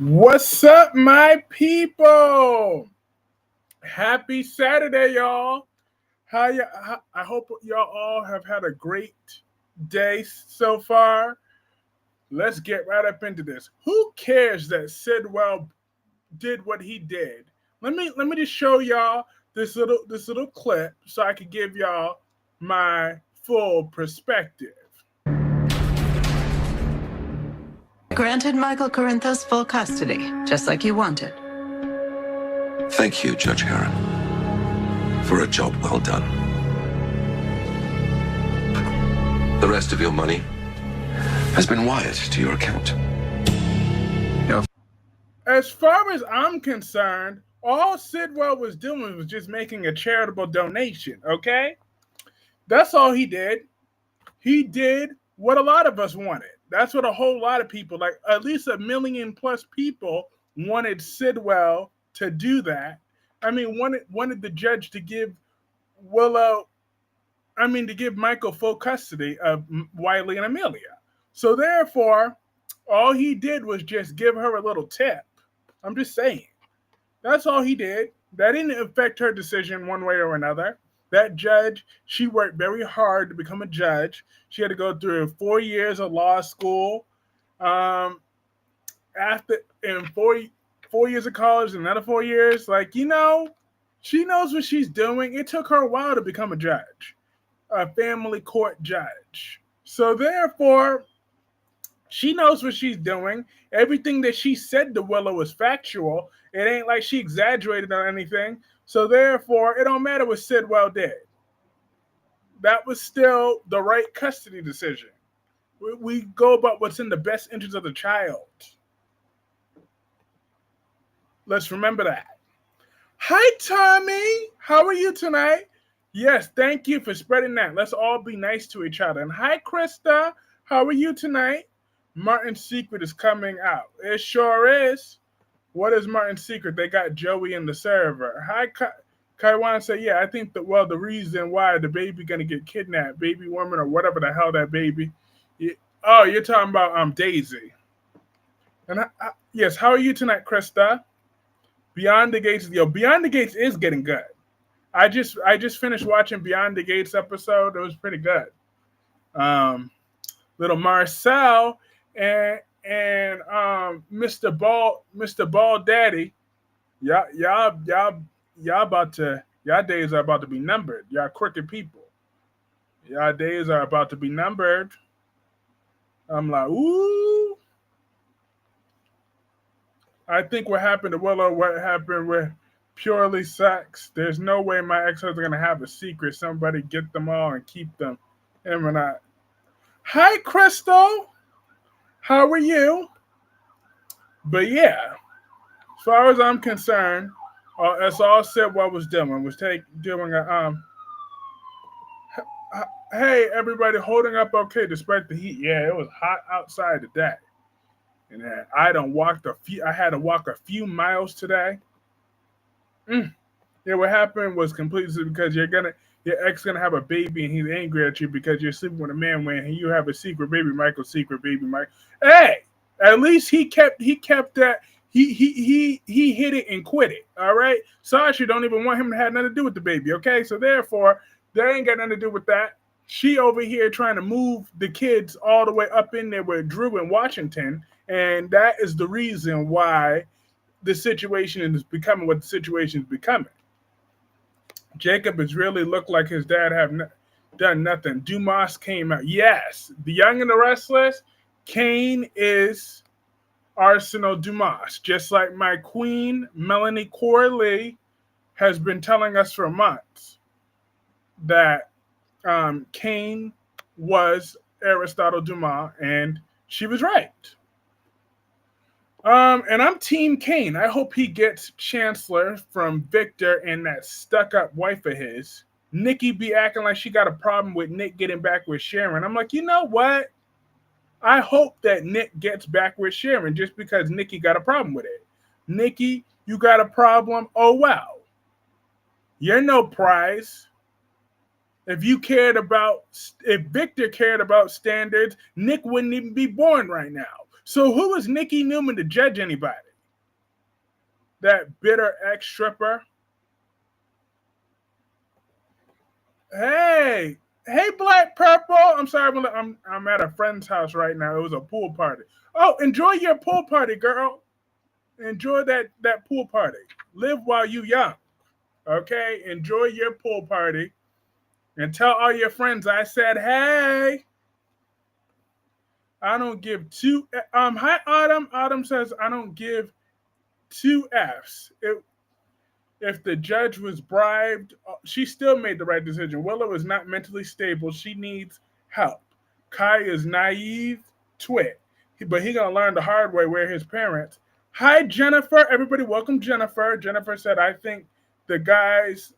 What's up, my people? Happy Saturday, y'all. I hope y'all all have had a great day so far. Let's get right up into this. Who cares that Sidwell did what he did? Let me just show y'all this little clip so I can give y'all my full perspective. Granted Michael Corinthos full custody, just like you wanted. Thank you, Judge Heron, for a job well done. The rest of your money has been wired to your account. As far as I'm concerned, all Sidwell was doing was just making a charitable donation, okay? That's all he did. He did what a lot of us wanted. That's what a whole lot of people, like at least 1 million plus people, wanted Sidwell to do that. I mean, wanted the judge to give Willow, to give Michael full custody of Wiley and Amelia. So therefore, all he did was just give her a little tip. I'm just saying. That's all he did. That didn't affect her decision one way or another. That judge, she worked very hard to become a judge. She had to go through 4 years of law school. After in 4 years of college, another 4 years. She knows what she's doing. It took her a while to become a judge, a family court judge. So therefore, she knows what she's doing. Everything that she said to Willow was factual. It ain't like she exaggerated on anything. So therefore, it don't matter what Sidwell did. That was still the right custody decision. We go about what's in the best interest of the child. Let's remember that. Hi, Tommy. How are you tonight? Yes, thank you for spreading that. Let's all be nice to each other. And hi, Krista. How are you tonight? Martin's secret is coming out. It sure is. What is Martin's secret? They got Joey in the server. Hi, Kaiwan said, yeah, I think that, the reason why the baby going to get kidnapped, baby woman or whatever the hell that baby. Oh, you're talking about Daisy. And yes, how are you tonight, Krista? Beyond the Gates, Beyond the Gates is getting good. I just finished watching Beyond the Gates episode. It was pretty good. Little Marcel and Mr. Ball Daddy, y'all days are about to be numbered. Y'all crooked people. Y'all days are about to be numbered. I'm like, ooh. I think what happened to Willow, what happened with purely sex. There's no way my ex-husband's gonna have a secret. Somebody get them all and keep them. Him and I. Hi, Crystal. How are you? But yeah, as far as I'm concerned, that's all Sidwell was doing. Doing a Hey, everybody, holding up okay despite the heat. Yeah, it was hot outside today, and I had to walk a few miles today. Yeah, what happened was completely because your ex gonna have a baby and he's angry at you because you're sleeping with a man when you have a secret baby, Michael. Secret baby, Mike. Hey, at least he kept that. He hit it and quit it. All right, Sasha don't even want him to have nothing to do with the baby. Okay, so therefore, they ain't got nothing to do with that. She over here trying to move the kids all the way up in there with Drew in Washington, and that is the reason why the situation is becoming what the situation is becoming. Jacob has really looked like his dad have done nothing. Dumas came out. Yes, The Young and the Restless. Kane is Arsenal Dumas, just like my queen, Melanie Corley, has been telling us for months that Kane was Aristotle Dumas, and she was right. And I'm Team Kane. I hope he gets Chancellor from Victor and that stuck-up wife of his. Nikki be acting like she got a problem with Nick getting back with Sharon. I'm like, you know what? I hope that Nick gets back with Sharon just because Nikki got a problem with it. Nikki, you got a problem? Oh, wow. You're no prize. If Victor cared about standards, Nick wouldn't even be born right now. So who is Nikki Newman to judge anybody? that bitter ex-stripper. Hey, hey, Black Purple. I'm sorry, I'm at a friend's house right now. It was a pool party. Oh, enjoy your pool party, girl. Enjoy that pool party. Live while you young. Okay, enjoy your pool party, and tell all your friends I said hey. I don't give two. Hi, Autumn. Autumn says I don't give two Fs. If the judge was bribed, she still made the right decision. Willow is not mentally stable. She needs help. Kai is naive, twit. But he gonna learn the hard way where his parents. Hi, Jennifer. Everybody, welcome Jennifer. Jennifer said, I think the guys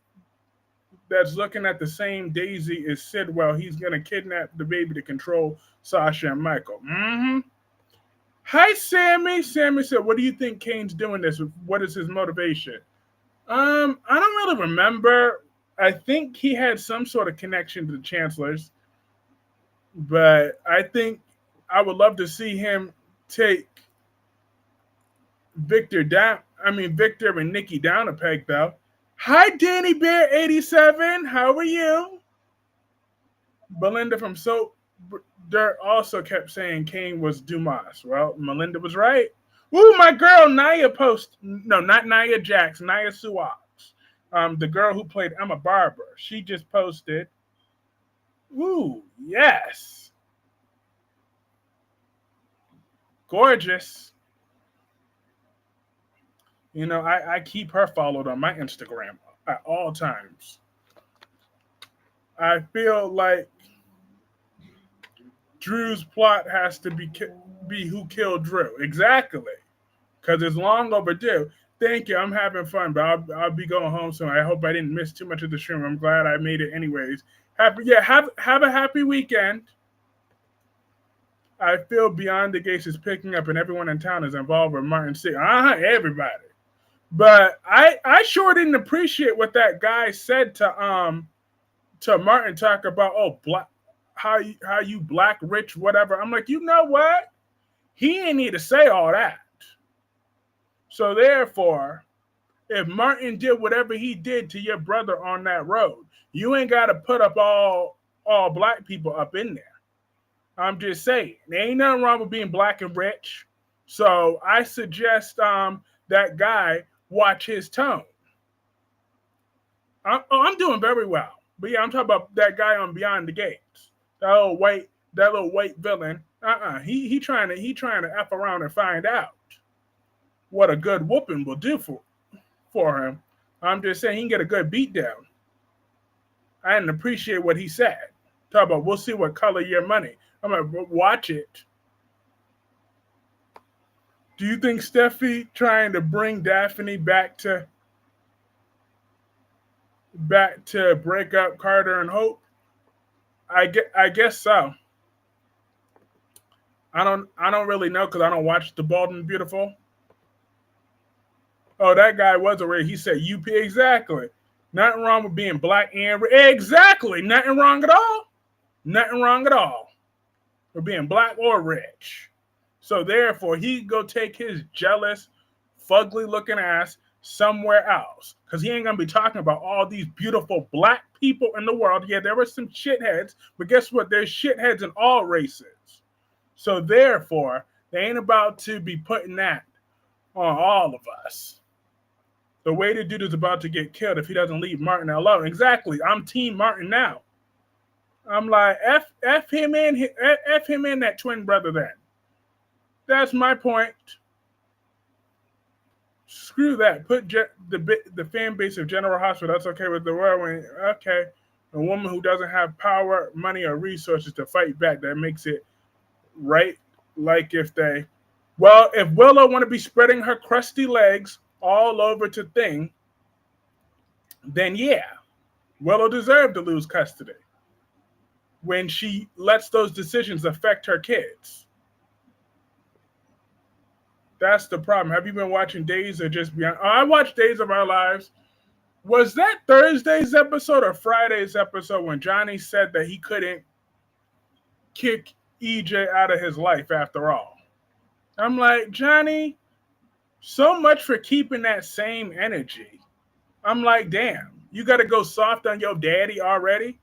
that's looking at the same Daisy is Sidwell. He's gonna kidnap the baby to control Sasha and Michael. Mm-hmm. Hi, Sammy. Sammy said, what do you think Kane's doing this? What is his motivation? I don't really remember. I think he had some sort of connection to the Chancellors, but I think I would love to see him take Victor and Nikki down a peg, though. Hi, Danny Bear 87. How are you? Belinda from Soap Dirt also kept saying Kane was Dumas. Well, Melinda was right. Ooh, my girl Nia no, not Nia Jax, Nia Suwax. The girl who played Emma Barber. She just posted. Ooh, yes. Gorgeous. You know, I keep her followed on my Instagram at all times. I feel like Drew's plot has to be who killed Drew. Exactly. Because it's long overdue. Thank you. I'm having fun, but I'll be going home soon. I hope I didn't miss too much of the stream. I'm glad I made it anyways. Have a happy weekend. I feel Beyond the Gates is picking up and everyone in town is involved with Martin C. Everybody. But I sure didn't appreciate what that guy said to Martin, talk about black, how you black rich whatever. I'm like, you know what? He didn't need to say all that. So therefore, if Martin did whatever he did to your brother on that road, you ain't got to put up all black people up in there. I'm just saying, there ain't nothing wrong with being black and rich. So I suggest that guy watch his tone. I'm doing very well. But yeah, I'm talking about that guy on Beyond the Gates. That little white villain. He trying to F around and find out what a good whooping will do for him. I'm just saying he can get a good beat down. I didn't appreciate what he said. Talk about we'll see what color your money. I'm gonna watch it. Do you think Steffi trying to bring Daphne back to break up Carter and Hope? I guess so. I don't really know because I don't watch The Bald and Beautiful. Oh, that guy was already. He said UP exactly. Nothing wrong with being black and exactly. Nothing wrong at all. Nothing wrong at all with being black or rich. So therefore, he go take his jealous, fugly looking ass somewhere else because he ain't gonna be talking about all these beautiful black people in the world. Yeah, there were some shitheads, but guess what? There's shitheads in all races. So therefore, they ain't about to be putting that on all of us. The way the dude is about to get killed if he doesn't leave Martin alone. Exactly. I'm Team Martin now. I'm like, F him in that twin brother then. That's my point. Screw that. Put the fan base of General Hospital. That's okay with the world. Okay. A woman who doesn't have power, money, or resources to fight back, that makes it right. Like if Willow want to be spreading her crusty legs all over to Thing, then yeah, Willow deserved to lose custody when she lets those decisions affect her kids. That's the problem. Have you been watching Days or just Beyond? Oh, I watched Days of Our Lives. Was that Thursday's episode or Friday's episode when Johnny said that he couldn't kick EJ out of his life after all? I'm like, Johnny, So much for keeping that same energy. I'm like, damn, you got to go soft on your daddy already?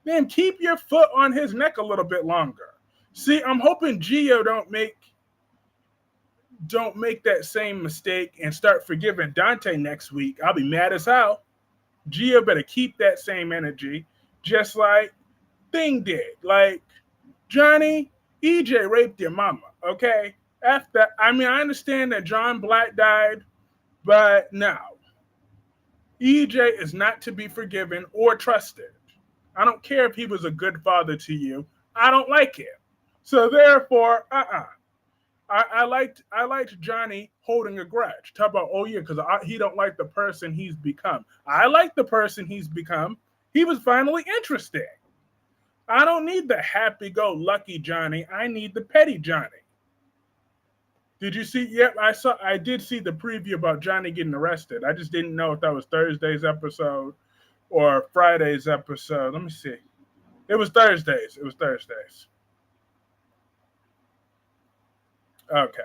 Then keep your foot on his neck a little bit longer. See, I'm hoping Gio don't make that same mistake and start forgiving Dante next week. I'll be mad as hell. Gio better keep that same energy, just like Thing did. Like, Johnny, EJ raped your mama, okay? After, I mean, I understand that John Black died, but no. EJ is not to be forgiven or trusted. I don't care if he was a good father to you. I don't like him. So therefore, I liked Johnny holding a grudge. Talk about, oh yeah, because he don't like the person he's become. I like the person he's become. He was finally interesting. I don't need the happy-go-lucky Johnny. I need the petty Johnny. Did you see? Yep, I did see the preview about Johnny getting arrested. I just didn't know if that was Thursday's episode or Friday's episode. Let me see. It was Thursdays. Okay.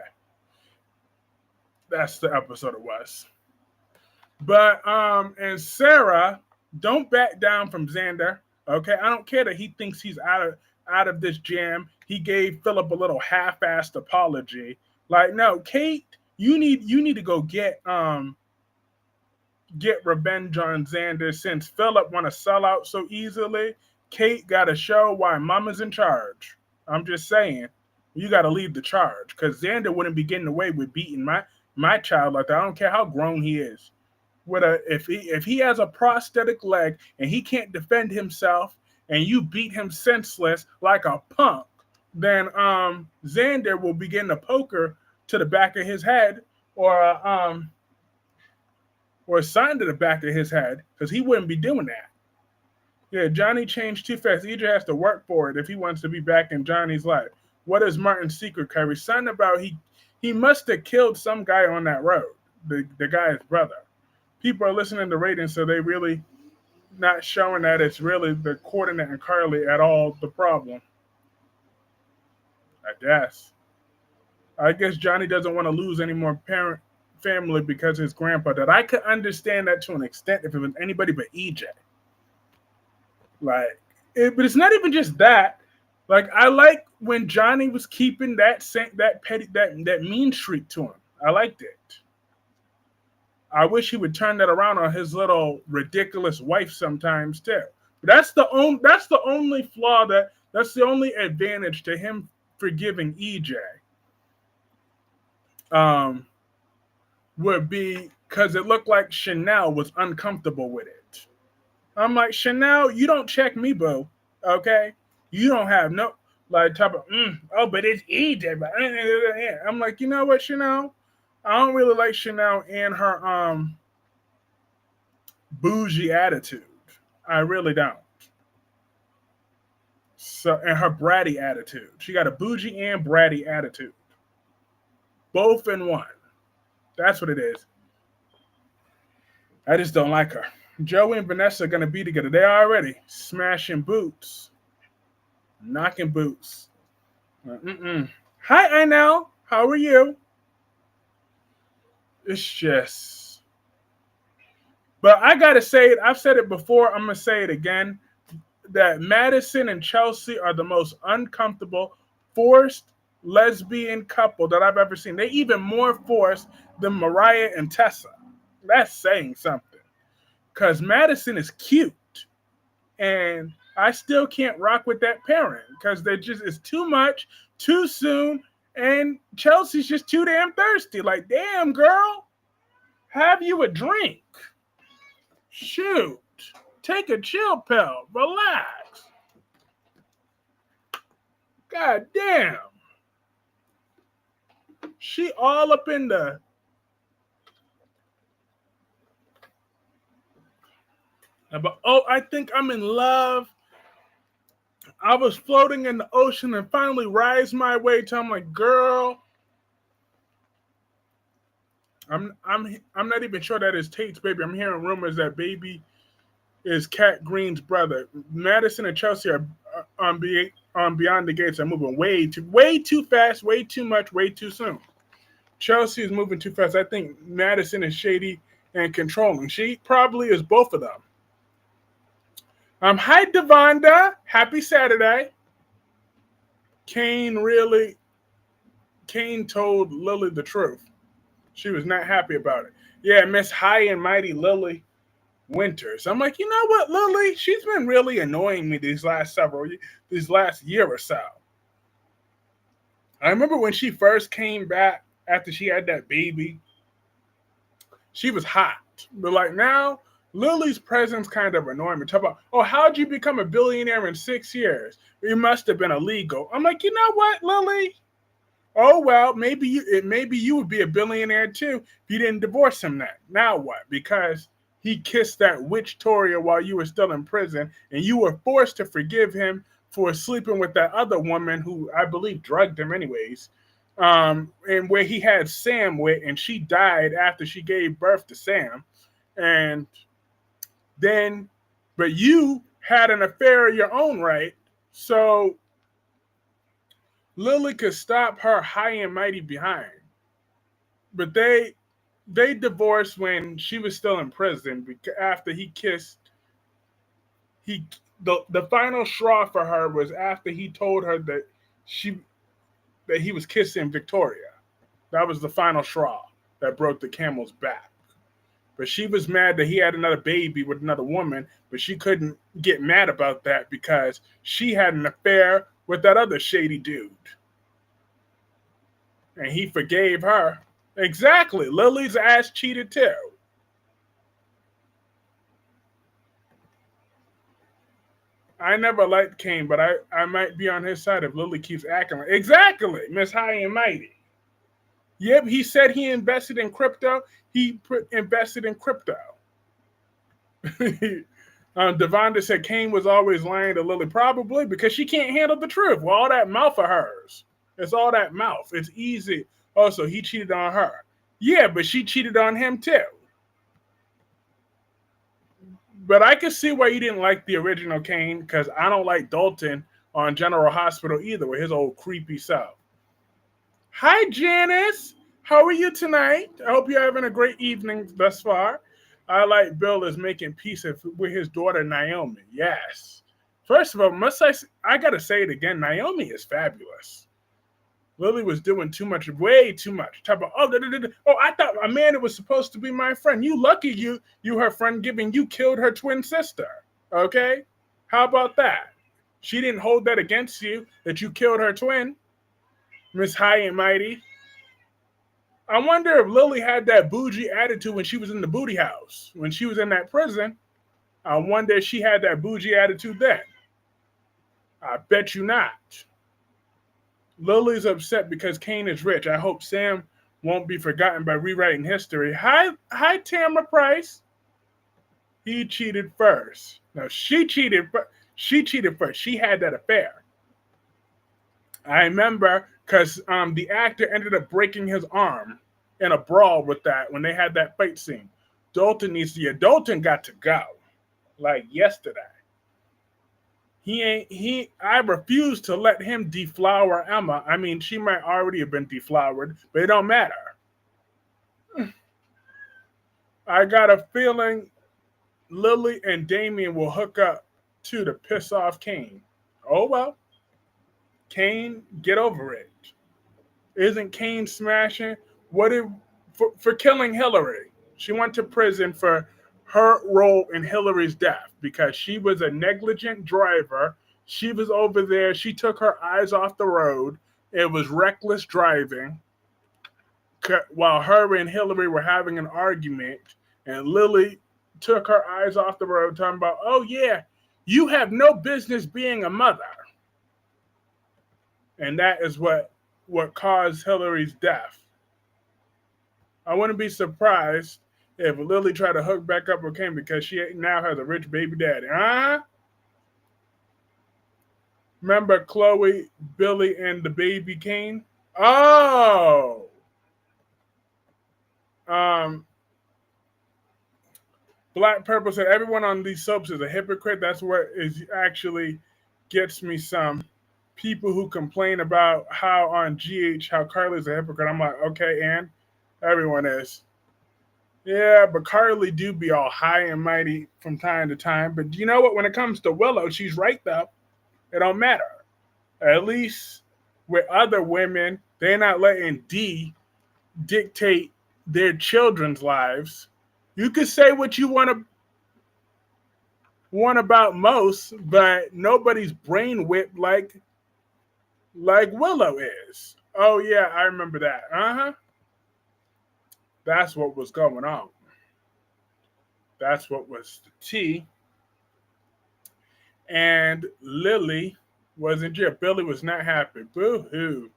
That's the episode it was. But and Sarah, don't back down from Xander. Okay, I don't care that he thinks he's out of this jam. He gave Philip a little half-assed apology. Like, no, Kate, you need to go get revenge on Xander. Since Philip want to sell out so easily, Kate got to show why Mama's in charge. I'm just saying, you got to lead the charge, because Xander wouldn't be getting away with beating my child like that. I don't care how grown he is. If he has a prosthetic leg and he can't defend himself, and you beat him senseless like a punk, then Xander will begin to poker to the back of his head, or a sign to the back of his head, because he wouldn't be doing that. Yeah, Johnny changed too fast. EJ has to work for it if he wants to be back in Johnny's life. What is Martin's secret, Kyreese? Something about he must have killed some guy on that road, the guy's brother. People are listening to ratings, so they really not showing that it's really the coordinate and Carly at all the problem. I guess Johnny doesn't want to lose any more family because his grandpa died. I could understand that to an extent if it was anybody but EJ. But it's not even just that. Like, I like when Johnny was keeping that petty, that mean streak to him. I liked it. I wish he would turn that around on his little ridiculous wife sometimes too. But that's the only flaw that's the only advantage to him forgiving EJ. Would be because it looked like Chanel was uncomfortable with it. I'm like, Chanel, you don't check me, boo. Okay? You don't have no type of but it's EJ. But I'm like, you know what, Chanel? I don't really like Chanel and her bougie attitude. I really don't. So, and her bratty attitude. She got a bougie and bratty attitude. Both in one. That's what it is. I just don't like her. Joey and Vanessa are going to be together. They are already smashing boots. Knocking boots. Hi, Inel. How are you? It's just... But I got to say it. I've said it before. I'm going to say it again. That Madison and Chelsea are the most uncomfortable, forced lesbian couple that I've ever seen. They're even more forced than Mariah and Tessa. That's saying something. Because Madison is cute. And I still can't rock with that pairing. Because it's too much, too soon. And Chelsea's just too damn thirsty. Like, damn, girl. Have you a drink? Shoot. Take a chill pill. Relax. God damn. She all up in the... I think I'm in love. I was floating in the ocean and finally rise my way to... I'm like, girl... I'm not even sure that is Tate's baby. I'm hearing rumors that baby is Cat Green's brother. Madison and Chelsea are on Beyond the Gates are moving way too fast, way too much, way too soon. Chelsea is moving too fast. I think Madison is shady and controlling. She probably is both of them. Hi, Devonda. Happy Saturday. Kane told Lily the truth. She was not happy about it. Yeah, Miss High and Mighty Lily Winters. I'm like, you know what, Lily? She's been really annoying me these last year or so. I remember when she first came back after she had that baby, she was hot. But like now, Lily's presence kind of annoying me. Talk about, oh, how'd you become a billionaire in 6 years? It must have been illegal. I'm like, you know what, Lily? Oh well, maybe you would be a billionaire too if you didn't divorce him. Now what? Because he kissed that witch Toria while you were still in prison, and you were forced to forgive him for sleeping with that other woman who I believe drugged him anyways. And where he had Sam with, and she died after she gave birth to Sam, and then, but you had an affair of your own right, so Lily could stop her high and mighty behind. But they divorced when she was still in prison after he kissed the final straw for her was after he told her that he was kissing Victoria. That was the final straw that broke the camel's back. But she was mad that he had another baby with another woman, but she couldn't get mad about that because she had an affair with that other shady dude. And he forgave her. Exactly. Lily's ass cheated too. I never liked Kane, but I might be on his side if Lily keeps acting like exactly, Miss High and Mighty. Yep, he said he invested in crypto. He invested in crypto. Devonda said Kane was always lying to Lily, probably because she can't handle the truth. Well, all that mouth of hers. It's all that mouth. It's easy. Also, he cheated on her. Yeah, but she cheated on him too. But I can see why you didn't like the original Kane, because I don't like Dalton on General Hospital either with his old creepy self. Hi, Janice. How are you tonight? I hope you're having a great evening thus far. I like Bill is making peace with his daughter, Naomi. Yes. First of all, I got to say it again, Naomi is fabulous. Lily was doing too much, way too much. Talk about, I thought Amanda was supposed to be my friend. You lucky you her friend giving you killed her twin sister. Okay? How about that? She didn't hold that against you, that you killed her twin. Miss High and Mighty. I wonder if Lily had that bougie attitude when she was in the booty house. When she was in that prison, I wonder if she had that bougie attitude then. I bet you not. Lily's upset because Kane is rich. I hope Sam won't be forgotten by rewriting history. Hi, Tamara Price. He cheated first. No, she cheated first. She had that affair. I remember because the actor ended up breaking his arm in a brawl with that when they had that fight scene. Dalton got to go like yesterday. I refuse to let him deflower Emma. I mean, she might already have been deflowered, but it don't matter. I got a feeling Lily and Damien will hook up too to piss off Kane. Oh well. Kane, get over it. Isn't Kane smashing? For killing Hillary? She went to prison for her role in Hillary's death because she was a negligent driver. She was over there. She took her eyes off the road. It was reckless driving while her and Hillary were having an argument. And Lily took her eyes off the road talking about, oh yeah, you have no business being a mother. And that is what caused Hillary's death. I wouldn't be surprised if Lily tried to hook back up with Kane because she now has a rich baby daddy. Remember Chloe, Billy, and the baby Kane? Oh! Black Purple said everyone on these soaps is a hypocrite. That's what is actually gets me some people who complain about how on GH how Carly's a hypocrite. I'm like, okay, and everyone is. Yeah, but Carly do be all high and mighty from time to time. But you know what? When it comes to Willow, she's right though. It don't matter. At least with other women, they're not letting D dictate their children's lives. You could say what you want about most, but nobody's brain whipped like Willow is. Oh yeah, I remember that. Uh-huh. That's what was going on. That's what was the tea. And Lily was in jail. Billy was not happy. Boo-hoo.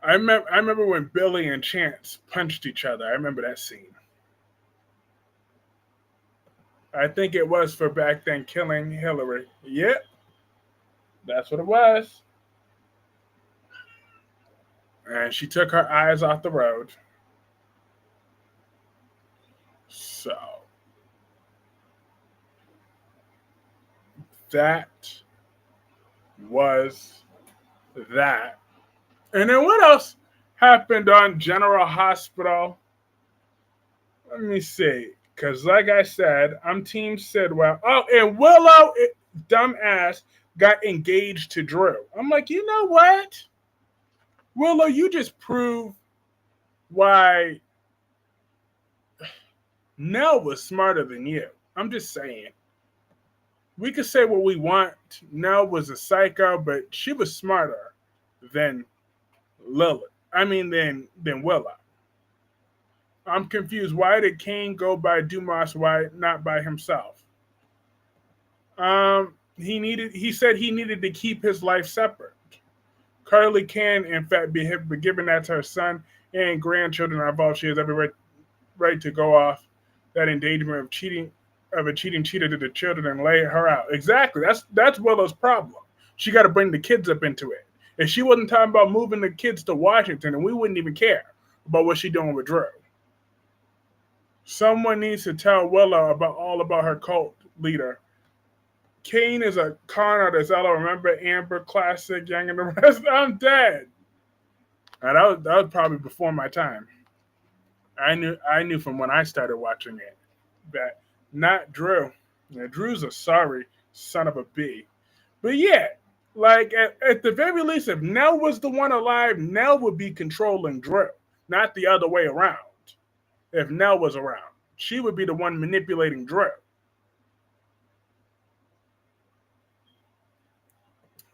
I remember when Billy and Chance punched each other. I remember that scene. I think it was for back then killing Hillary. Yep, that's what it was. And she took her eyes off the road. So that was that. And then what else happened on General Hospital? Let me see. Because like I said, I'm Team Sidwell. Oh, and Willow, dumbass, got engaged to Drew. I'm like, you know what? Willow, you just proved why Nell was smarter than you. I'm just saying. We could say what we want. Nell was a psycho, but she was smarter than Lily. I mean, than Willow. I'm confused. Why did Kane go by Dumas? Why not by himself? He said he needed to keep his life separate. Carly can, in fact, be given that to her son and grandchildren. I vote she has every right to go off that engagement of a cheating cheater to the children and lay her out. Exactly. That's Willow's problem. She got to bring the kids up into it. If she wasn't talking about moving the kids to Washington, and we wouldn't even care about what she's doing with Drew. Someone needs to tell Willow all about her cult leader. Kane is a con artist. I don't remember Amber Classic, Young and the Rest. I'm dead. And that was probably before my time. I knew from when I started watching it that not Drew. Yeah, Drew's a sorry son of a b. But yeah, like at the very least, if Nell was the one alive, Nell would be controlling Drew, not the other way around. If Nell was around, she would be the one manipulating Drew.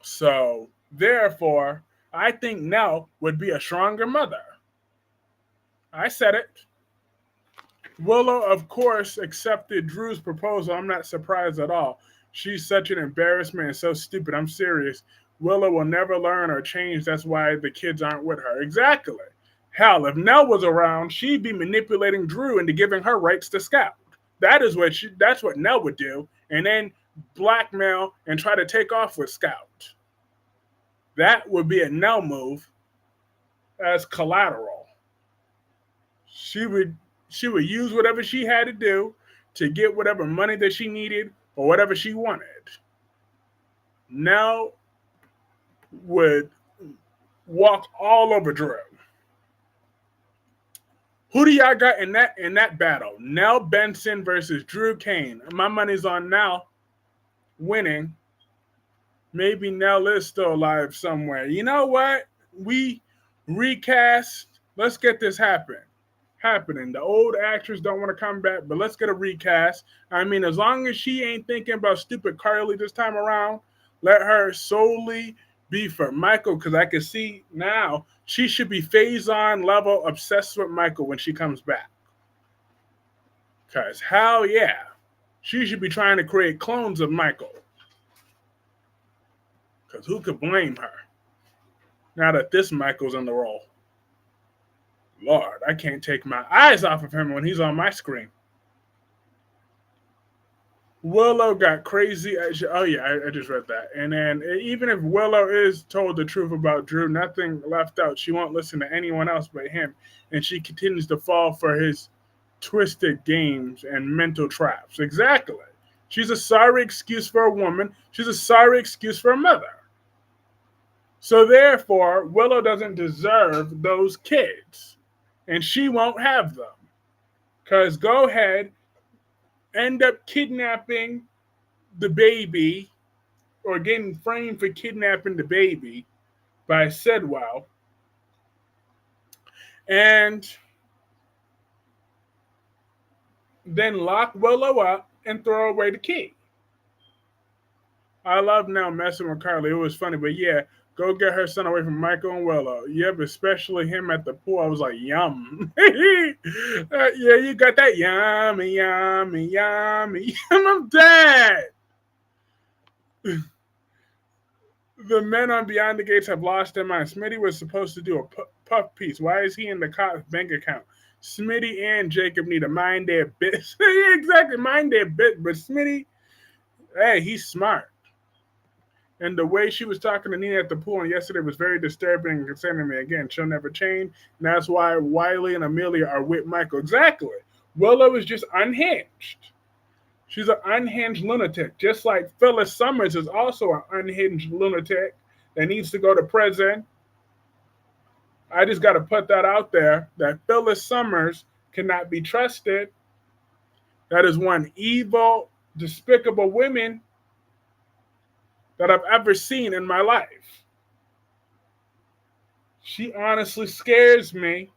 So, therefore, I think Nell would be a stronger mother. I said it. Willow, of course, accepted Drew's proposal. I'm not surprised at all. She's such an embarrassment and so stupid. I'm serious. Willow will never learn or change. That's why the kids aren't with her. Exactly. Hell, if Nell was around, she'd be manipulating Drew into giving her rights to Scout. That's what Nell would do, and then blackmail and try to take off with Scout. That would be a Nell move as collateral. She would use whatever she had to do to get whatever money that she needed or whatever she wanted. Nell would walk all over Drew. Who do y'all got in that battle? Nell Benson versus Drew Kane. My money's on Nell winning. Maybe Nell is still alive somewhere. You know what? We recast. Let's get this happening. The old actors don't want to come back, but let's get a recast. I mean, as long as she ain't thinking about stupid Carly this time around, let her solely be for Michael, because I can see now she should be Faison level obsessed with Michael when she comes back. Because hell yeah, she should be trying to create clones of Michael. Because who could blame her now that this Michael's in the role? Lord, I can't take my eyes off of him when he's on my screen. Willow got crazy. Oh, yeah, I just read that. And then even if Willow is told the truth about Drew, nothing left out. She won't listen to anyone else but him. And she continues to fall for his twisted games and mental traps. Exactly. She's a sorry excuse for a woman. She's a sorry excuse for a mother. So therefore, Willow doesn't deserve those kids. And she won't have them. Because go ahead, end up kidnapping the baby or getting framed for kidnapping the baby by Sidwell. And then lock Willow up and throw away the key. I love now messing with Carly. It was funny, but yeah, go get her son away from Michael and Willow. Yep, especially him at the pool. I was like, yum. Yeah, you got that yummy, yummy, yummy. I'm dead. The men on Beyond the Gates have lost their mind. Smitty was supposed to do a puff piece. Why is he in the cop's bank account? Smitty and Jacob need to mind their bit. Yeah, exactly, mind their bit. But Smitty, hey, he's smart. And the way she was talking to Nina at the pool yesterday was very disturbing and concerning me. Again, she'll never change. And that's why Wiley and Amelia are with Michael. Exactly. Willow is just unhinged. She's an unhinged lunatic. Just like Phyllis Summers is also an unhinged lunatic that needs to go to prison. I just got to put that out there, that Phyllis Summers cannot be trusted. That is one evil, despicable woman that I've ever seen in my life. She honestly scares me.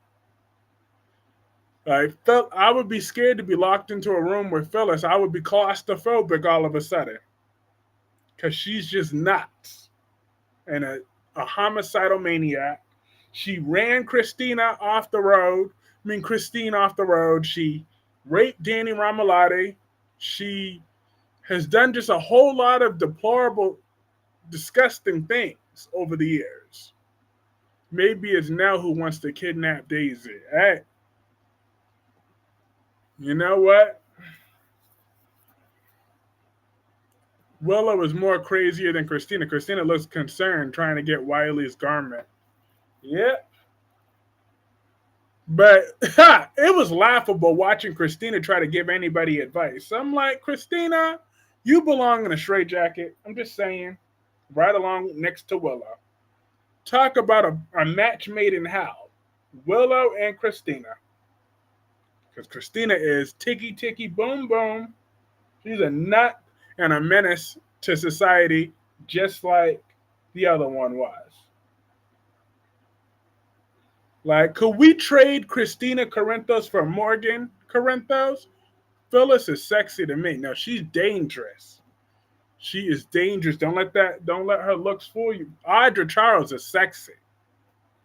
I would be scared to be locked into a room with Phyllis. I would be claustrophobic all of a sudden. Because she's just nuts. And a homicidal maniac. She ran Christine off the road. She raped Danny Ramalotti. She has done just a whole lot of deplorable, disgusting things over the years. Maybe it's Nell who wants to kidnap Daisy. Hey, you know what? Willow is more crazier than Christina. Christina looks concerned trying to get Wiley's garment. Yep. But it was laughable watching Christina try to give anybody advice. I'm like, Christina, you belong in a straitjacket. I'm just saying. Right along next to Willow. Talk about a match made in hell. Willow and Christina. Because Christina is ticky, ticky, boom, boom. She's a nut and a menace to society, just like the other one was. Like, could we trade Christina Corinthos for Morgan Corinthos? Phyllis is sexy to me. No, she's dangerous. She is dangerous. Don't let her looks fool you. Audra Charles is sexy.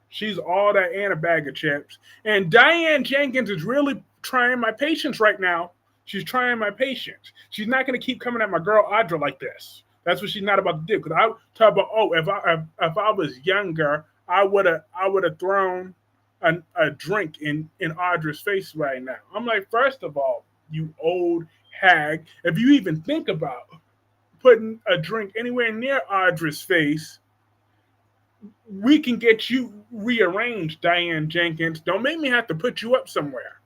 She's all that and a bag of chips. And Diane Jenkins is really trying my patience right now. She's trying my patience. She's not going to keep coming at my girl Audra like this. That's what she's not about to do. Because I talk about, if I was younger, I would have thrown a drink in Audra's face right now. I'm like, first of all, you old hag, if you even think about putting a drink anywhere near Audra's face, we can get you rearranged, Diane Jenkins. Don't make me have to put you up somewhere.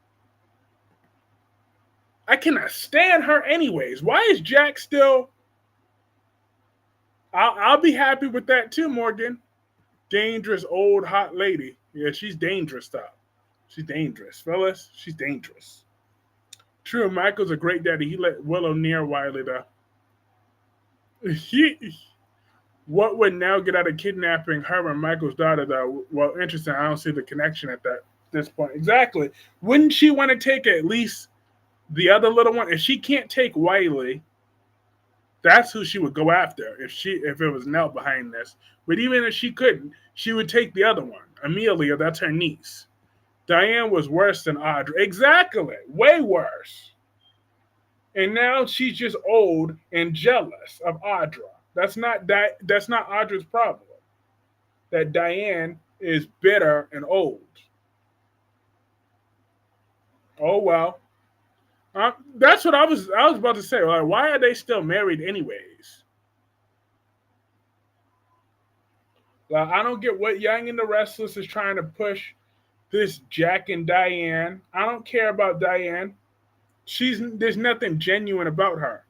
I cannot stand her anyways. Why is Jack still... I'll be happy with that too, Morgan. Dangerous old hot lady. Yeah, she's dangerous though. She's dangerous. Fellas, she's dangerous. True, Michael's a great daddy. He let Willow near Wiley though. What would now get out of kidnapping her and Michael's daughter though? Well, interesting. I don't see the connection at this point. Exactly. Wouldn't she want to take at least the other little one? If she can't take Wiley, that's who she would go after if it was Nell behind this. But even if she couldn't, she would take the other one. Amelia, that's her niece. Diane was worse than Audra. Exactly. Way worse. And now she's just old and jealous of Audra. That's not Audra's problem. That Diane is bitter and old. Oh well. That's what I was about to say. Like, why are they still married anyways? Like, I don't get what Young and the Restless is trying to push this Jack and Diane. I don't care about Diane. There's nothing genuine about her.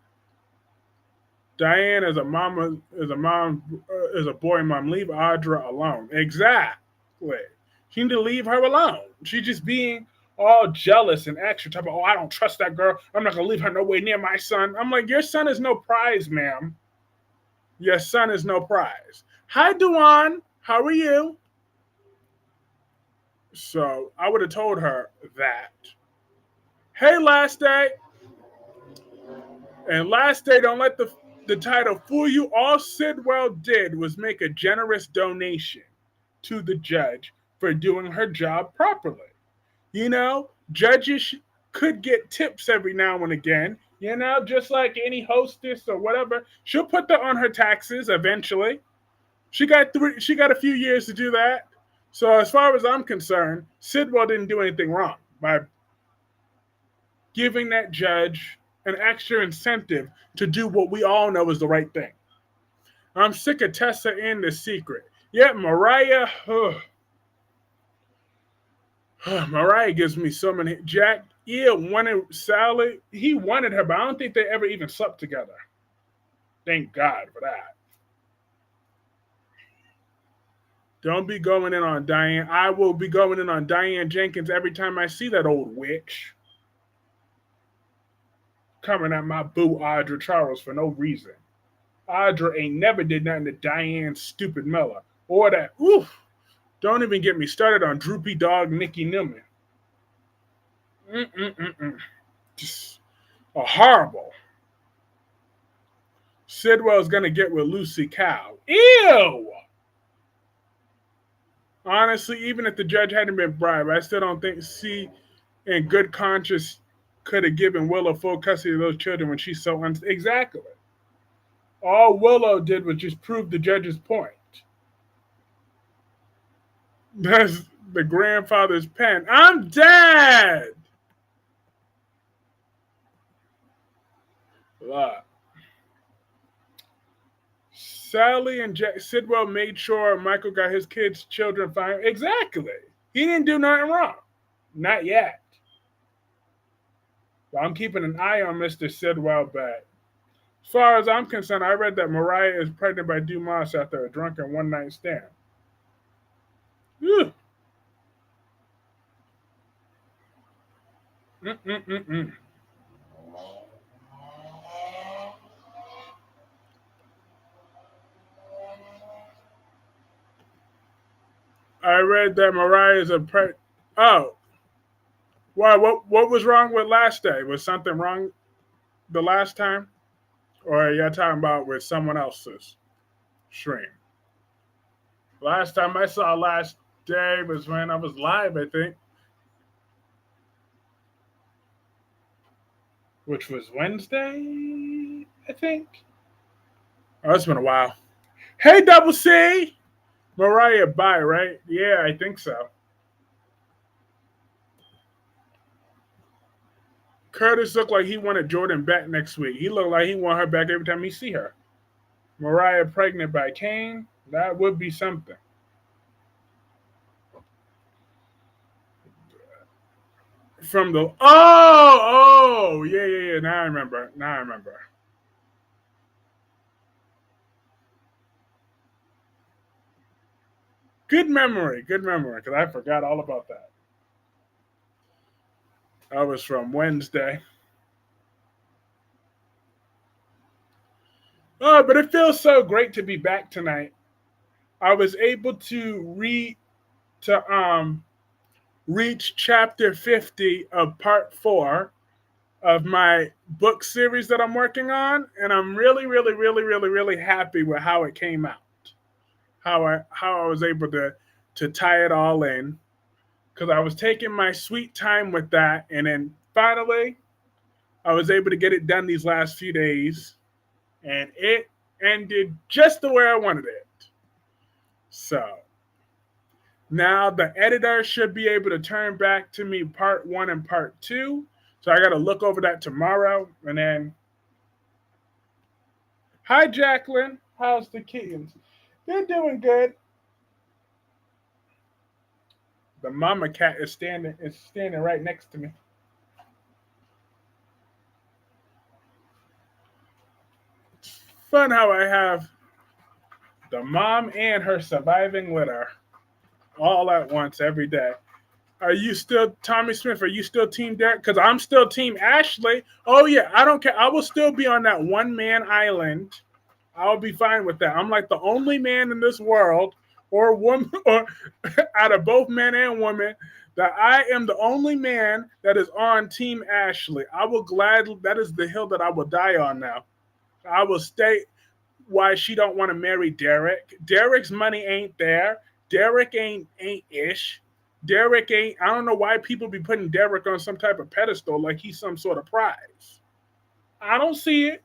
Diane is a boy mom. Leave Audra alone. Exactly. She need to leave her alone. She's just being all jealous and extra type of, oh, I don't trust that girl. I'm not gonna leave her nowhere near my son. I'm like, your son is no prize, ma'am. Your son is no prize. Hi, Duan. How are you? So I would have told her that. Hey, last day. And last day, don't let the title fool you. All Sidwell did was make a generous donation to the judge for doing her job properly. You know, judges could get tips every now and again. You know, just like any hostess or whatever, she'll put that on her taxes eventually. She got a few years to do that. So as far as I'm concerned, Sidwell didn't do anything wrong by giving that judge an extra incentive to do what we all know is the right thing. I'm sick of Tessa and The Secret. Yet Mariah, Mariah gives me so many. Jack, yeah, wanted Sally. He wanted her, but I don't think they ever even slept together. Thank God for that. Don't be going in on Diane. I will be going in on Diane Jenkins every time I see that old witch. Coming at my boo Audra Charles for no reason. Audra ain't never did nothing to Diane's stupid Miller. Or that, oof. Don't even get me started on droopy dog Nikki Newman. Just horrible. Sidwell's gonna get with Lucy Cow. Ew! Honestly, even if the judge hadn't been bribed, I still don't think in good conscience could have given Willow full custody of those children when she's so exactly. All Willow did was just prove the judge's point. That's the grandfather's pen. I'm dead. Sally and Sidwell made sure Michael got his kids' children fine. Exactly. He didn't do nothing wrong. Not yet. But I'm keeping an eye on Mr. Sidwell back. As far as I'm concerned, I read that Mariah is pregnant by Dumas after a drunken one-night stand. Whew. I read that Mariah is Oh, why? What was wrong with last day? Was something wrong the last time, or are you talking about with someone else's stream? Last time I saw last day was when I was live, I think, which was Wednesday, I think. Oh, it's been a while. Hey, Double C! Mariah, bye, right? Yeah, I think so. Curtis looked like he wanted Jordan back next week. He looked like he want her back every time he see her. Mariah pregnant by Kane? That would be something. From the yeah. Now I remember. Good memory, because I forgot all about that. That was from Wednesday. Oh, but it feels so great to be back tonight. I was able to reach chapter 50 of part 4 of my book series that I'm working on, and I'm really happy with how it came out. How I was able to tie it all in, because I was taking my sweet time with that, and then finally I was able to get it done these last few days, and it ended just the way I wanted it. So now the editor should be able to turn back to me part 1 and part 2. So I got to look over that tomorrow, and then. Hi, Jacqueline. How's the kittens? They're doing good. The mama cat is standing right next to me. fun how I have the mom and her surviving litter all at once every day. Are you still Tommy Smith? Are you still Team Derek? Because I'm still Team Ashley. Oh yeah, I don't care. I will still be on that one man island. I'll be fine with that. I'm like the only man in this world, or woman, or out of both men and women, that I am the only man that is on Team Ashley. I will gladly. That is the hill that I will die on. Now, I will stay. Why she don't want to marry Derek? Derek's money ain't there. Derek ain't ish. Derek ain't. I don't know why people be putting Derek on some type of pedestal like he's some sort of prize. I don't see it.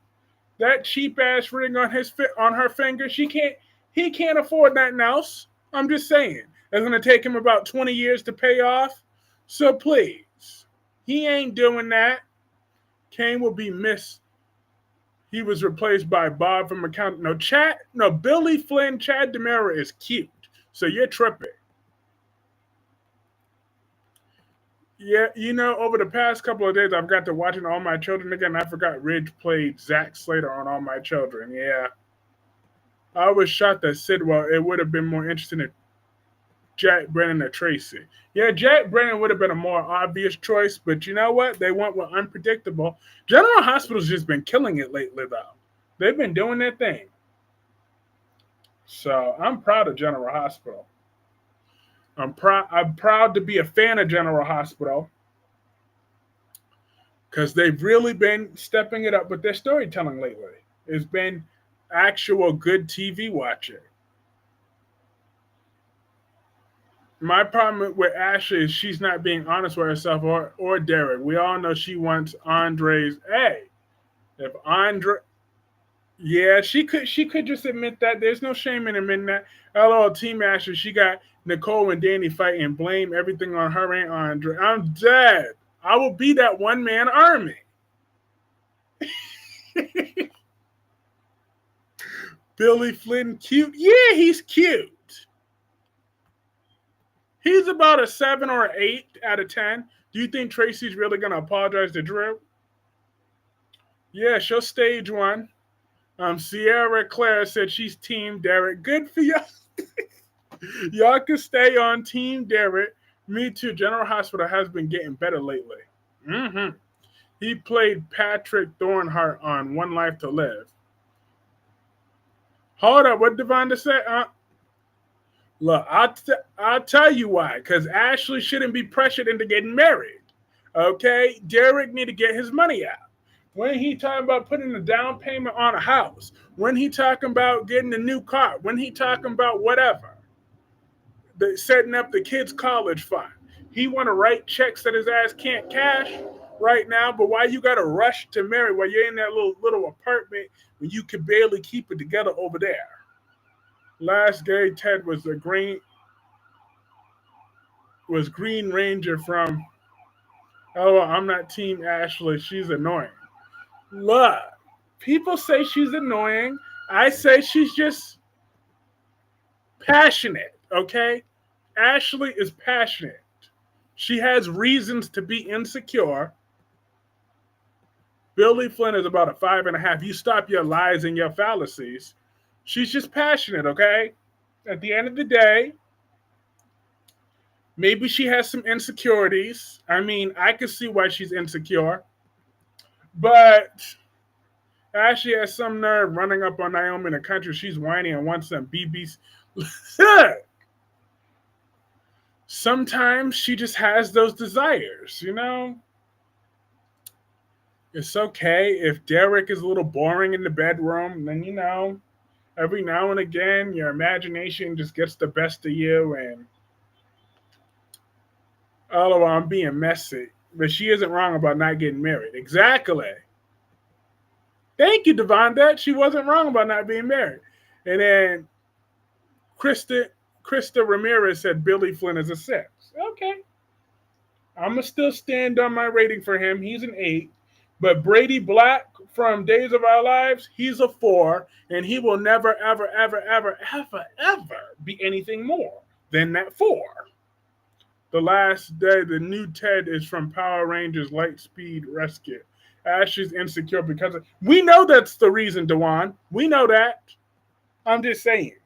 That cheap ass ring on on her finger, she can't. He can't afford nothing else. I'm just saying. It's gonna take him about 20 years to pay off. So please, he ain't doing that. Kane will be missed. He was replaced by Bob from account. No, Billy Flynn, Chad DeMera is cute. So you're tripping. Yeah, over the past couple of days, I've got to watching All My Children again. I forgot Ridge played Zack Slater on All My Children. Yeah. I was shocked that Sidwell, it would have been more interesting if Jack Brennan or Tracy. Yeah, Jack Brennan would have been a more obvious choice, but you know what? They went with unpredictable. General Hospital's just been killing it lately, though. They've been doing their thing. So I'm proud of General Hospital. I'm proud to be a fan of General Hospital because they've really been stepping it up with their storytelling lately. It's been actual good TV watching. My problem with Ashley is she's not being honest with herself or Derek. We all know she wants Andre's. Hey, if Andre, yeah, she could just admit that. There's no shame in admitting that. Hello, Team Ashley. She got Nicole and Danny fighting and blame everything on her and Andre. I'm dead. I will be that one man army. Billy Flynn, cute. Yeah, he's cute. He's about a 7 or an 8 out of 10. Do you think Tracy's really going to apologize to Drew? Yeah, she'll stage one. Sierra Claire said she's Team Derek. Good for y'all. Y'all can stay on Team Derek. Me too. General Hospital has been getting better lately. Mm-hmm. He played Patrick Thornhart on One Life to Live. Hold up. What did Devonta say? Look, I'll tell you why. Because Ashley shouldn't be pressured into getting married. Okay? Derek need to get his money out. When he talking about putting a down payment on a house. When he talking about getting a new car. When he talking about whatever. Setting up the kids' college fund. He want to write checks that his ass can't cash right now. But why you got to rush to marry while you're in that little apartment when you could barely keep it together over there? Last gay Ted was Green Ranger from. Oh, I'm not Team Ashley. She's annoying. Look, people say she's annoying. I say she's just passionate, okay? Ashley is passionate. She has reasons to be insecure. Billy Flynn is about a 5.5. You stop your lies and your fallacies. She's just passionate, okay? At the end of the day, maybe she has some insecurities. I mean, I can see why she's insecure. But Ashley has some nerve running up on Naomi in the country. She's whiny and wants some BBs. Sometimes she just has those desires, It's okay if Derek is a little boring in the bedroom, then, every now and again, your imagination just gets the best of you and, oh, I'm being messy. But she isn't wrong about not getting married. Exactly. Thank you, Devonta. She wasn't wrong about not being married. And then Krista Ramirez said Billy Flynn is a 6. Okay. I'm going to still stand on my rating for him. He's an 8. But Brady Black from Days of Our Lives, he's a 4. And he will never, ever, ever, ever, ever, ever be anything more than that 4. The last day, the new Ted is from Power Rangers Lightspeed Rescue. Ashley's insecure because of, we know that's the reason, Dewan. We know that. I'm just saying.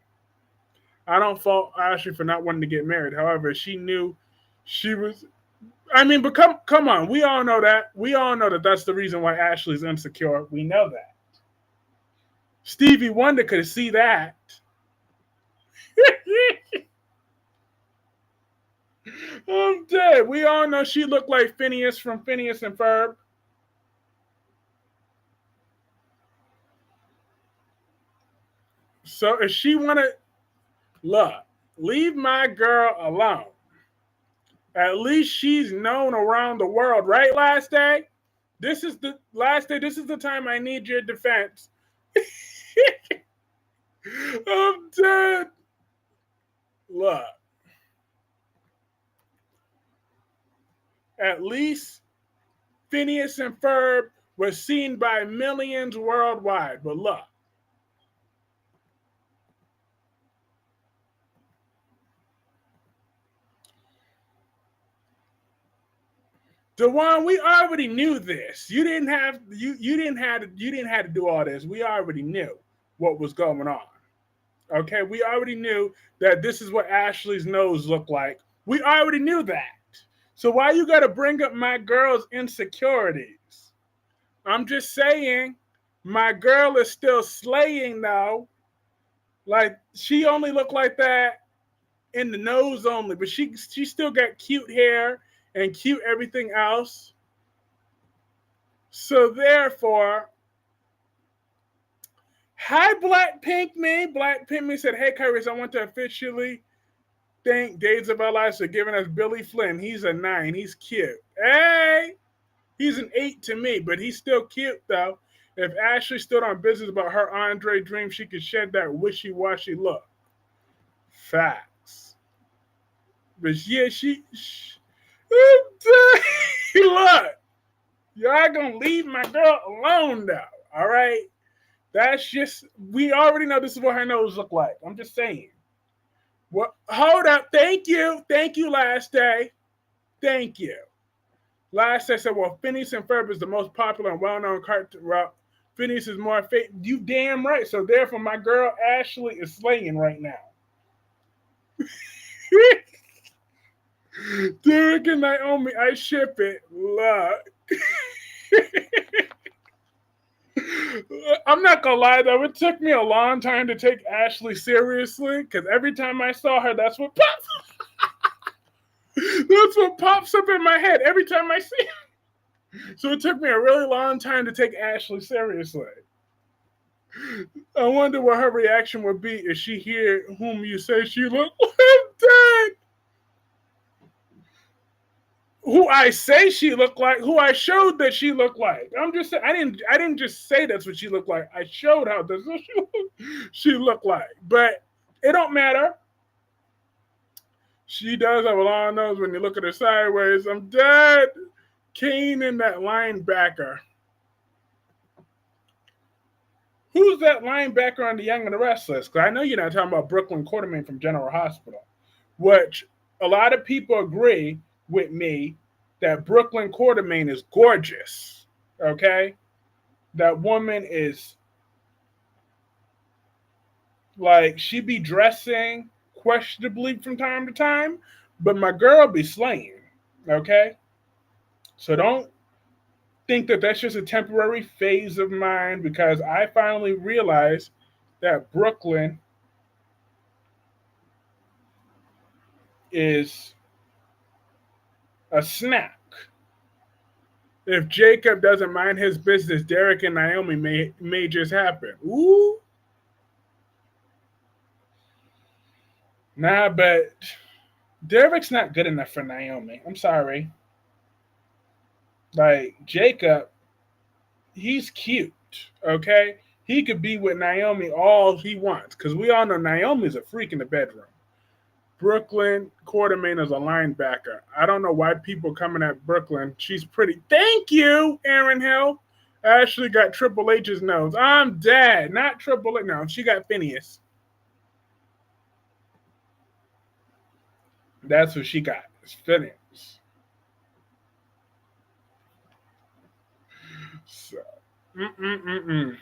I don't fault Ashley for not wanting to get married. However, she knew she was. I mean, but come on. We all know that. We all know that that's the reason why Ashley's insecure. We know that. Stevie Wonder could see that. I'm dead. We all know she looked like Phineas from Phineas and Ferb. So if she wanted, look, leave my girl alone. At least she's known around the world, right? Last day, this is the last day. This is the time I need your defense. I'm dead. Look, at least Phineas and Ferb was seen by millions worldwide. But look, Dewan, we already knew this. You didn't have to do all this. We already knew what was going on. Okay, we already knew that this is what Ashley's nose looked like. We already knew that. So why you got to bring up my girl's insecurities? I'm just saying, my girl is still slaying though. Like she only looked like that in the nose only, but she still got cute hair and cute everything else. So therefore, hi Blackpink Me. Blackpink Me said, "Hey Kyreese, I want to officially thank Days of Our Lives for giving us Billy Flynn. He's a 9. He's cute. Hey, he's an 8 to me, but he's still cute though. If Ashley stood on business about her Andre dream, she could shed that wishy-washy look. Facts. But yeah, look, y'all gonna leave my girl alone though. All right, that's just, we already know this is what her nose look like. I'm just saying. What? Hold up. Thank you. Last day. Thank you. Last day said, well, Phineas and Ferb is the most popular and well-known cartoon. Well, Phineas is more fake. You damn right. So therefore, my girl Ashley is slaying right now. Derek and Naomi, I ship it. Look. I'm not gonna lie though, it took me a long time to take Ashley seriously because every time I saw her, that's what pops. That's what pops up in my head every time I see her. So it took me a really long time to take Ashley seriously. I wonder what her reaction would be if she hear whom you say she looked like. I'm dead. Who I say she looked like, who I showed that she looked like. I'm just saying, I didn't just say that's what she looked like. I showed how that's what she looked like. But it don't matter. She does have a long nose when you look at her sideways. I'm dead. Kane and that linebacker. Who's that linebacker on The Young and the Restless? Because I know you're not talking about Brooklyn Quartermain from General Hospital, which a lot of people agree with me that Brooklyn Quartermain is gorgeous. Okay? That woman is like, she be dressing questionably from time to time, but my girl be slaying. Okay? So don't think that that's just a temporary phase of mine because I finally realized that Brooklyn is a snack. If Jacob doesn't mind his business, Derek and Naomi may just happen. Ooh. Nah, but Derek's not good enough for Naomi. I'm sorry. Like, Jacob, he's cute, okay? He could be with Naomi all he wants because we all know Naomi's a freak in the bedroom. Brooklyn Quartermain is a linebacker. I don't know why people coming at Brooklyn. She's pretty. Thank you, Aaron Hill. Ashley got Triple H's nose. I'm dead. Not Triple H. No, she got Phineas. That's what she got. It's Phineas. So, mm-mm-mm-mm.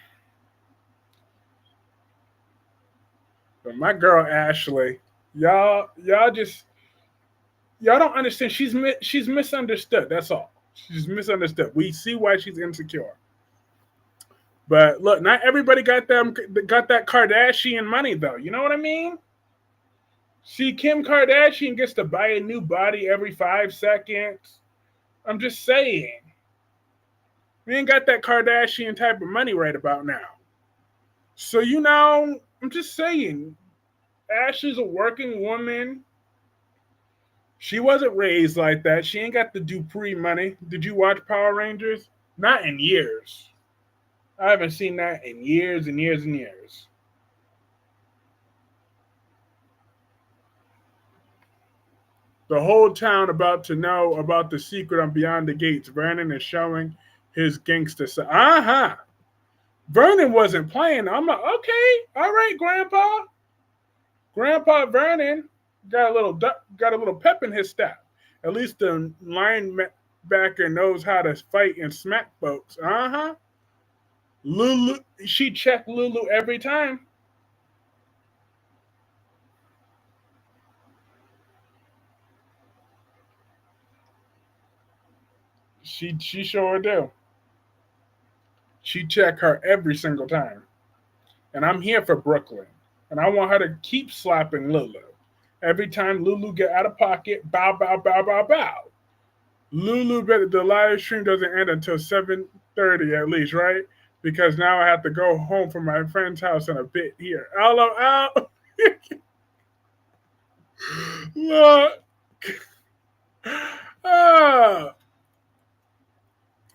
But my girl Ashley, y'all just y'all don't understand. She's misunderstood. That's all. She's misunderstood. We see why she's insecure. But look, not everybody got that Kardashian money though. You know what I mean? See, Kim Kardashian gets to buy a new body every 5 seconds. I'm just saying. We ain't got that Kardashian type of money right about now. So I'm just saying. Ashley's a working woman. She wasn't raised like that. She ain't got the Dupree money. Did you watch Power Rangers? Not in years. I haven't seen that in years and years and years. The whole town about to know about the secret on Beyond the Gates. Vernon is showing his gangster side. Uh-huh. Vernon wasn't playing. I'm like, okay, all right, Grandpa. Grandpa Vernon got a little pep in his step. At least the linebacker knows how to fight and smack folks. Uh-huh. Lulu, she checked Lulu every time. She sure do. She checked her every single time. And I'm here for Brooklyn. And I want her to keep slapping Lulu. Every time Lulu get out of pocket, bow, bow, bow, bow, bow. Lulu, the live stream doesn't end until 7:30 at least, right? Because now I have to go home from my friend's house in a bit here. LOL. Look. Ah.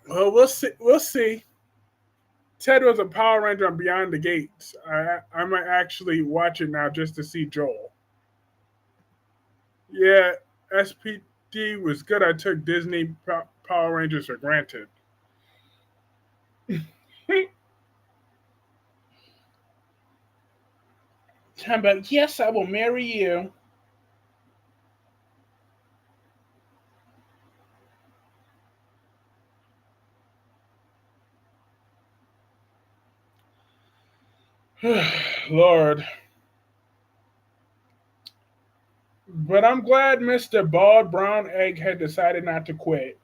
Well, we'll see. We'll see. Ted was a Power Ranger on Beyond the Gates. I might actually watch it now just to see Joel. Yeah, SPD was good. I took Disney Power Rangers for granted. But yes, I will marry you. Lord. But I'm glad Mr. Bald Brown Egg had decided not to quit.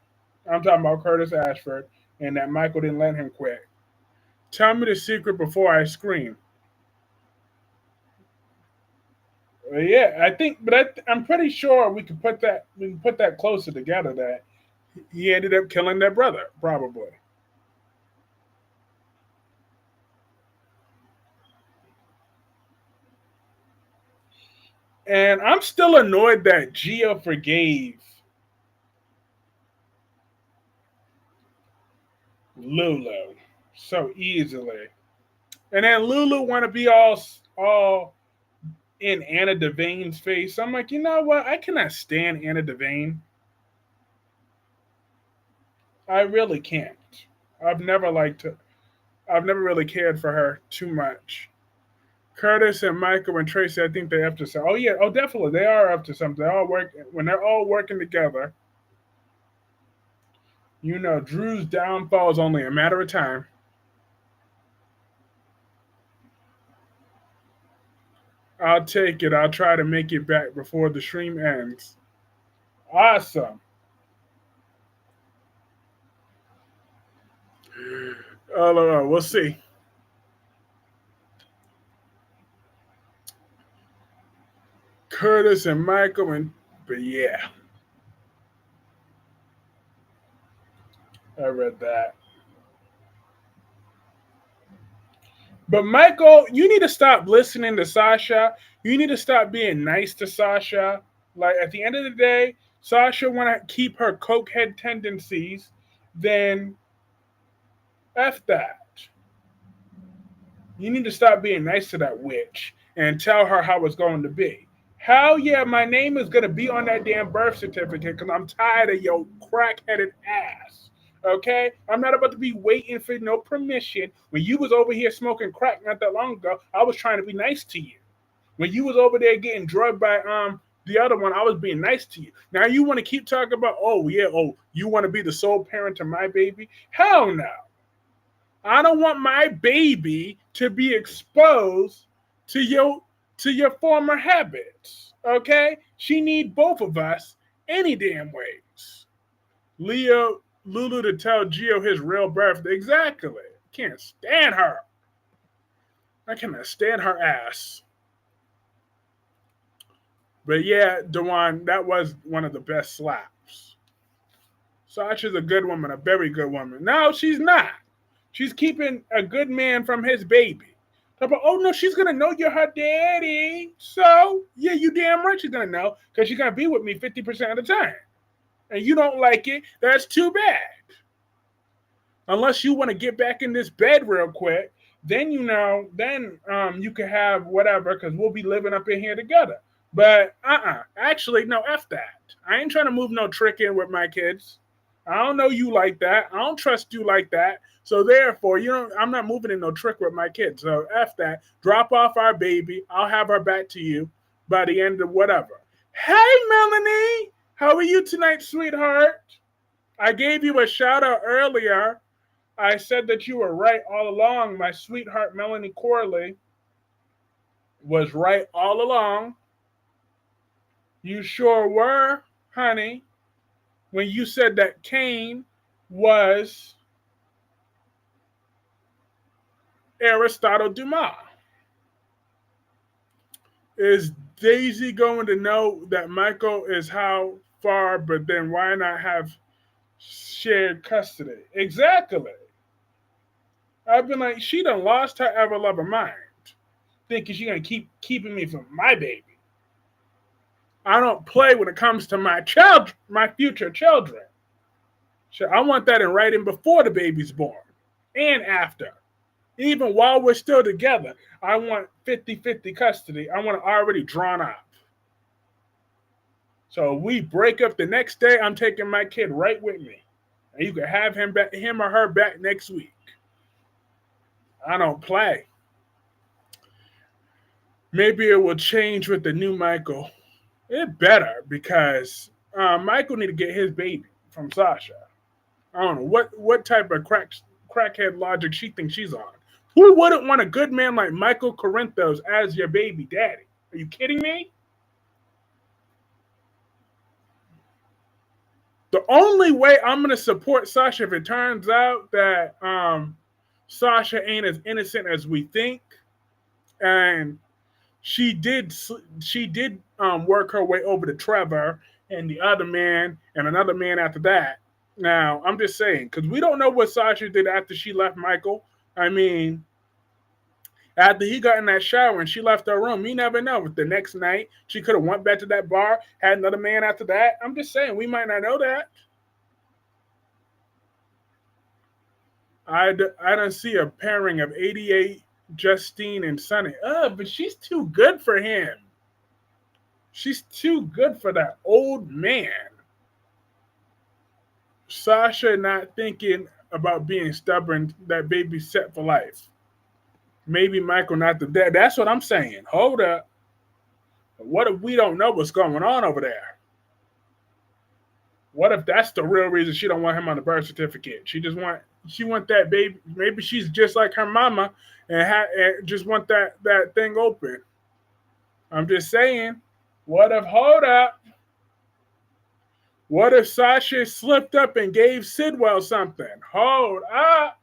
I'm talking about Curtis Ashford, and that Michael didn't let him quit. Tell me the secret before I scream. Yeah, I think, but I'm pretty sure we can put that closer together. That he ended up killing their brother, probably. And I'm still annoyed that Gia forgave Lulu so easily. And then Lulu want to be all in Anna Devane's face. I'm like, you know what? I cannot stand Anna Devane. I really can't. I've never liked her. I've never really cared for her too much. Curtis and Michael and Tracy, I think they're up to something. Oh yeah, oh definitely, they are up to something. They all work when they're all working together. Drew's downfall is only a matter of time. I'll take it. I'll try to make it back before the stream ends. Awesome. We'll see. Curtis and Michael but yeah, I read that. But Michael, you need to stop listening to Sasha. You need to stop being nice to Sasha. Like at the end of the day, Sasha want to keep her cokehead tendencies. Then f that. You need to stop being nice to that witch and tell her how it's going to be. Hell yeah, my name is going to be on that damn birth certificate because I'm tired of your crack-headed ass. Okay? I'm not about to be waiting for no permission. When you was over here smoking crack not that long ago, I was trying to be nice to you. When you was over there getting drugged by the other one, I was being nice to you. Now you want to keep talking about, you want to be the sole parent to my baby? Hell no. I don't want my baby to be exposed to your former habits. Okay? She need both of us any damn ways. Lulu to tell Geo his real birthday. Exactly. Can't stand her. I cannot stand her ass. But yeah, Dewan, that was one of the best slaps. Sasha's a good woman, a very good woman. No, she's not. She's keeping a good man from his baby. But, oh no, she's gonna know you're her daddy. So yeah, you damn right she's gonna know because she's gonna be with me 50% of the time. And you don't like it, that's too bad. Unless you want to get back in this bed real quick, then you can have whatever because we'll be living up in here together. But actually no, f that. I ain't trying to move no trick in with my kids. I don't know you like that. I don't trust you like that. So therefore, I'm not moving in no trick with my kids. So f that. Drop off our baby. I'll have her back to you by the end of whatever. Hey Melanie, how are you tonight, sweetheart? I gave you a shout out earlier. I said that you were right all along. My sweetheart Melanie Corley was right all along. You sure were, honey, when you said that Cain was Aristotle Dumas. Is Daisy going to know that Michael is how far, but then why not have shared custody? Exactly. I've been like, she done lost her ever loving mind, thinking she gonna keep keeping me from my baby. I don't play when it comes to my future children. So I want that in writing before the baby's born and after. Even while we're still together, I want 50-50 custody. I want it already drawn up. So we break up the next day, I'm taking my kid right with me. And you can have him or her back next week. I don't play. Maybe it will change with the new Michael. It better because Michael need to get his baby from Sasha. I don't know what type of crackhead logic she thinks she's on. Who wouldn't want a good man like Michael Corinthos as your baby daddy? Are you kidding me? The only way I'm going to support Sasha if it turns out that Sasha ain't as innocent as we think, and she did work her way over to Trevor and the other man and another man after that. Now, I'm just saying, because we don't know what Sasha did after she left Michael. I mean, after he got in that shower and she left her room, you never know. The next night, she could have went back to that bar, had another man after that. I'm just saying, we might not know that. I don't see a pairing of 88, Justine, and Sonny. But she's too good for him. She's too good for that old man. Sasha not thinking about being stubborn, that baby's set for life. Maybe Michael not the dad. That's what I'm saying. Hold up. What if we don't know what's going on over there? What if that's the real reason she don't want him on the birth certificate? She want that baby. Maybe she's just like her mama and just want that thing open. I'm just saying. Hold up. What if Sasha slipped up and gave Sidwell something? Hold up.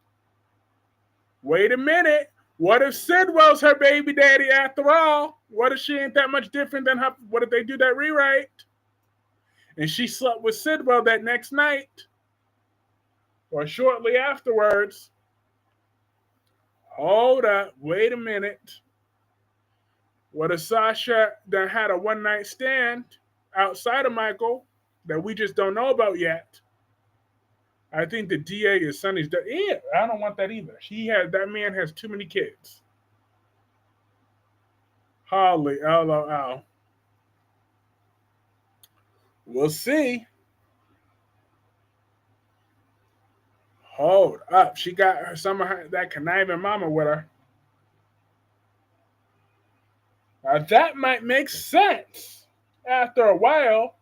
Wait a minute. What if Sidwell's her baby daddy after all? What if she ain't that much different than her? What if they do that rewrite? And she slept with Sidwell that next night or shortly afterwards. Hold up. Wait a minute. What if Sasha done had a one-night stand outside of Michael that we just don't know about yet? I think the DA is Sonny's dad. Yeah, I don't want that either. That man has too many kids. Holly, LOL. We'll see. Hold up. She got some of that conniving mama with her. Now that might make sense after a while.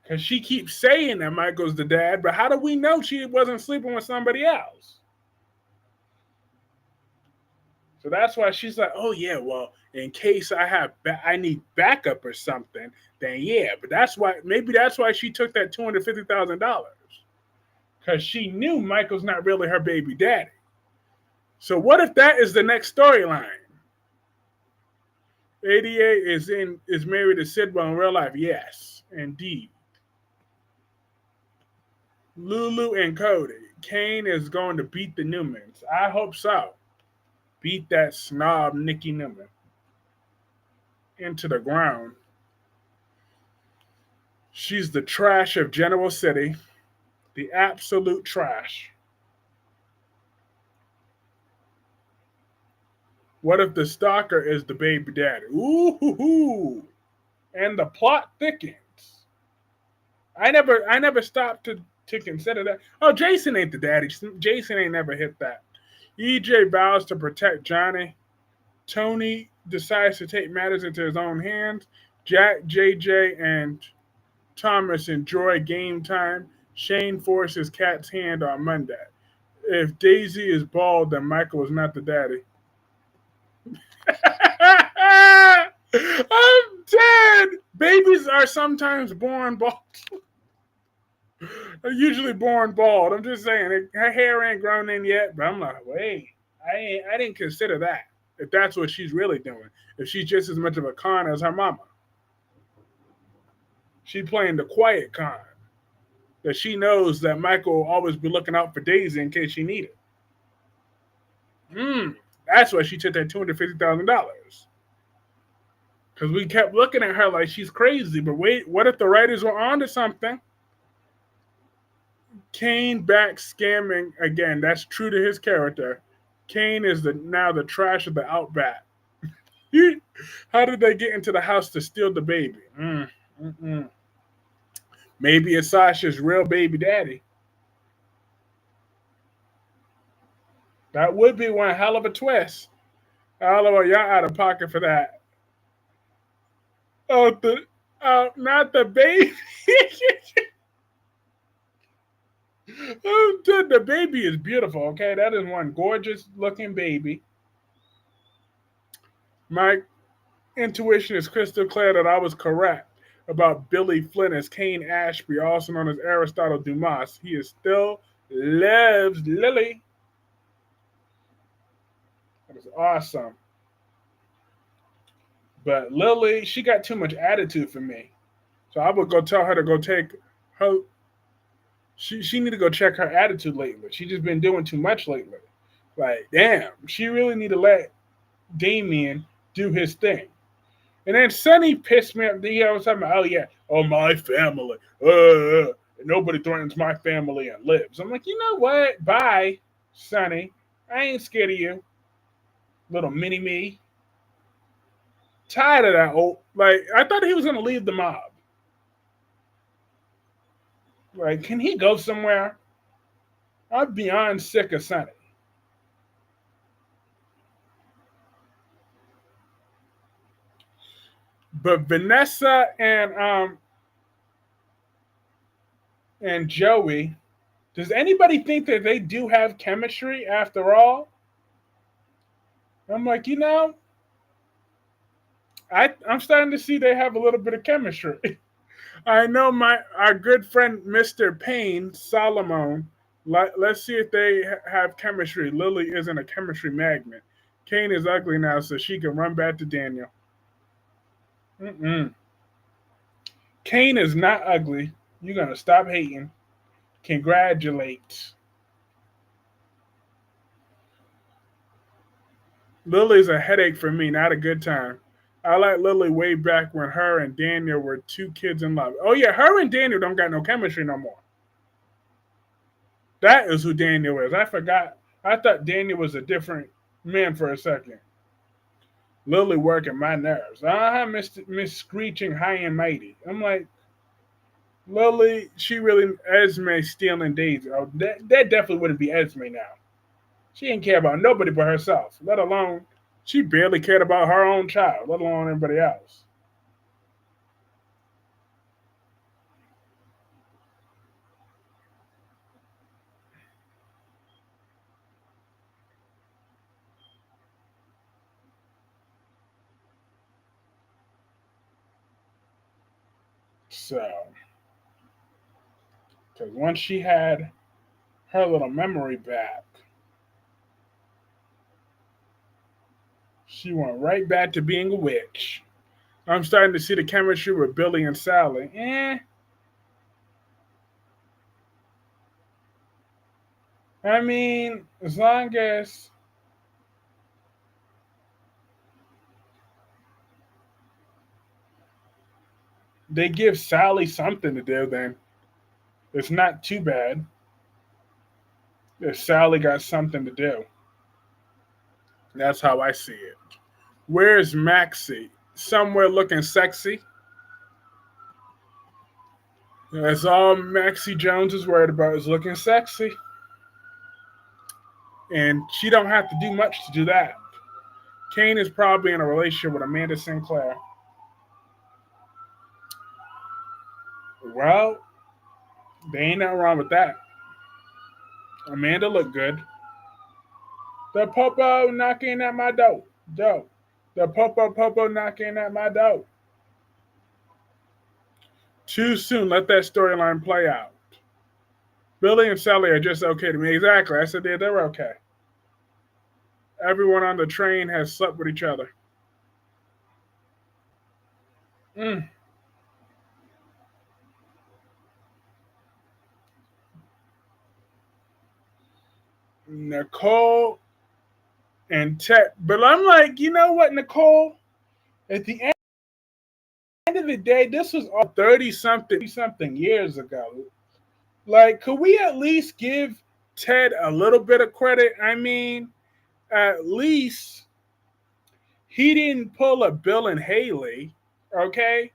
Because she keeps saying that Michael's the dad, but how do we know she wasn't sleeping with somebody else? So that's why she's like, oh yeah, well, in case I need backup or something, then yeah. But maybe that's why she took that $250,000, because she knew Michael's not really her baby daddy. So what if that is the next storyline? 88 is married to Sidwell in real life. Yes, indeed. Lulu and Cody. Kane is going to beat the Newmans. I hope so. Beat that snob Nikki Newman into the ground. She's the trash of Genoa City. The absolute trash. What if the stalker is the baby daddy? Ooh, and the plot thickens. I never stopped to consider that. Oh, Jason ain't the daddy. Jason ain't never hit that. EJ vows to protect Johnny. Tony decides to take matters into his own hands. Jack, JJ, and Thomas enjoy game time. Shane forces Cat's hand on Monday. If Daisy is bald, then Michael is not the daddy. I'm dead. Babies are sometimes born bald. They're usually born bald. I'm just saying, her hair ain't grown in yet. But I'm like, wait, I didn't consider that. If that's what she's really doing, if she's just as much of a con as her mama, she's playing the quiet con. That she knows that Michael will always be looking out for Daisy in case she need it. That's why she took that $250,000. Because we kept looking at her like she's crazy. But wait, what if the writers were onto something? Kane back scamming again. That's true to his character. Kane is now the trash of the Outback. How did they get into the house to steal the baby? Maybe it's Sasha's real baby daddy. That would be one hell of a twist. Oliver, y'all out of pocket for that. Oh, not the baby. The baby is beautiful, okay? That is one gorgeous looking baby. My intuition is crystal clear that I was correct about Billy Flynn as Kane Ashby, also known as Aristotle Dumas. He still loves Lily. That is awesome. But Lily, she got too much attitude for me. So I would go tell her to go take her. She need to go check her attitude lately. She just been doing too much lately. Like, damn, she really need to let Damien do his thing. And then Sonny pissed me off. He was talking about, my family. Nobody threatens my family and lives. I'm like, you know what? Bye, Sonny. I ain't scared of you. Little mini-me. Tired of that old. Like, I thought he was going to leave the mob. Like, can he go somewhere? I'm beyond sick of Sonny. But Vanessa and Joey, does anybody think that they do have chemistry after all? I'm like, I'm starting to see they have a little bit of chemistry. I know our good friend Mr. Payne, Solomon. Let's see if they have chemistry. Lily isn't a chemistry magnet. Kane is ugly now, so she can run back to Daniel. Kane is not ugly. You're going to stop hating. Congratulate. Lily's a headache for me, not a good time. I like Lily way back when her and Daniel were two kids in love. Oh, yeah, her and Daniel don't got no chemistry no more. That is who Daniel is. I forgot. I thought Daniel was a different man for a second. Lily working my nerves. Miss Screeching High and Mighty. I'm like, Lily, she really, Esme stealing Daisy. Oh, that definitely wouldn't be Esme now. She didn't care about nobody but herself, let alone, she barely cared about her own child, let alone anybody else. So, because once she had her little memory back, she went right back to being a witch. I'm starting to see the chemistry with Billy and Sally. I mean, as long as they give Sally something to do, then it's not too bad. If Sally got something to do, that's how I see it. Where's Maxie? Somewhere looking sexy. That's all Maxie Jones is worried about is looking sexy. And she don't have to do much to do that. Kane is probably in a relationship with Amanda Sinclair. Well, there ain't nothing wrong with that. Amanda looked good. The popo knocking at my door. Door. The popo knocking at my door. Too soon. Let that storyline play out. Billy and Sally are just okay to me. Exactly. I said they're okay. Everyone on the train has slept with each other. Nicole and Ted. But I'm like, you know what, Nicole? At the end of the day, this was all 30 something years ago. Like, could we at least give Ted a little bit of credit? I mean, at least he didn't pull a Bill and Haley, okay?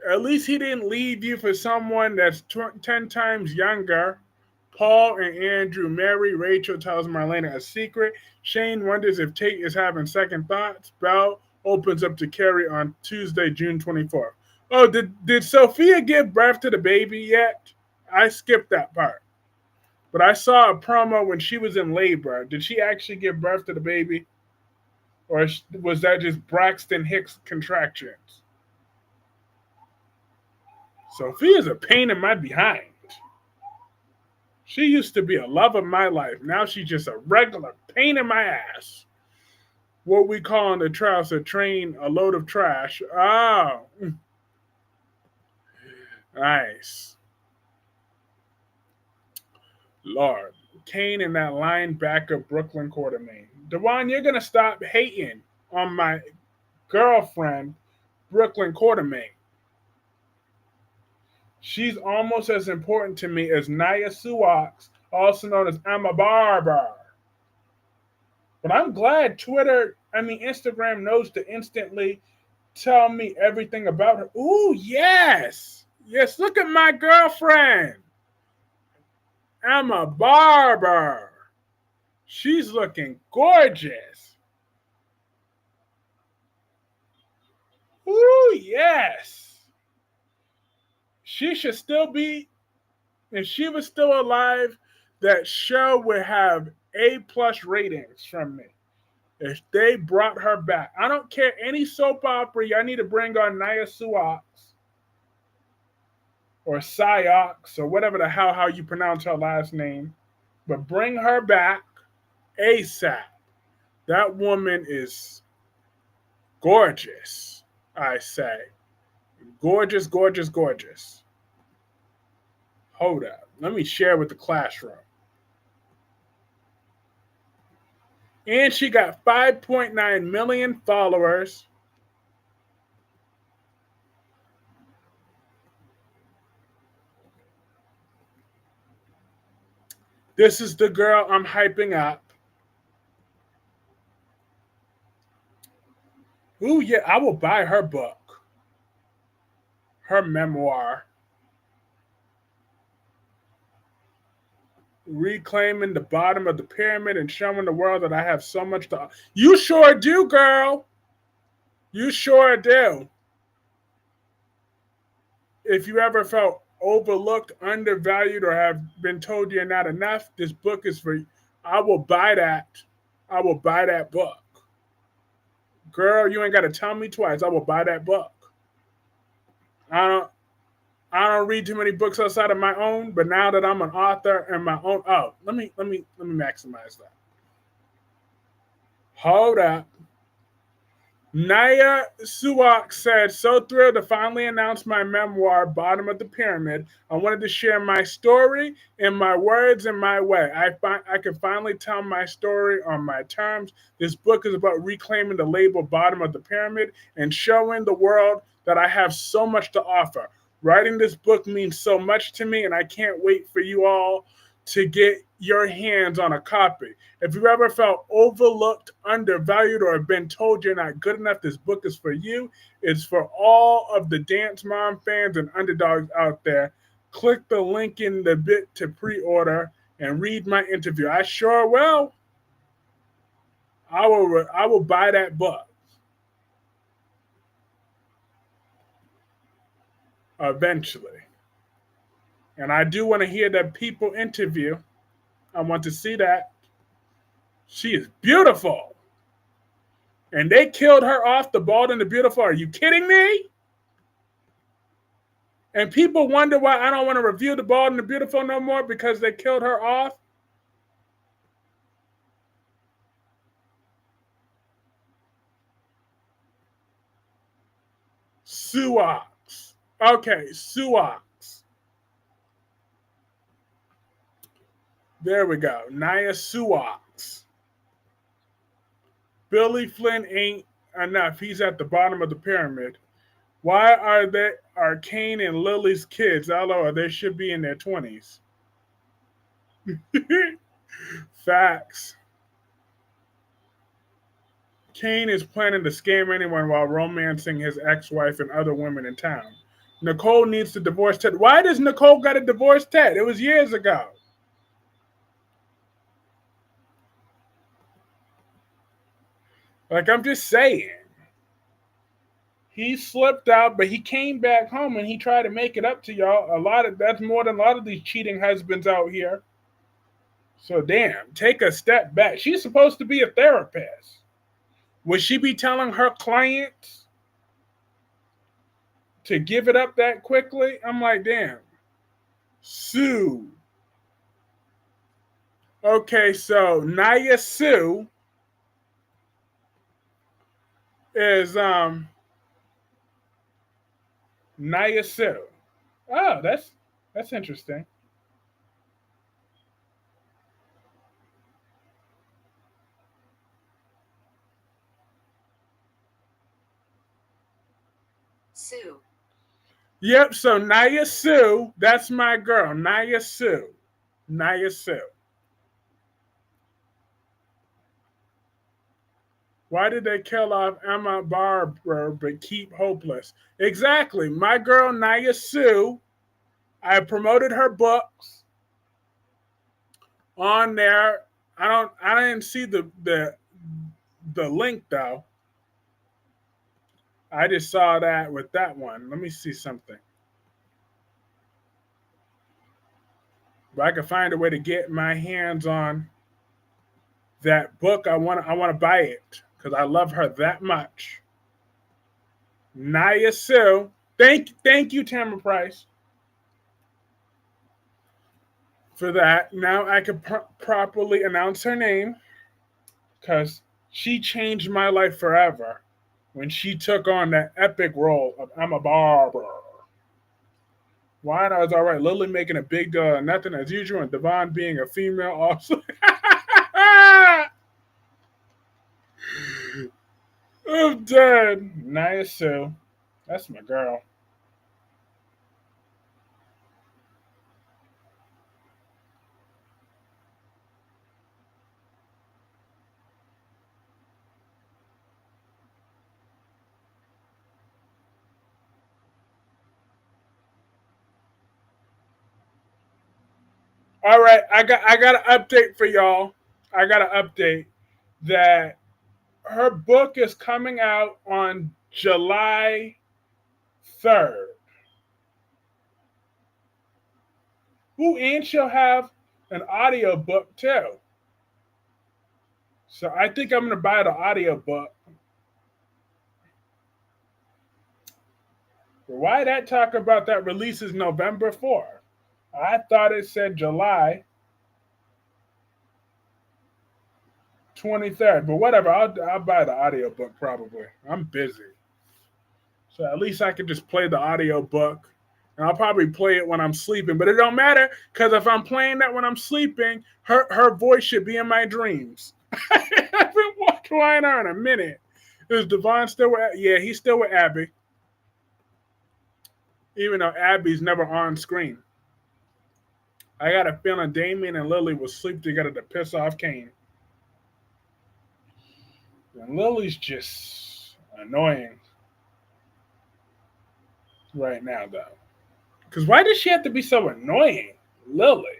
At least he didn't leave you for someone that's 10 times younger. Paul and Andrew marry. Rachel tells Marlena a secret. Shane wonders if Tate is having second thoughts. Belle opens up to Carrie on Tuesday, June 24th. Oh, did Sophia give birth to the baby yet? I skipped that part. But I saw a promo when she was in labor. Did she actually give birth to the baby? Or was that just Braxton Hicks contractions? Sophia's a pain in my behind. She used to be a love of my life. Now she's just a regular pain in my ass. What we call in the trials a train, a load of trash. Oh. Nice. Lord. Kane and that linebacker Brooklyn Quartermain. Dewan, you're going to stop hating on my girlfriend, Brooklyn Quartermain. She's almost as important to me as Nia Suwax, also known as Emma Barber. But I'm glad Instagram knows to instantly tell me everything about her. Ooh, yes. Yes, look at my girlfriend, Emma Barber. She's looking gorgeous. Ooh, yes. She should still be, if she was still alive, that show would have A+ ratings from me. If they brought her back. I don't care any soap opera. I need to bring on Nia Suwax or Syox or whatever the hell how you pronounce her last name. But bring her back ASAP. That woman is gorgeous, I say. Gorgeous, gorgeous, gorgeous. Hold up. Let me share with the classroom. And she got 5.9 million followers. This is the girl I'm hyping up. Ooh, yeah, I will buy her book. Her memoir. Reclaiming the bottom of the pyramid and showing the world that I have so much to. You sure do, girl. You sure do. If you ever felt overlooked, undervalued, or have been told you're not enough, this book is for you. I will buy that. I will buy that book. Girl, you ain't got to tell me twice. I will buy that book. I don't I don't read too many books outside of my own, but now that I'm an author and my own, let me maximize that. Hold up. Naya Suwak said, "So thrilled to finally announce my memoir, Bottom of the Pyramid. I wanted to share my story in my words and my way. I can finally tell my story on my terms. This book is about reclaiming the label Bottom of the Pyramid and showing the world that I have so much to offer. Writing this book means so much to me, and I can't wait for you all to get your hands on a copy. If you ever felt overlooked, undervalued, or been told you're not good enough, this book is for you. It's for all of the Dance Mom fans and underdogs out there. Click the link in the bit to pre-order and read my interview. I sure will. I will buy that book eventually. And I do want to hear that people interview. I want to see that. She is beautiful. And they killed her off, the Bald and the Beautiful. Are you kidding me? And people wonder why I don't want to review the Bald and the Beautiful no more because they killed her off. Suox. Okay, Suox. There we go. Naya Suox. Billy Flynn ain't enough. He's at the bottom of the pyramid. Why are Kane and Lily's kids? Although they should be in their 20s. Facts. Kane is planning to scam anyone while romancing his ex-wife and other women in town. Nicole needs to divorce Ted. Why does Nicole got to divorce Ted? It was years ago. Like, I'm just saying. He slipped out, but he came back home and he tried to make it up to y'all. That's more than a lot of these cheating husbands out here. So damn, take a step back. She's supposed to be a therapist. Would she be telling her clients to give it up that quickly? I'm like, damn. Sue. Okay, so Naya Sue is Naya Sue. Oh, that's interesting. Sue. Yep, so Naya Sue, that's my girl. Naya Sue. Naya Sue. Why did they kill off Emma Barber but keep Hopeless? Exactly. My girl Naya Sue, I promoted her books on there. I didn't see the link though. I just saw that with that one. Let me see something. If I can find a way to get my hands on that book, I want to buy it because I love her that much. Naya Sue. Thank you, Tamara Price, for that. Now I can properly announce her name because she changed my life forever when she took on that epic role of Emma Barber. Wine, I was all right. Lily making a big deal of nothing as usual, and Devon being a female also. I'm dead. Naya Sue. That's my girl. All right, I got an update for y'all. I got an update that her book is coming out on July 3rd. Ooh, and she'll have an audio book too. So I think I'm gonna buy the audio book. Why that talk about that releases November 4? I thought it said July 23rd, but whatever. I'll buy the audiobook probably. I'm busy. So at least I can just play the audiobook. And I'll probably play it when I'm sleeping. But it don't matter, because if I'm playing that when I'm sleeping, her voice should be in my dreams. I've been watching her in a minute. Is Devon still with? Yeah, he's still with Abby. Even though Abby's never on screen. I got a feeling Damien and Lily will sleep together to piss off Kane. And Lily's just annoying right now, though. Because why does she have to be so annoying, Lily?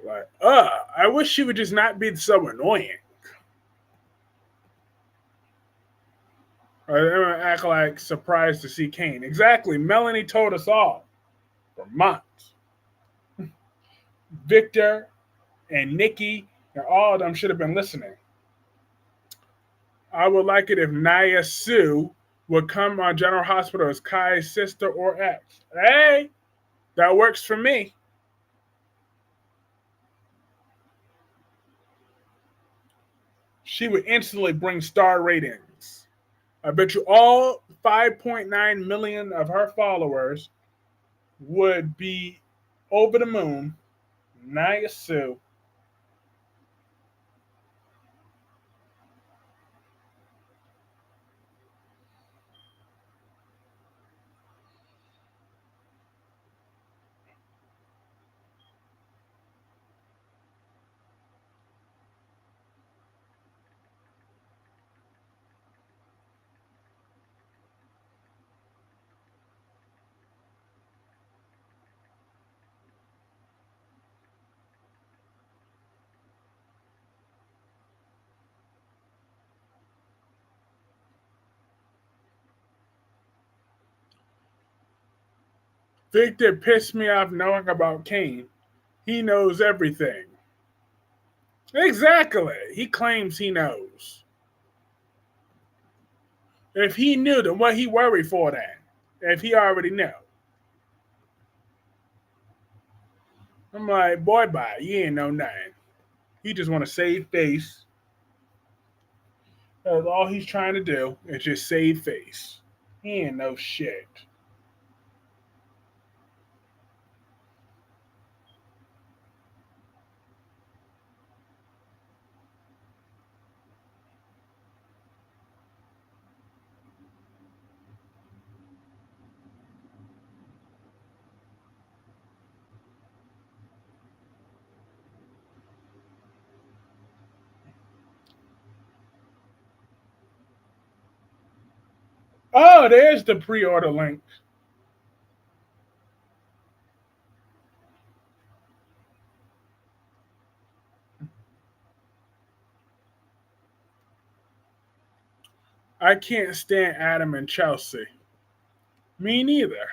Like, I wish she would just not be so annoying. Or they're gonna act like surprised to see Kane. Exactly. Melanie told us all for months. Victor and Nikki and all of them should have been listening. I would like it if Naya Sue would come on General Hospital as Kai's sister or ex. Hey, that works for me. She would instantly bring star ratings. I bet you all 5.9 million of her followers would be over the moon. Naya Sue. Victor pissed me off knowing about Kane. He knows everything. Exactly. He claims he knows. If he knew, then what he worried for then? If he already knew. I'm like, boy, bye. You ain't know nothing. He just want to save face. That's all he's trying to do is just save face. He ain't no shit. Oh, there's the pre-order link. I can't stand Adam and Chelsea. Me neither.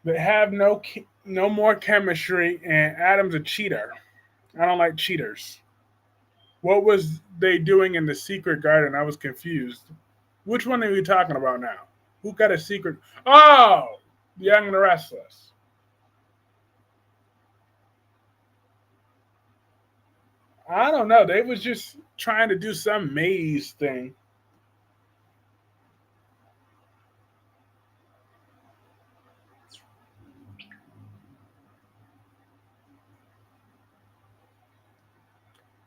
They have no more chemistry, and Adam's a cheater. I don't like cheaters. What was they doing in the secret garden? I was confused. Which one are you talking about now? Who got a secret? Oh, Young and the Restless. I don't know. They was just trying to do some maze thing.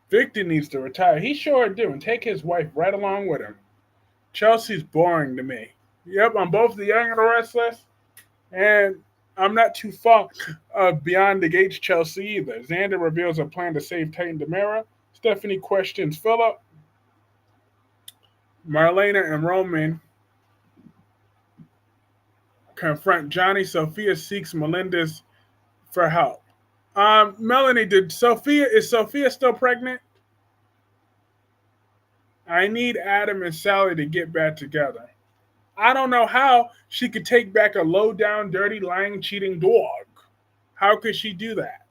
Victor needs to retire. He sure do, and take his wife right along with him. Chelsea's boring to me. Yep, I'm both the Young and the Restless, and I'm not too far beyond the gates Chelsea either. Xander reveals a plan to save Titan Demara. Stephanie questions Philip. Marlena and Roman confront Johnny. Sophia seeks Melendez for help. Melanie, is Sophia still pregnant? I need Adam and Sally to get back together. I don't know how she could take back a low down, dirty, lying, cheating dog. How could she do that?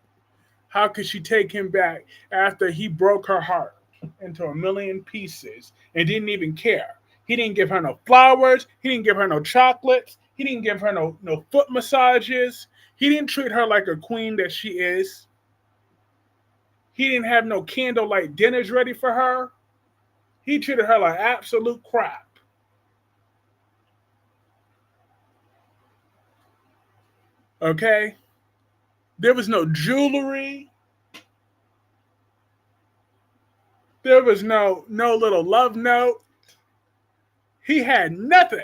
How could she take him back after he broke her heart? into a million pieces and didn't even care. He didn't give her no flowers. He didn't give her no chocolates. He didn't give her no foot massages. He didn't treat her like a queen that she is. He didn't have no candlelight dinners ready for her. He treated her like absolute crap. Okay? There was no jewelry. There was no little love note. He had nothing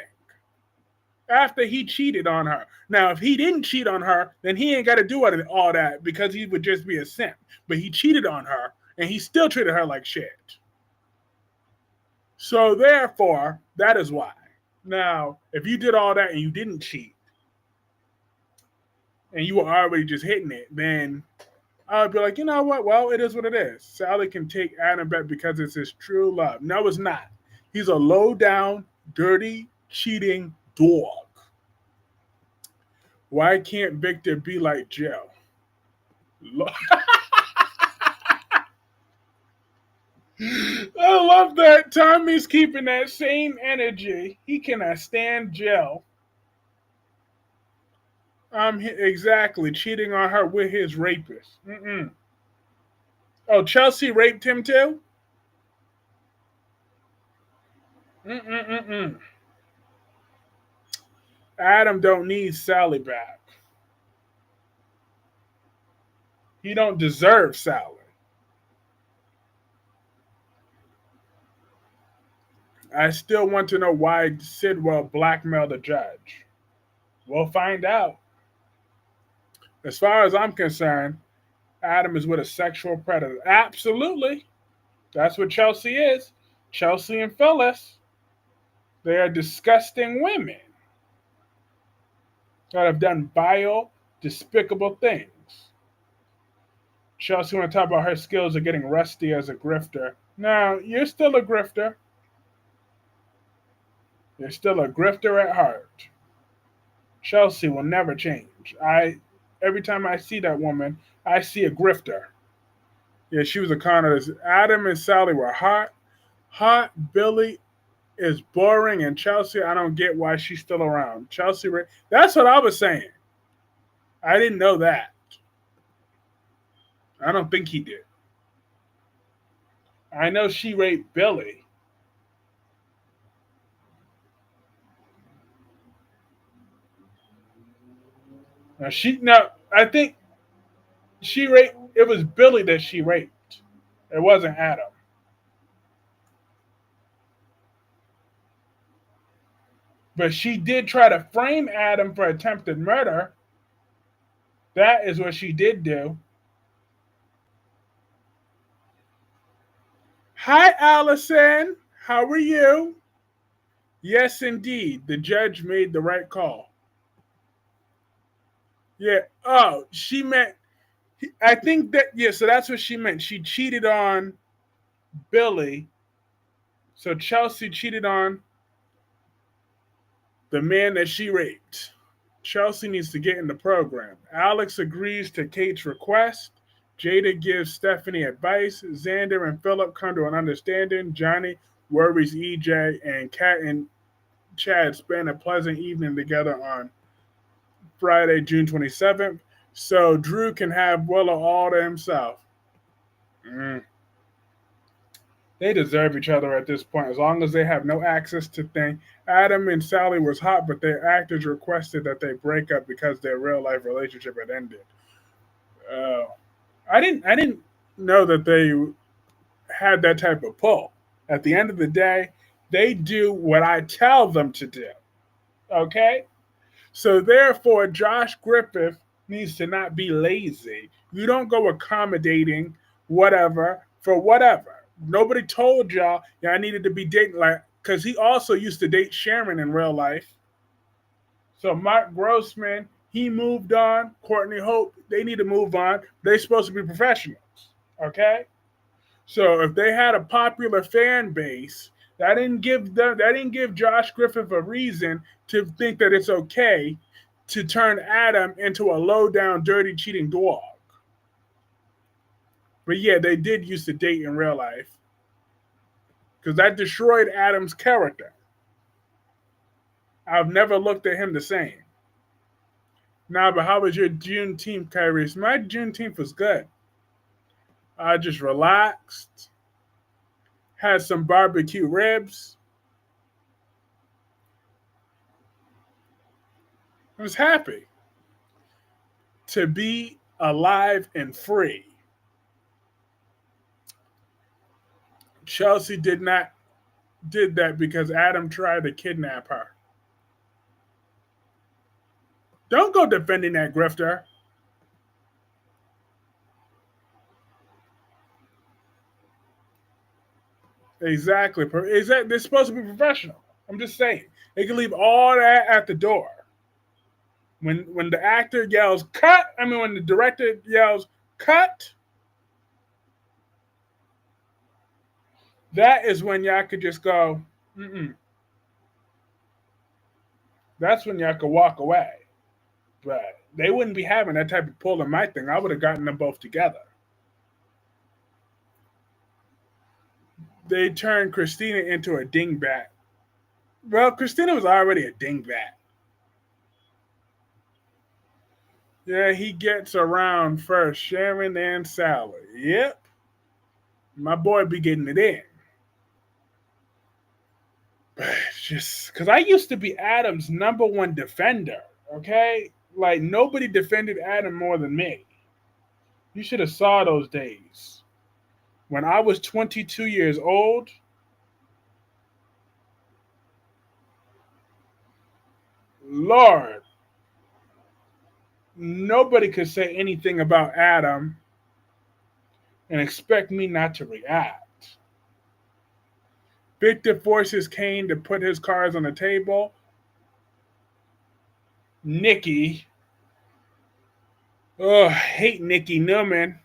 after he cheated on her. Now, if he didn't cheat on her, then he ain't got to do all that because he would just be a simp. But he cheated on her, and he still treated her like shit. So therefore, that is why. Now, if you did all that and you didn't cheat, and you were already just hitting it, then I would be like, you know what? Well, it is what it is. Sally can take Adam back because it's his true love. No, it's not. He's a low down, dirty, cheating dog. Why can't Victor be like Joe? I love that. Tommy's keeping that same energy. He cannot stand Joe. Exactly cheating on her with his rapist. Oh, Chelsea raped him too? Adam don't need Sally back. He don't deserve Sally. I still want to know why Sidwell blackmailed the judge. We'll find out. As far as I'm concerned, Adam is with a sexual predator. Absolutely. That's what Chelsea is. Chelsea and Phyllis. They are disgusting women that have done vile, despicable things. Chelsea want to talk about her skills of getting rusty as a grifter. No, you're still a grifter. You're still a grifter at heart. Chelsea will never change. Every time I see that woman, I see a grifter. Yeah, she was a con artist. Adam and Sally were hot. Billy is boring, and Chelsea, I don't get why she's still around. Chelsea, that's what I was saying. I didn't know that. I don't think he did. I know she raped Billy. I think she raped. It was Billy that she raped. It wasn't Adam. But she did try to frame Adam for attempted murder. That is what she did do. Hi, Allison. How are you? Yes, indeed. The judge made the right call. Yeah. Oh, she meant. I think that, yeah, so that's what she meant. She cheated on Billy. So Chelsea cheated on the man that she raped. Chelsea needs to get in the program. Alex agrees to Kate's request. Jada gives Stephanie advice. Xander and Philip come to an understanding. Johnny worries EJ, and Kat and Chad spend a pleasant evening together on Friday, June 27th. So Drew can have Willow all to himself. They deserve each other at this point, as long as they have no access to things. Adam and Sally was hot, but their actors requested that they break up because their real life relationship had ended. I didn't know that they had that type of pull. At the end of the day, they do what I tell them to do. Okay? So therefore, Josh Griffith needs to not be lazy. You don't go accommodating whatever for whatever. Nobody told y'all I needed to be dating, like, because he also used to date Sharon in real life. So Mark Grossman, he moved on. Courtney Hope, they need to move on. They're supposed to be professionals. Okay? So if they had a popular fan base, that didn't give Josh Griffith a reason to think that it's okay to turn Adam into a low down, dirty, cheating dog. But yeah, they did used to date in real life. because that destroyed Adam's character. I've never looked at him the same. Nah, but how was your Juneteenth, Kyreese? My Juneteenth was good. I just relaxed, had some barbecue ribs. I was happy to be alive and free. Chelsea did that because Adam tried to kidnap her. Don't go defending that grifter. Exactly. They're supposed to be professional. I'm just saying. They can leave all that at the door. When the actor yells cut, when the director yells cut, that is when y'all could just go, mm-mm. That's when y'all could walk away. But they wouldn't be having that type of pull in my thing. I would have gotten them both together. They turned Christina into a dingbat. Well, Christina was already a dingbat. Yeah, he gets around first. Sharon and Sally. Yep. My boy be getting it in. But just because I used to be Adam's number one defender, okay? Like, nobody defended Adam more than me. You should have saw those days. When I was 22 years old, Lord, nobody could say anything about Adam and expect me not to react. Victor forces Kane to put his cards on the table. Nikki. Oh, I hate Nikki Newman.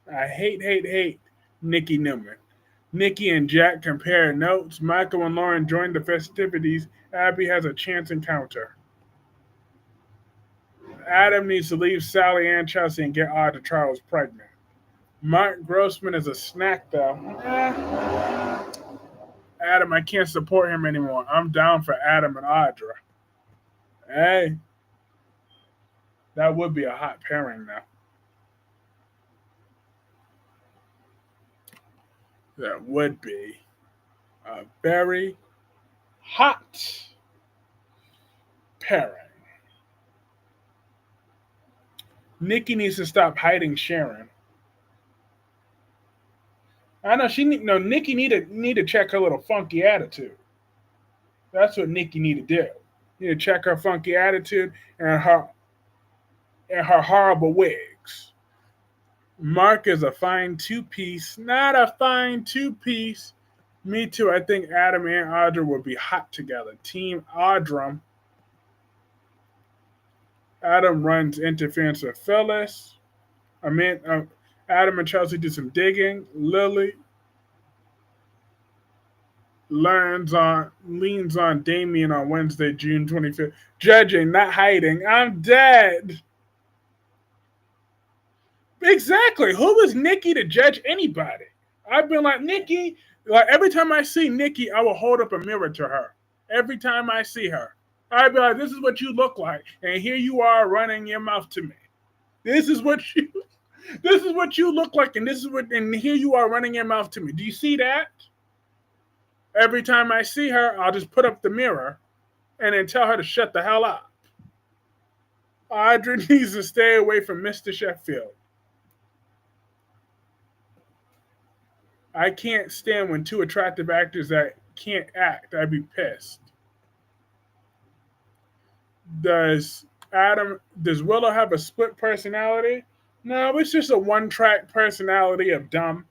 I hate Nikki Newman. Nikki and Jack compare notes. Michael and Lauren join the festivities. Abby has a chance encounter. Adam needs to leave Sally and Chelsea and get Audra Charles pregnant. Mark Grossman is a snack, though. Adam, I can't support him anymore. I'm down for Adam and Audra. Hey, that would be a hot pairing, though. That would be a very hot pairing. Nikki needs to stop hiding Sharon. I know Nikki need to check her little funky attitude. That's what Nikki need to do. Need to check her funky attitude and her horrible wigs. Mark is a fine two-piece, not a fine two-piece. Me too. I think Adam and Audra would be hot together. Team Audra. Adam runs interference with Phyllis. Adam and Chelsea do some digging. Lily leans on Damien on Wednesday, June 25th. Judging, not hiding. I'm dead. Exactly. Who is Nikki to judge anybody? I've been like, Nikki, like every time I see Nikki, I will hold up a mirror to her. Every time I see her. I'd be like, this is what you look like. And here you are running your mouth to me. This is what you look like, and and here you are running your mouth to me. Do you see that? Every time I see her, I'll just put up the mirror and then tell her to shut the hell up. Audra needs to stay away from Mr. Sheffield. I can't stand when two attractive actors that can't act. I'd be pissed. Does Willow have a split personality? No, it's just a one-track personality of dumb.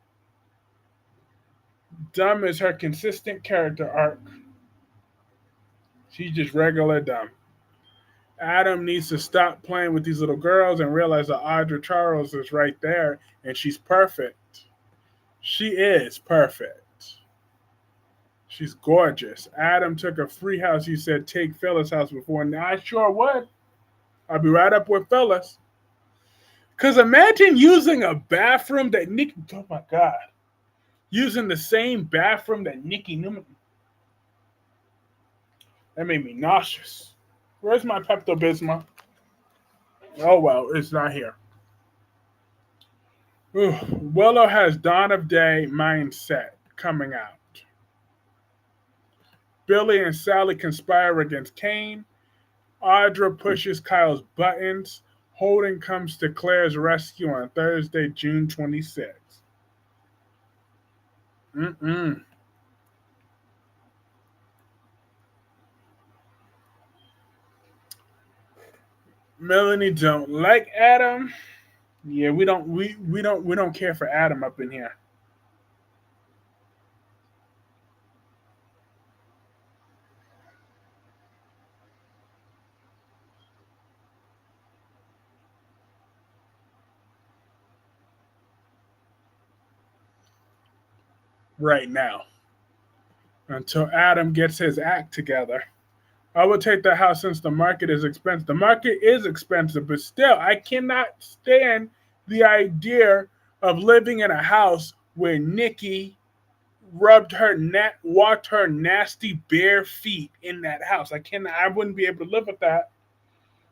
Dumb is her consistent character arc. She's just regular dumb. Adam needs to stop playing with these little girls and realize that Audra Charles is right there, and she's perfect. She is perfect. She's gorgeous. Adam took a free house. He said, take Phyllis' house before. And I sure would. I'll be right up with Phyllis. Because imagine using a bathroom that Nikki, oh my God. using the same bathroom that Nikki Newman. That made me nauseous. Where's my Pepto Bismol? Oh well, it's not here. Willow has Dawn of Day mindset coming out. Billy and Sally conspire against Kane. Audra pushes Kyle's buttons. Holden comes to Claire's rescue on Thursday, June 26th. Mm-mm. Melanie don't like Adam. Yeah, we don't care for Adam up in here. Right now. Until Adam gets his act together. I would take the house since the market is expensive. The market is expensive, but still, I cannot stand the idea of living in a house where Nikki walked her nasty bare feet in that house. I wouldn't be able to live with that.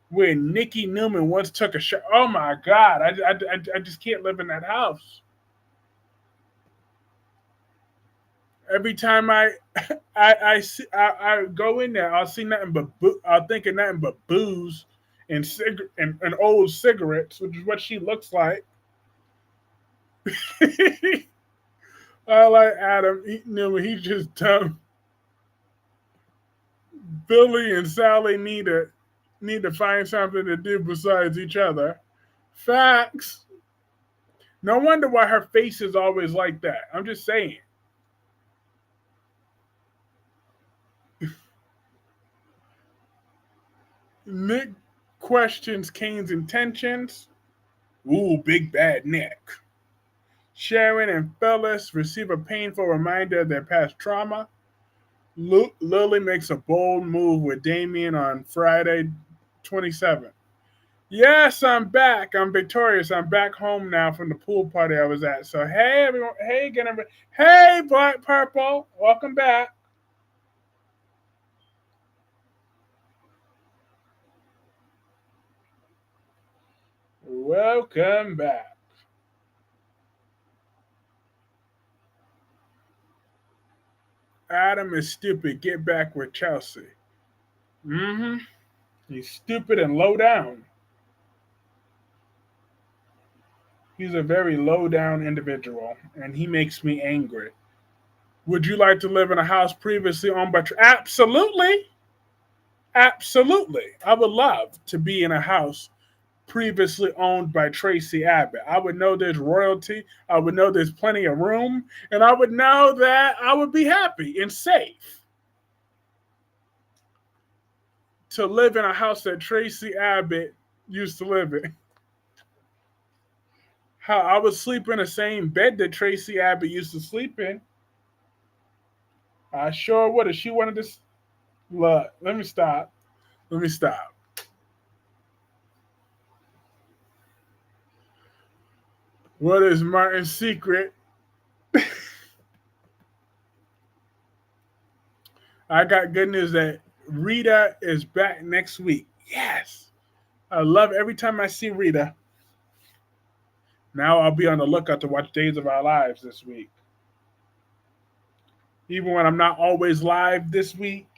Where Nikki Newman once took a shot. Oh my God, I just can't live in that house. Every time I go in there, I'll see nothing but I'll think of nothing but booze and old cigarettes, which is what she looks like. I like Adam. He's just dumb. Billy and Sally need to find something to do besides each other. Facts. No wonder why her face is always like that. I'm just saying. Nick questions Kane's intentions. Ooh, big bad Nick. Sharon and Phyllis receive a painful reminder of their past trauma. Lily makes a bold move with Damien on Friday 27th. Yes, I'm back. I'm victorious. I'm back home now from the pool party I was at. So, hey, everyone. Hey, again, everybody. Hey, Black Purple. Welcome back. Welcome back. Adam is stupid. Get back with Chelsea. Mm-hmm. He's stupid and low down. He's a very low down individual, and he makes me angry. Would you like to live in a house previously owned by? Absolutely. Absolutely. I would love to be in a house previously owned by Tracy Abbott. I would know there's royalty. I would know there's plenty of room. And I would know that I would be happy and safe to live in a house that Tracy Abbott used to live in. How I would sleep in the same bed that Tracy Abbott used to sleep in. I sure would if she wanted to. Look, let me stop. Let me stop. What is Martin's secret? I got good news that Rita is back next week. Yes. I love every time I see Rita. Now I'll be on the lookout to watch Days of Our Lives this week. Even when I'm not always live this week,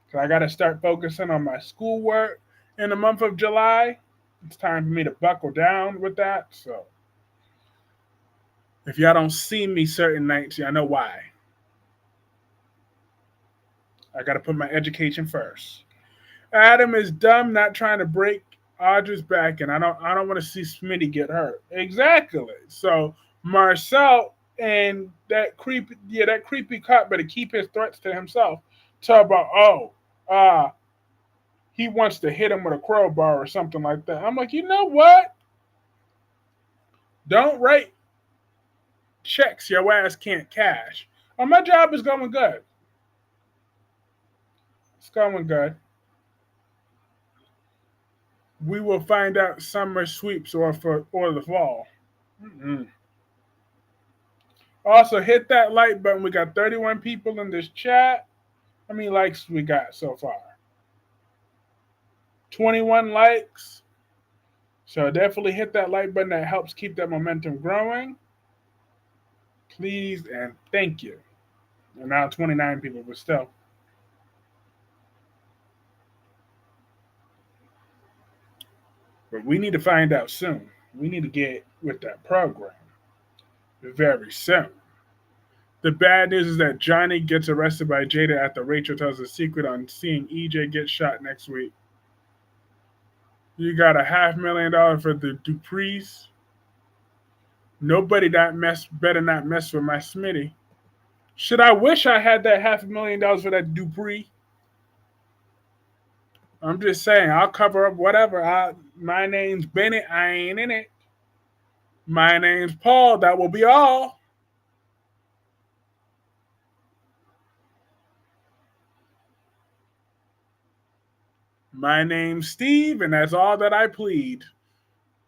because I got to start focusing on my schoolwork in the month of July. It's time for me to buckle down with that. So if y'all don't see me certain nights, y'all know why. I got to put my education first. Adam is dumb, not trying to break Audra's back, and I don't want to see Smitty get hurt. Exactly. So Marcel and that creepy cop better keep his threats to himself. Talk about he wants to hit him with a crowbar or something like that. I'm like, you know what? Don't write checks your ass can't cash. My job is going good. It's going good. We will find out summer sweeps or the fall. Mm-mm. Also, hit that like button. We got 31 people in this chat. How many likes we got so far? 21 likes. So definitely hit that like button. That helps keep that momentum growing. Please and thank you. And now 29 people, but still. But we need to find out soon. We need to get with that program very soon. The bad news is that Johnny gets arrested by Jada after Rachel tells a secret on seeing EJ get shot next week. You got $500,000 for the Duprees. Nobody better not mess with my Smitty. Should I wish I had that $500,000 for that Dupree? I'm just saying, I'll cover up whatever. My name's Bennett. I ain't in it. My name's Paul. That will be all. My name's Steve, and that's all that I plead.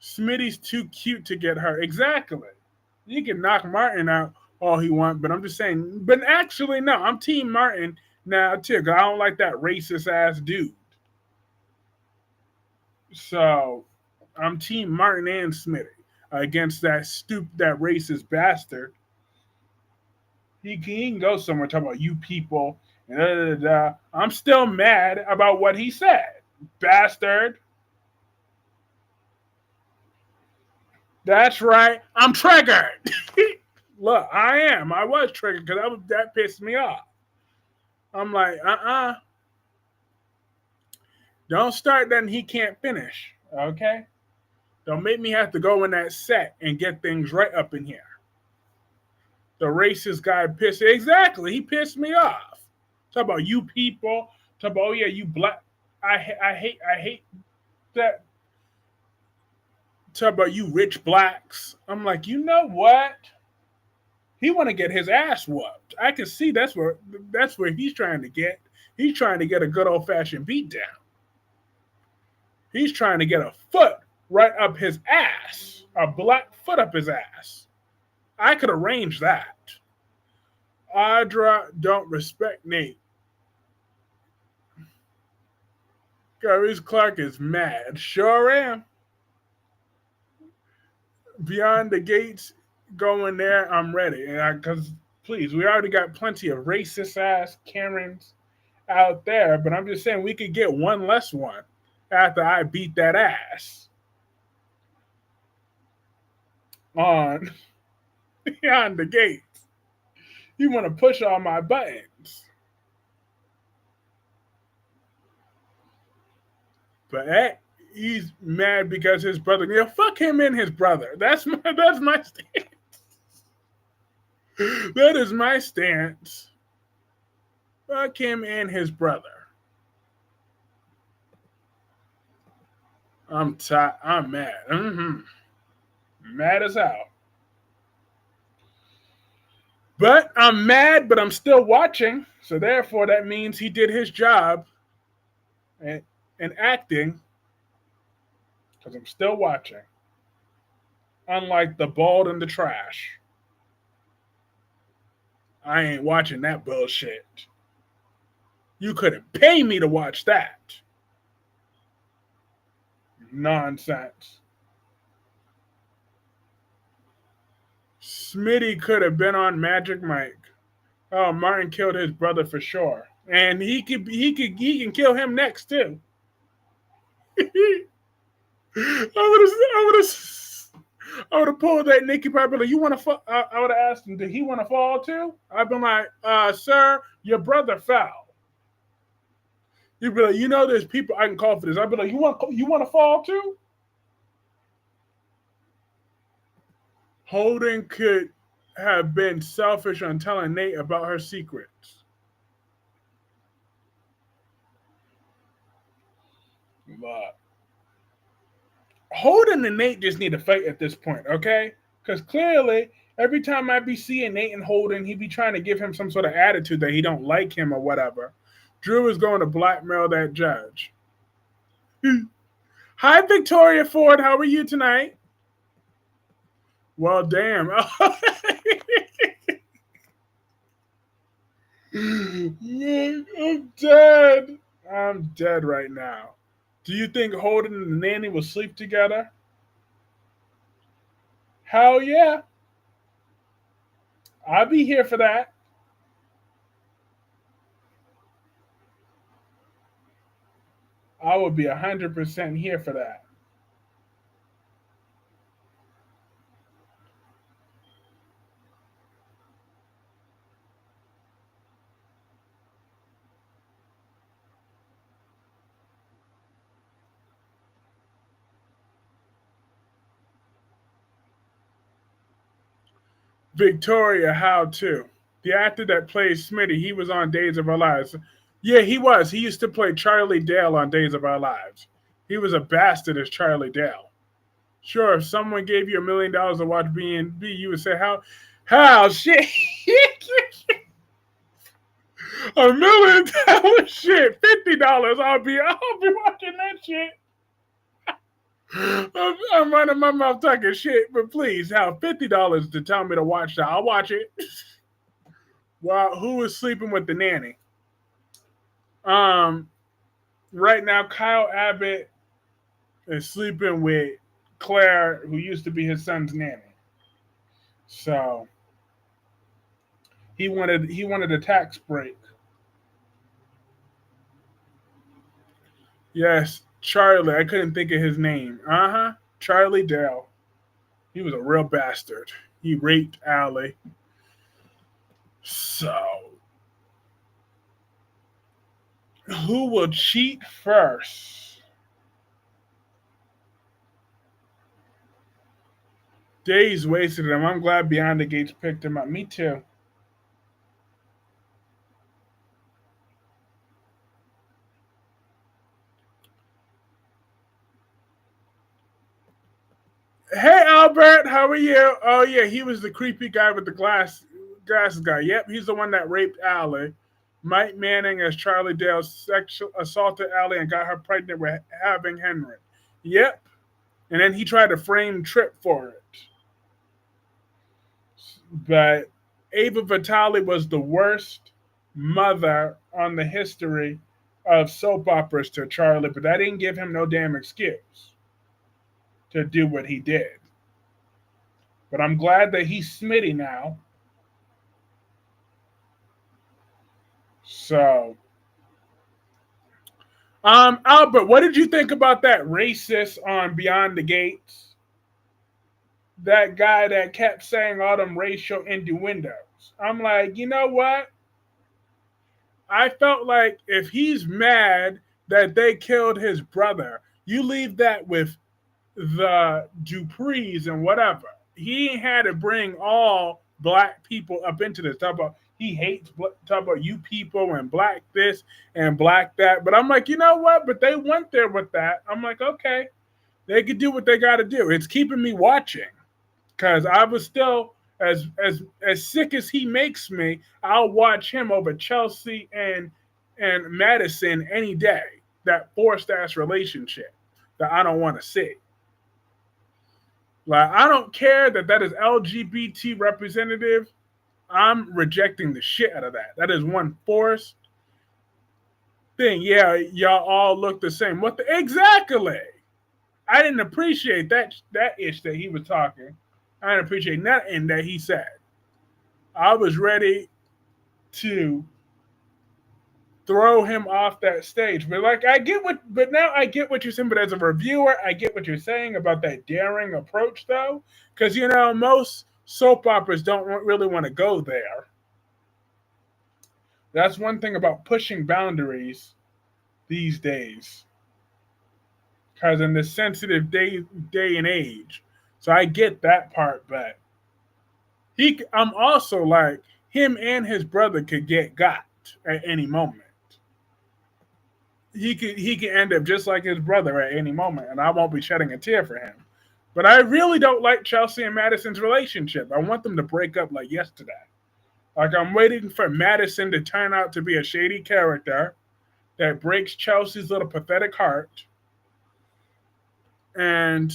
Smitty's too cute to get hurt. Exactly. You can knock Martin out all he wants, but I'm just saying. But actually, no, I'm Team Martin now too. Cause I don't like that racist ass dude. So I'm Team Martin and Smitty against that racist bastard. He can go somewhere talking about you people and da, da, da, da. I'm still mad about what he said, bastard. That's right. I'm triggered. Look, I am. I was triggered because that pissed me off. I'm like, Don't start that and he can't finish. Okay? Don't make me have to go in that set and get things right up in here. The racist guy pissed. Exactly. He pissed me off. Talk about you people. Talk about, oh yeah, you black. I hate that. Talk about you rich blacks. I'm like, you know what? He want to get his ass whooped. I can see that's where he's trying to get. He's trying to get a good old fashioned beat down. He's trying to get a foot right up his ass, a black foot up his ass. I could arrange that. Audra don't respect Nate. Kyreese Clarke is mad. Sure am. Beyond the gates, going there, I'm ready. Because, please, we already got plenty of racist ass Karens out there, but I'm just saying we could get one less one after I beat that ass on Beyond the gates. You want to push all my buttons. But he's mad because his brother. Yeah, fuck him and his brother. That's my stance. That is my stance. Fuck him and his brother. I'm tired. I'm mad. Mad as hell. But I'm mad, but I'm still watching. So therefore, that means he did his job and acting. Because I'm still watching. Unlike the bald and the trash. I ain't watching that bullshit. You couldn't pay me to watch that. Nonsense. Smitty could have been on Magic Mike. Oh, Martin killed his brother for sure. And he can kill him next too. I would have pulled that Nikki Piper. Like, you want to fall? I would have asked him, did he want to fall too? I've been like, sir, your brother fell. You'd be like, you know, there's people I can call for this. I'd be like, you want to fall too? Holden could have been selfish on telling Nate about her secrets. But Holden and Nate just need to fight at this point, okay? Because clearly, every time I be seeing Nate and Holden, he be trying to give him some sort of attitude that he don't like him or whatever. Drew is going to blackmail that judge. Hi, Victoria Ford. How are you tonight? Well, damn. I'm dead. I'm dead right now. Do you think Holden and the nanny will sleep together? Hell yeah. I'll be here for that. I will be 100% here for that. Victoria, how to? The actor that plays Smitty, he was on Days of Our Lives. Yeah, he was. He used to play Charlie Dale on Days of Our Lives. He was a bastard as Charlie Dale. Sure, if someone gave you $1 million to watch B&B, you would say, how, shit, $1 million, shit, $50, I'll be watching that shit. I'm running my mouth talking shit, but please, how $50 to tell me to watch that? I'll watch it. Well, who is sleeping with the nanny? Um, right now, Kyle Abbott is sleeping with Claire, who used to be his son's nanny. So he wanted a tax break. Yes, Charlie. I couldn't think of his name. Charlie Dale. He was a real bastard. He raped Allie. So who will cheat first? Days wasted him. I'm glad Beyond the Gates picked him up. Me too. Hey Albert, how are you? Oh yeah, he was the creepy guy with the glasses guy. Yep, he's the one that raped Allie. Mike Manning as Charlie Dale sexual assaulted Allie and got her pregnant with having Henry. Yep. And then he tried to frame Trip for it. But Ava Vitale was the worst mother on the history of soap operas to Charlie, but that didn't give him no damn excuse to do what he did. But I'm glad that he's Smitty now. So, Albert, what did you think about that racist on Beyond the Gates? That guy that kept saying all them racial innuendos. I'm like, you know what? I felt like if he's mad that they killed his brother, you leave that with the Duprees and whatever. He ain't had to bring all black people up into this. Talk about he hates talk about you people and black this and black that. But I'm like, you know what? But they went there with that. I'm like, okay, they could do what they got to do. It's keeping me watching because I was still as sick as he makes me. I'll watch him over Chelsea and Madison any day. That forced ass relationship that I don't want to see. Like I don't care that is LGBT representative. I'm rejecting the shit out of that. That is one forced thing. Yeah, y'all all look the same. What the exactly? I didn't appreciate that ish that he was talking. I didn't appreciate nothing that he said. I was ready to throw him off that stage. But like now I get what you're saying, but as a reviewer, I get what you're saying about that daring approach though. Because most soap operas don't really want to go there. That's one thing about pushing boundaries these days. Because in this sensitive day and age. So I get that part, but I'm also like him and his brother could get got at any moment. He could end up just like his brother at any moment, and I won't be shedding a tear for him. But I really don't like Chelsea and Madison's relationship. I want them to break up like yesterday. Like I'm waiting for Madison to turn out to be a shady character that breaks Chelsea's little pathetic heart. And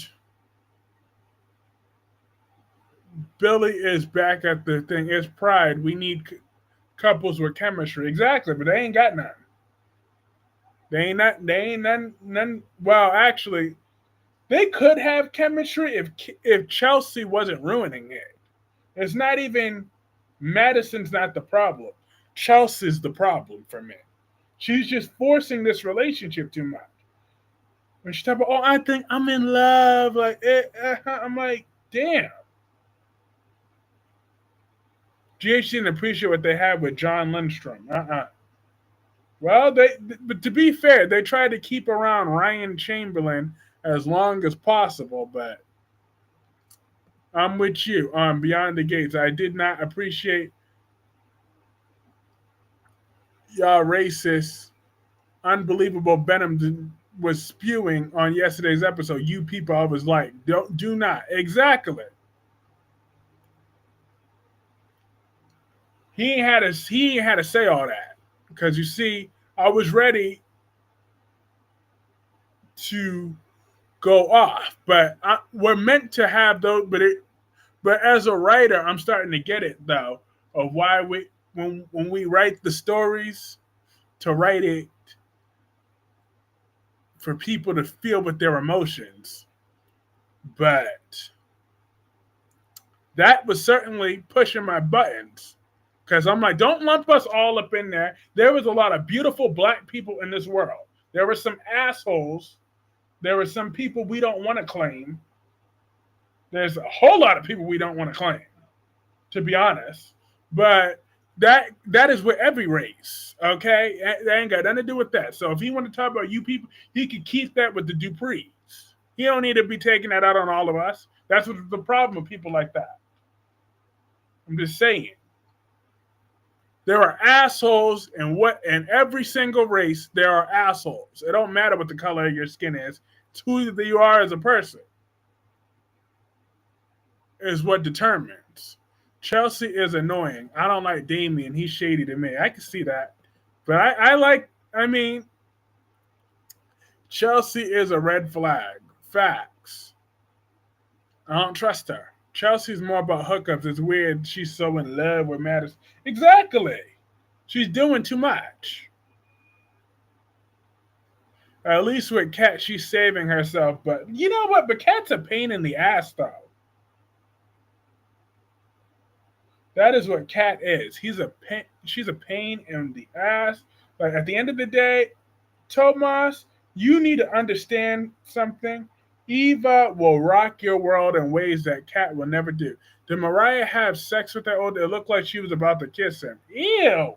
Billy is back at the thing. It's pride. We need couples with chemistry. Exactly, but they ain't got none. They ain't none. Well, actually, they could have chemistry if Chelsea wasn't ruining it. It's not even Madison's not the problem. Chelsea's the problem for me. She's just forcing this relationship too much. When she talk about, oh, I think I'm in love, I'm like, damn. GH didn't appreciate what they had with John Lindstrom. Well, but to be fair, they tried to keep around Ryan Chamberlain as long as possible, but I'm with you on Beyond the Gates. I did not appreciate y'all racist, unbelievable venom was spewing on yesterday's episode. You people, I was like, do not. Exactly. He ain't had to say all that because you see, I was ready to go off, but we're meant to have those. But as a writer, I'm starting to get it though of why when we write the stories to write it for people to feel with their emotions. But that was certainly pushing my buttons because I'm like, don't lump us all up in there. There was a lot of beautiful black people in this world. There were some assholes. There were some people we don't want to claim. There's a whole lot of people we don't want to claim, to be honest. But that is with every race, okay? That ain't got nothing to do with that. So if he want to talk about you people, he could keep that with the Duprees. He don't need to be taking that out on all of us. That's what the problem with people like that. I'm just saying. There are assholes in every single race. There are assholes. It don't matter what the color of your skin is. It's who you are as a person is what determines. Chelsea is annoying. I don't like Damien. He's shady to me. I can see that. But I mean, Chelsea is a red flag. Facts. I don't trust her. Chelsea's more about hookups. It's weird she's so in love with Madison. Exactly. She's doing too much. At least with Kat, she's saving herself. But you know what? But Kat's a pain in the ass, though. That is what Kat is. She's a pain in the ass. Like at the end of the day, Tomas, you need to understand something. Eva will rock your world in ways that Kat will never do. Did Mariah have sex with that old? It looked like she was about to kiss him. Ew.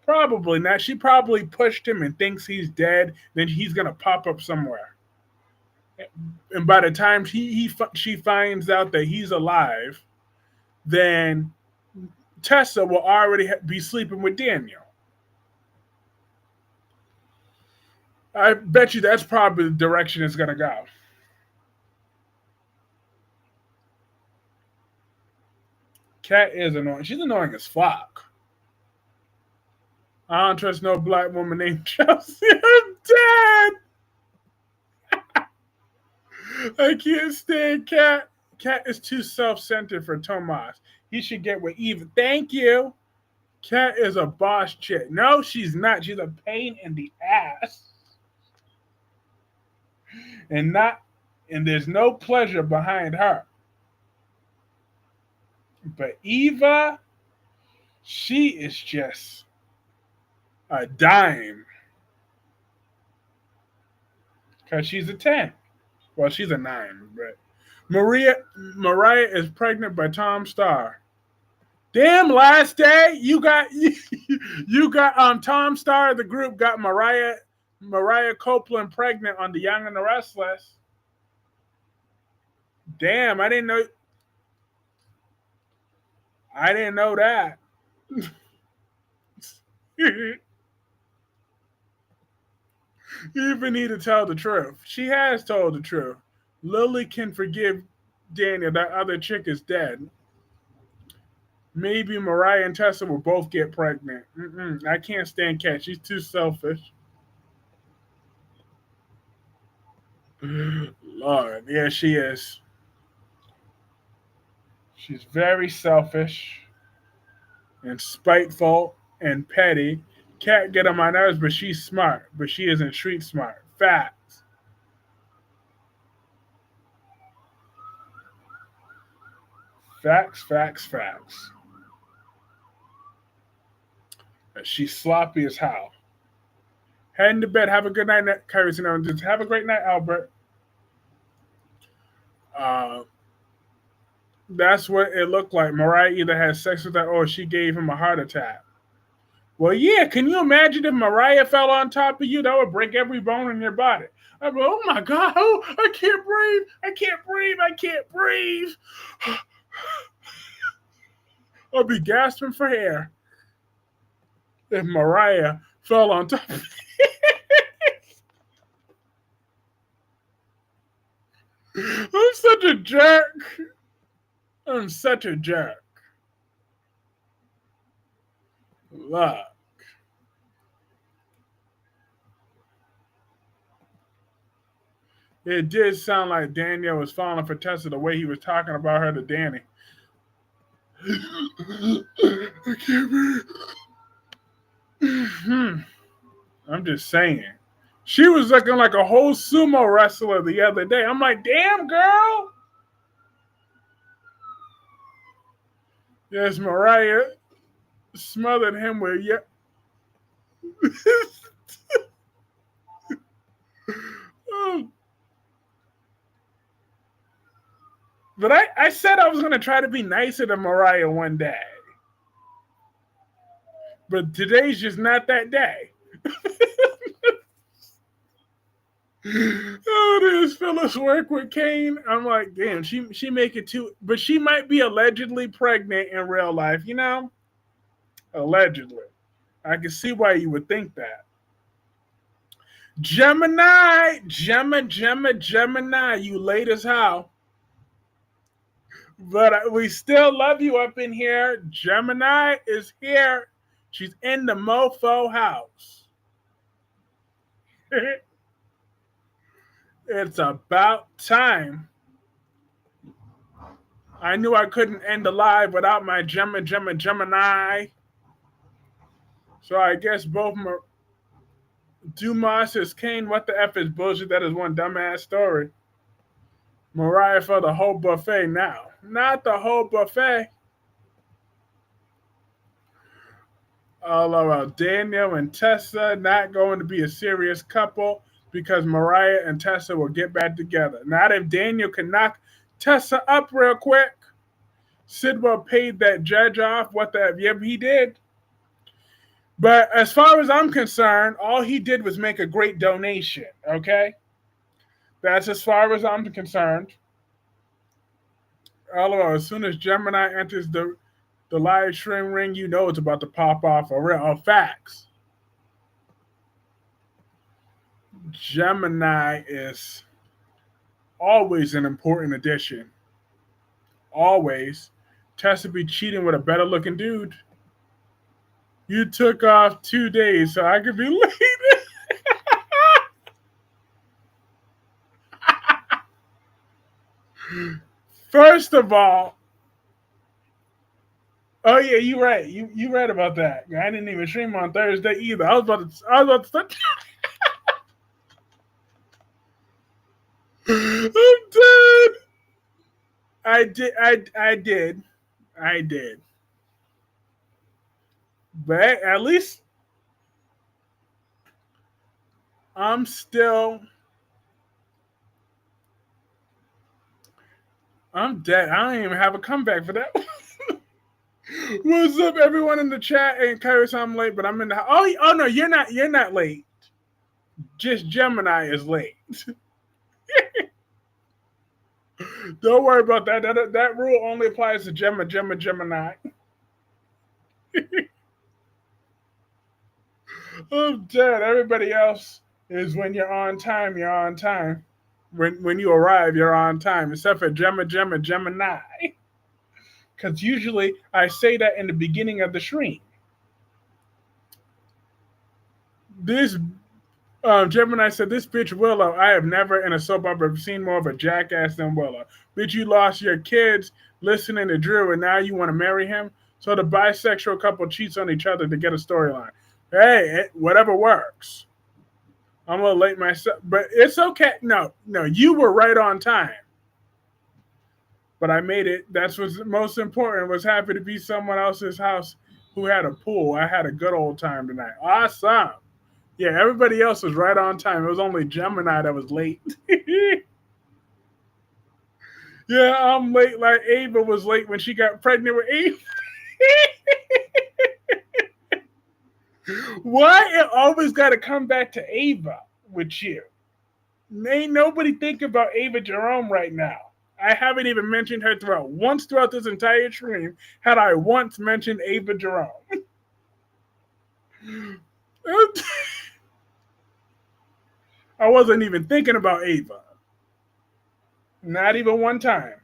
Probably not. She probably pushed him and thinks he's dead. Then he's gonna pop up somewhere. And by the time she finds out that he's alive, then Tessa will already be sleeping with Daniel. I bet you that's probably the direction it's going to go. Kat is annoying. She's annoying as fuck. I don't trust no black woman named Chelsea. I'm dead. I can't stand Kat. Kat is too self-centered for Tomas. He should get with Eva. Thank you. Kat is a boss chick. No, she's not. She's a pain in the ass. And there's no pleasure behind her. But Eva, she is just a dime. Because she's a 10. Well, she's a 9, but Mariah is pregnant by Tom Starr. Damn, last day you got Tom Starr of the group got Mariah Copeland pregnant on The Young and the Restless. Damn, I didn't know that. You even need to tell the truth. She has told the truth. Lily can forgive Daniel. That other chick is dead. Maybe Mariah and Tessa will both get pregnant. I can't stand Kat. She's too selfish. Lord, yeah, she is. She's very selfish. and spiteful and petty. Cat get on my nerves, but she's smart. But she isn't street smart. Facts. Facts, facts, facts. She's sloppy as hell. Heading to bed. Have a good night, Kyreese. Just have a great night, Albert. Uh, that's what it looked like. Mariah either had sex with her or she gave him a heart attack. Well, yeah. Can you imagine if Mariah fell on top of you? That would break every bone in your body. I'd be, oh my God, oh, I can't breathe. I can't breathe. I can't breathe. I'll be gasping for air if Mariah fell on top of me. I'm such a jerk. I'm such a jerk. Look. It did sound like Daniel was falling for Tessa the way he was talking about her to Danny. I can't breathe. I'm just saying. She was looking like a whole sumo wrestler the other day. I'm like, damn, girl. Yes, Mariah smothered him with oh. But I said I was going to try to be nicer to Mariah one day. But today's just not that day. Oh, this Phyllis work with Kane. I'm like, damn, she make it too. But she might be allegedly pregnant in real life, you know? Allegedly. I can see why you would think that. Gemini, Gemini, you late as hell. But we still love you up in here. Gemini is here. She's in the mofo house. It's about time. I knew I couldn't end the live without my Gemini. So I guess both Dumas is Kane. What the F is bullshit? That is one dumbass story. Mariah for the whole buffet now. Not the whole buffet. Although Daniel and Tessa not going to be a serious couple because Mariah and Tessa will get back together. Not if Daniel can knock Tessa up real quick. Sidwell paid that judge off. What the F? Yep, he did. But as far as I'm concerned, all he did was make a great donation, okay? That's as far as I'm concerned. Although as soon as Gemini enters the live stream ring, you know it's about to pop off on facts. Gemini is always an important addition. Always. Tessa be cheating with a better looking dude. You took off 2 days so I could be late. First of all, oh yeah, you're right. You right about that. I didn't even stream on Thursday either. I was about to start. I'm dead. I did. But at least I'm dead. I don't even have a comeback for that. What's up, everyone in the chat? And Kyreese, I'm late, but I'm in the oh no, you're not late. Just Gemini is late. Don't worry about that. That rule only applies to Gemini. I'm dead. Everybody else is when you're on time, you're on time. When you arrive, you're on time, except for Gemini. Because usually I say that in the beginning of the stream. This Gemini said, this bitch Willow, I have never in a soap opera seen more of a jackass than Willow. Bitch, you lost your kids listening to Drew and now you want to marry him? So the bisexual couple cheats on each other to get a storyline. Hey, whatever works. I'm a little late myself, but it's okay. No, you were right on time. But I made it. That's what's most important. Was happy to be someone else's house who had a pool. I had a good old time tonight. Awesome. Yeah, everybody else was right on time. It was only Gemini that was late. Yeah, I'm late. Like Ava was late when she got pregnant with Ava. Why it always got to come back to Ava with you? Ain't nobody thinking about Ava Jerome right now. I haven't even mentioned her once throughout this entire stream. Had I once mentioned Ava Jerome? I wasn't even thinking about Ava. Not even one time.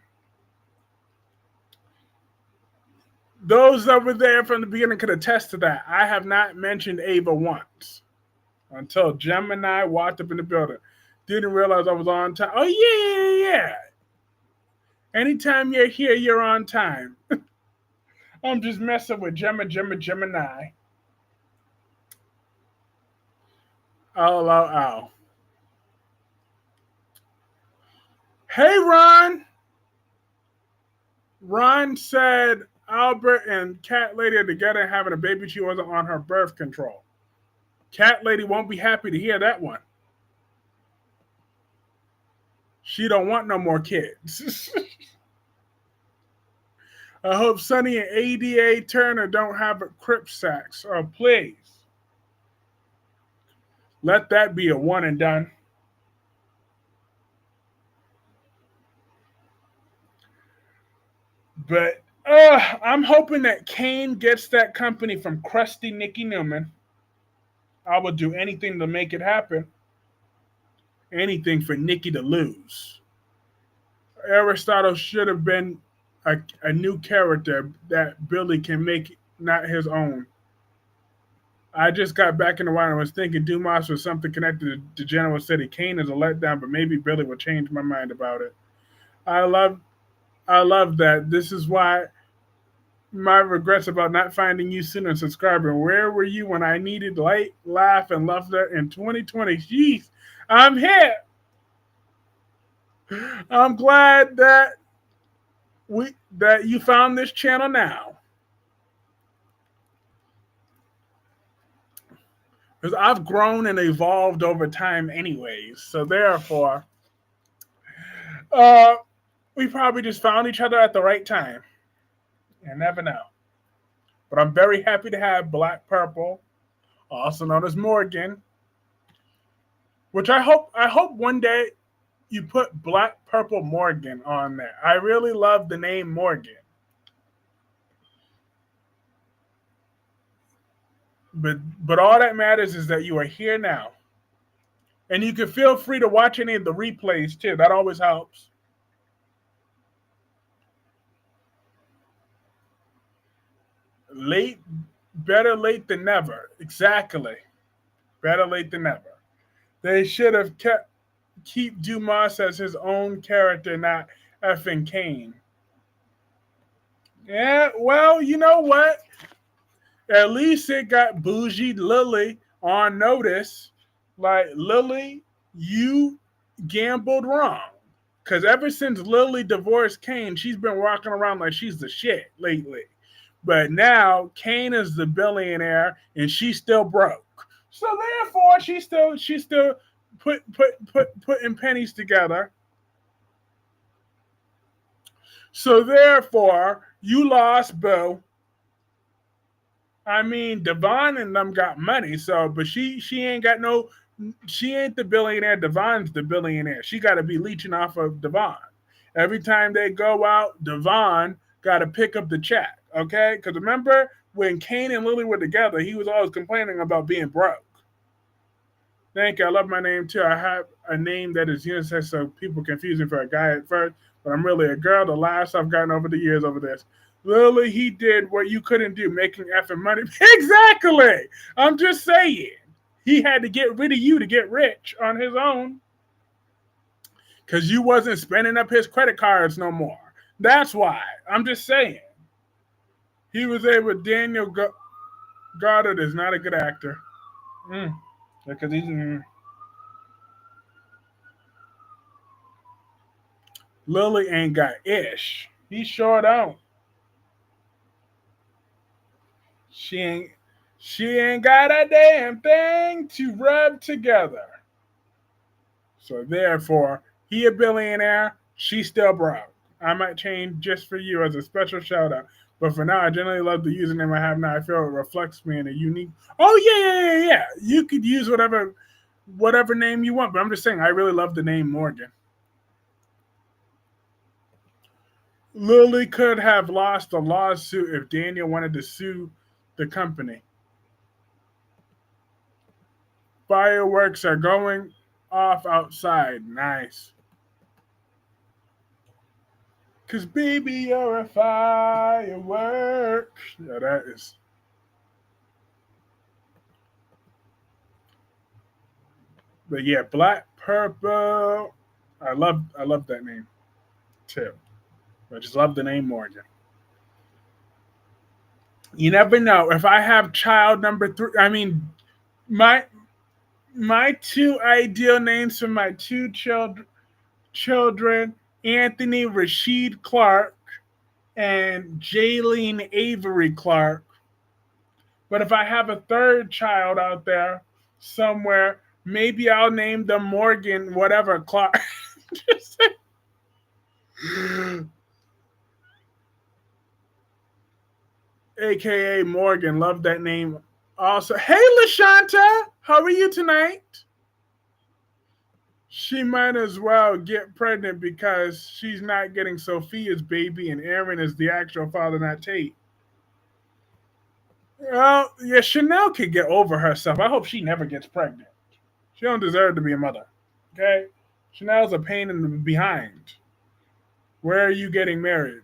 Those that were there from the beginning could attest to that. I have not mentioned Ava once until Gemini walked up in the building. Didn't realize I was on time. Oh, yeah. Anytime you're here, you're on time. I'm just messing with Gemini. Oh. Hey, Ron. Ron said Albert and Cat Lady are together having a baby. She wasn't on her birth control. Cat Lady won't be happy to hear that one. She don't want no more kids. I hope Sonny and ADA Turner don't have a crip sex. Oh, please. Let that be a one and done. But I'm hoping that Kane gets that company from crusty Nikki Newman. I will do anything to make it happen. Anything for Nikki to lose. Aristotle should have been a new character that Billy can make not his own. I just got back in the wine and was thinking Dumas was something connected to Genoa City. Kane is a letdown, but maybe Billy will change my mind about it. I love that. This is why my regrets about not finding you sooner and subscribing. Where were you when I needed light, laugh, and laughter in 2020? Jeez, I'm here. I'm glad that you found this channel now. Because I've grown and evolved over time anyways. So therefore, we probably just found each other at the right time. You never know. But I'm very happy to have Black Purple, also known as Morgan, which I hope one day you put Black Purple Morgan on there. I really love the name Morgan. But all that matters is that you are here now. And you can feel free to watch any of the replays too. That always helps. Better late than never. Exactly. Better late than never. They should have keep Dumas as his own character, not effing Kane. Yeah, well, you know what? At least it got bougie Lily on notice. Like, Lily, you gambled wrong. Because ever since Lily divorced Kane, she's been walking around like she's the shit lately. But now Kane is the billionaire and she's still broke. So therefore, she's still putting pennies together. So therefore, you lost, boo. I mean, Devon and them got money, but she ain't got no. She ain't the billionaire. Devon's the billionaire. She got to be leeching off of Devon. Every time they go out, Devon got to pick up the check. Okay, because remember when Kane and Lily were together, he was always complaining about being broke. Thank you. I love my name too. I have a name that is unisex, so people confuse me for a guy at first, but I'm really a girl. The laughs I've gotten over the years over this. Lily, he did what you couldn't do, making effing money. Exactly. I'm just saying. He had to get rid of you to get rich on his own. Because you wasn't spending up his credit cards no more. That's why. I'm just saying. He was able. Goddard is not a good actor. Because he's Lily ain't got ish. He sure don't. She ain't. She ain't got a damn thing to rub together. So therefore, he a billionaire. She still broke. I might change just for you as a special shout out. But for now, I generally love the username I have now. I feel it reflects me in a unique. Oh yeah. You could use whatever name you want. But I'm just saying, I really love the name Morgan. Lily could have lost a lawsuit if Daniel wanted to sue the company. Fireworks are going off outside. Nice. Cause baby, you're a firework. Yeah, that is. But yeah, Black Purple. I love that name too. I just love the name Morgan. You never know. If I have child number 3, I mean, my two ideal names for my two children, Anthony Rashid Clarke and Jaylene Avery Clarke. But if I have a third child out there somewhere, maybe I'll name them Morgan, whatever Clarke. AKA Morgan. Love that name. Also, hey LaShanta, how are you tonight? She might as well get pregnant because she's not getting Sophia's baby and Aaron is the actual father, not Tate. Well, yeah, Chanel could get over herself. I hope she never gets pregnant. She don't deserve to be a mother. Okay? Chanel's a pain in the behind. Where are you getting married?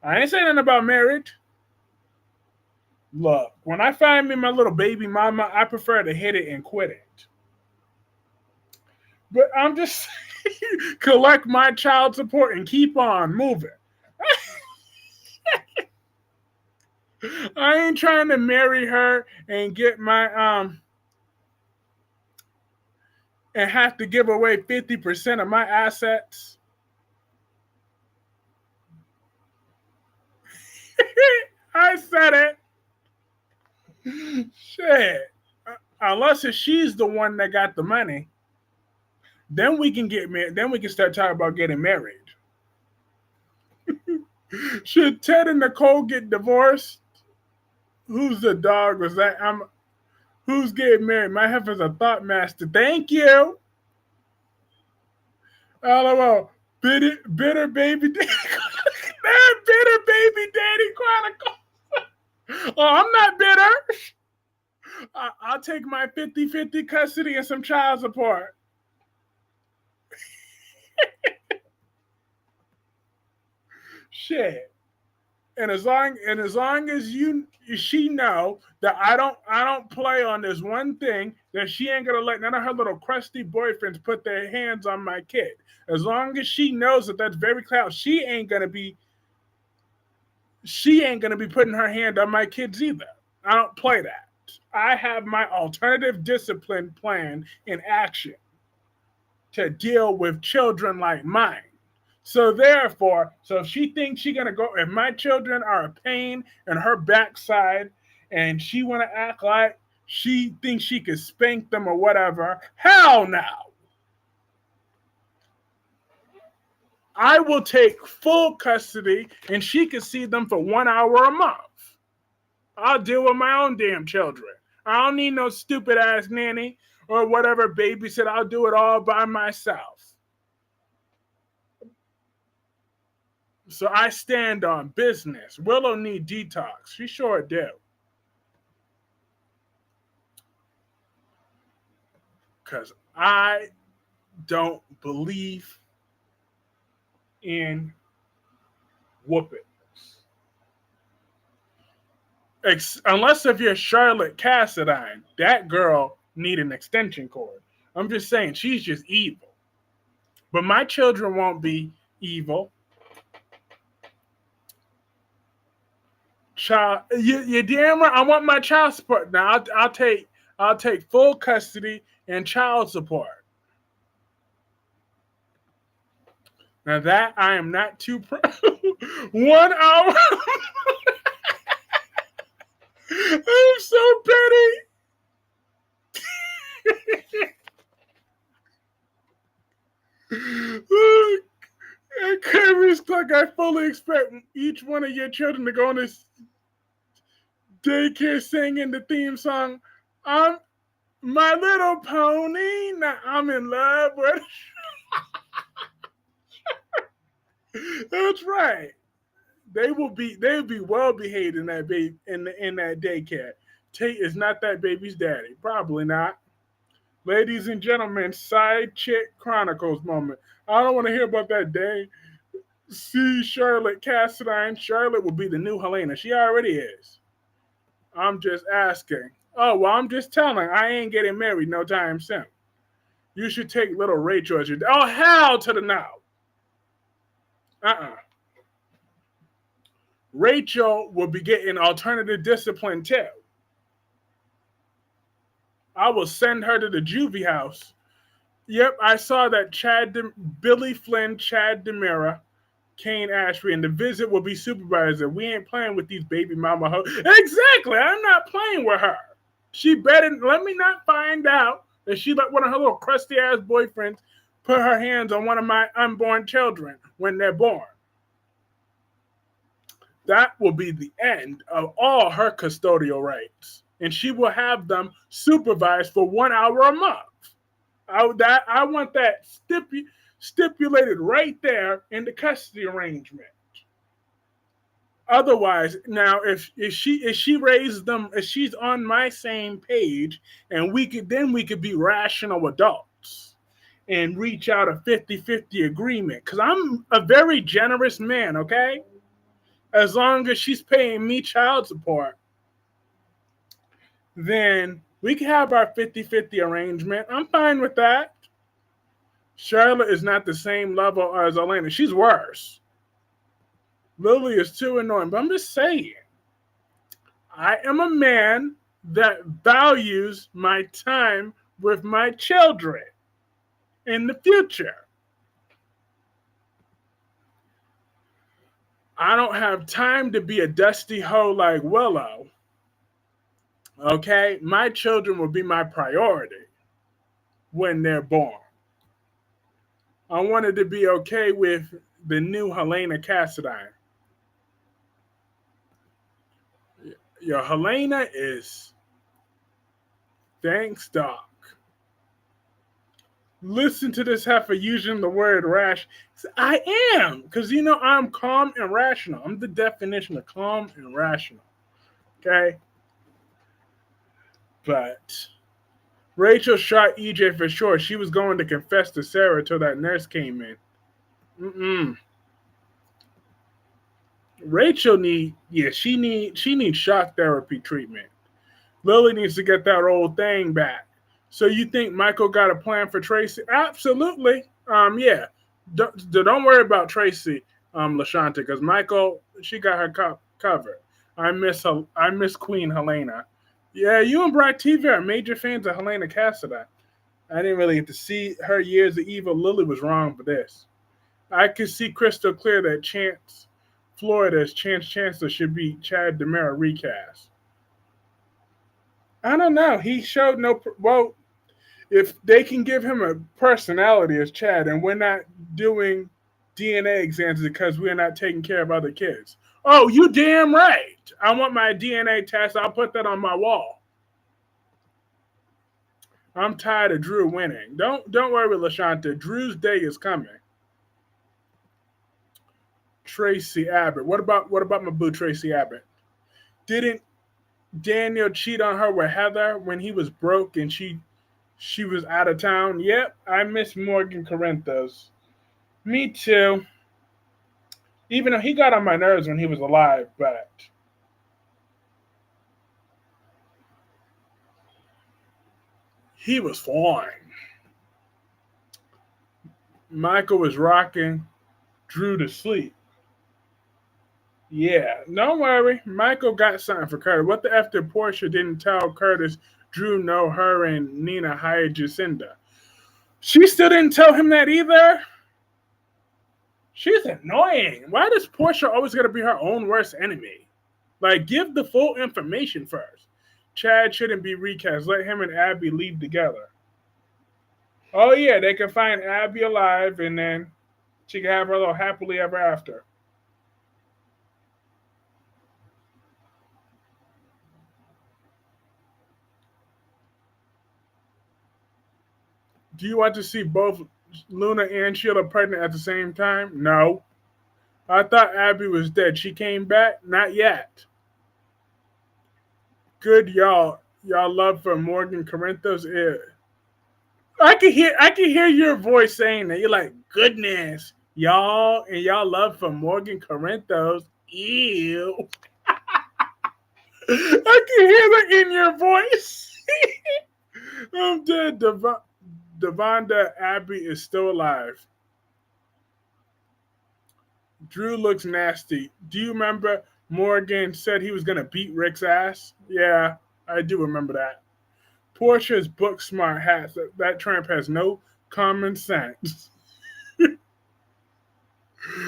I ain't saying nothing about marriage. Look, when I find me my little baby mama, I prefer to hit it and quit it. But I'm just collect my child support and keep on moving. I ain't trying to marry her and get my and have to give away 50% of my assets. I said it. Shit. Unless if she's the one that got the money, then we can get married. Then we can start talking about getting married. Should Ted and Nicole get divorced? Who's the dog? Was that who's getting married? My heifer's a thought master. Thank you. LOL. Bitter baby daddy. Bitter baby daddy Chronicles. Oh, I'm not bitter. I'll take my 50-50 custody and some child support. Shit. And as long as she know that I don't play on this one thing, that she ain't gonna let none of her little crusty boyfriends put their hands on my kid. As long as she knows that that's very clear, she ain't gonna be putting her hand on my kids either. I don't play that. I have my alternative discipline plan in action to deal with children like mine. So therefore, if she thinks she's gonna go, if my children are a pain in her backside, and she wanna act like she thinks she could spank them or whatever, hell no. I will take full custody, and she can see them for 1 hour a month. I'll deal with my own damn children. I don't need no stupid ass nanny or whatever babysit. I'll do it all by myself. So I stand on business. Willow need detox. She sure do. Because I don't believe in whoopings. Unless if you're Charlotte Cassadine, that girl need an extension cord. I'm just saying, she's just evil. But my children won't be evil. Child, you damn right. I want my child support. Now I'll take full custody and child support. Now that I am not too proud. 1 hour. I'm so petty. At Kyreese, Clarke, I fully expect each one of your children to go on this daycare singing the theme song. I'm My Little Pony. Now I'm in love with. That's right. They'll be well behaved in that baby in that daycare. Tate is not that baby's daddy. Probably not. Ladies and gentlemen, side chick chronicles moment. I don't want to hear about that day. See Charlotte Cassadine. Charlotte will be the new Helena. She already is. I'm just asking. Oh, well, I'm just telling. I ain't getting married no time soon. You should take little Rachel as your. Oh, hell to the no. Rachel will be getting alternative discipline too. I will send her to the juvie house. Yep, I saw that Billy Flynn, Chad Demira, Kane Ashby, and the visit will be supervisor. We ain't playing with these baby mama hoes. Exactly, I'm not playing with her. She better let me not find out that she let one of her little crusty ass boyfriends put her hands on one of my unborn children when they're born. That will be the end of all her custodial rights. And she will have them supervised for 1 hour a month. I want that stipulated right there in the custody arrangement. Otherwise, now if she raises them, if she's on my same page, and we could be rational adults and reach out a 50-50 agreement. Because I'm a very generous man, okay? As long as she's paying me child support, then we can have our 50-50 arrangement. I'm fine with that. Charlotte is not the same level as Elena. She's worse. Lily is too annoying. But I'm just saying, I am a man that values my time with my children in the future. I don't have time to be a dusty hoe like Willow. Okay? My children will be my priority when they're born. I wanted to be okay with the new Helena Cassadine. Your Helena is... Thanks, Doc. Listen to this heifer using the word rash. I am, because I'm calm and rational. I'm the definition of calm and rational. Okay? But Rachel shot EJ for sure. She was going to confess to Sarah till that nurse came in. Rachel needs shock therapy treatment. Lily needs to get that old thing back. So you think Michael got a plan for Tracy? Absolutely. Yeah. Don't worry about Tracy, LaShanta, because Michael, she got her covered. I miss Queen Helena. Yeah, you and Bright TV are major fans of Helena Cassadine. I didn't really get to see her years of evil. Lily was wrong for this. I could see crystal clear that Chance Florida's Chance Chancellor should be Chad Demira recast. I don't know. He showed no... Well, if they can give him a personality as Chad, and we're not doing DNA exams because we're not taking care of other kids. Oh, you damn right. I want my DNA test. I'll put that on my wall. I'm tired of Drew winning. Don't worry, LaShanta. Drew's day is coming. Tracy Abbott. What about my boo Tracy Abbott? Didn't Daniel cheat on her with Heather when he was broke and she was out of town? Yep, I miss Morgan Corinthos. Me too. Even though he got on my nerves when he was alive, but he was fine. Michael was rocking Drew to sleep. Yeah, don't worry. Michael got something for Curtis. What the F did Portia didn't tell Curtis Drew know her and Nina hired Jacinda? She still didn't tell him that either? She's annoying. Why does Portia always gotta be her own worst enemy? Like, give the full information first. Chad shouldn't be recast. Let him and Abby leave together. Oh yeah, they can find Abby alive and then she can have her little happily ever after. Do you want to see both Luna and Sheila pregnant at the same time? No. I thought Abby was dead. She came back? Not yet. Good y'all. Y'all love for Morgan Corinthos. I can hear your voice saying that. You're like, goodness, y'all, and y'all love for Morgan Corinthos. Ew. I can hear that in your voice. I'm dead. Devonda Abbey is still alive. Drew looks nasty. Do you remember Morgan said he was going to beat Rick's ass? Yeah, I do remember that. Portia's book smart hats. That tramp has no common sense.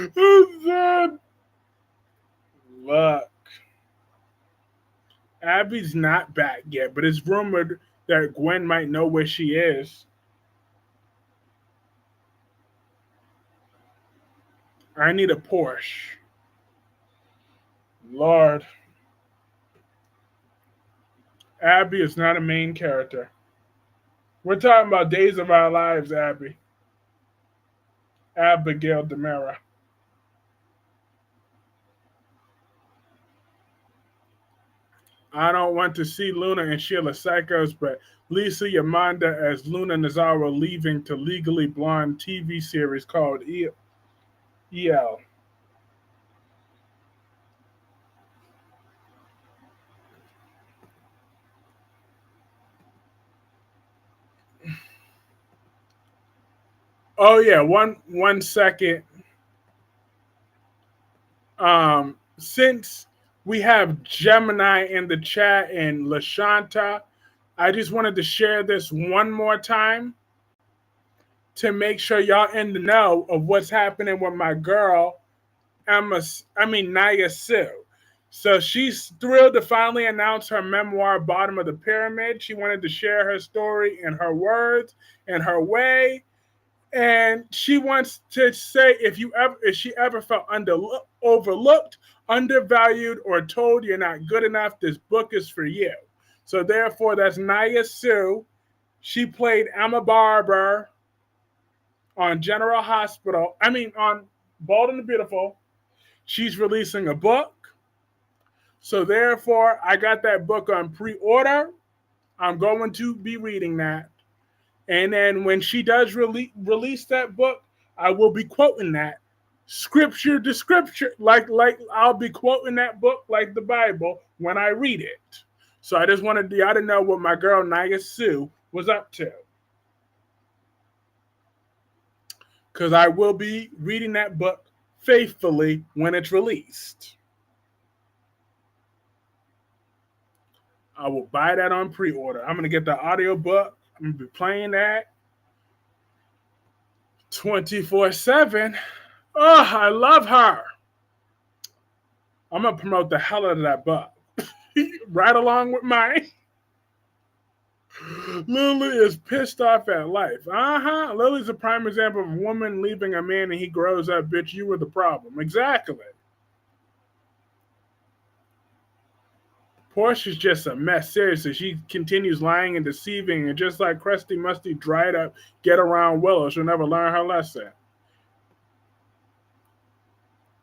That luck. Abby's not back yet, but it's rumored that Gwen might know where she is. I need a Porsche. Lord. Abby is not a main character. We're talking about Days of Our Lives, Abby. Abigail Demera. I don't want to see Luna and Sheila Psychos, but Lisa Yamanda as Luna Nazaro leaving to Legally Blonde TV series called EL. Oh yeah, one second. Since we have Gemini in the chat and Lashanta, I just wanted to share this one more time to make sure y'all in the know of what's happening with my girl, Naya Sue. So she's thrilled to finally announce her memoir, Bottom of the Pyramid. She wanted to share her story in her words and her way. And she wants to say if she ever felt overlooked, undervalued, or told you're not good enough, this book is for you. So therefore, that's Naya Sue. She played Emma Barber on General Hospital. On Bald and the Beautiful. She's releasing a book. So therefore, I got that book on pre-order. I'm going to be reading that. And then when she does release that book, I will be quoting that scripture to scripture. Like I'll be quoting that book like the Bible when I read it. So I just wanted y'all to know what my girl Naya Sue was up to. Because I will be reading that book faithfully when it's released. I will buy that on pre-order. I'm going to get the audio book. I'm going to be playing that 24/7. Oh, I love her. I'm going to promote the hell out of that book. Right along with mine. Lily is pissed off at life. Lily's a prime example of a woman leaving a man and he grows up. Bitch, you were the problem. Exactly. Portia's just a mess. Seriously, she continues lying and deceiving, and just like Krusty Musty dried up, get around Willow, she'll never learn her lesson.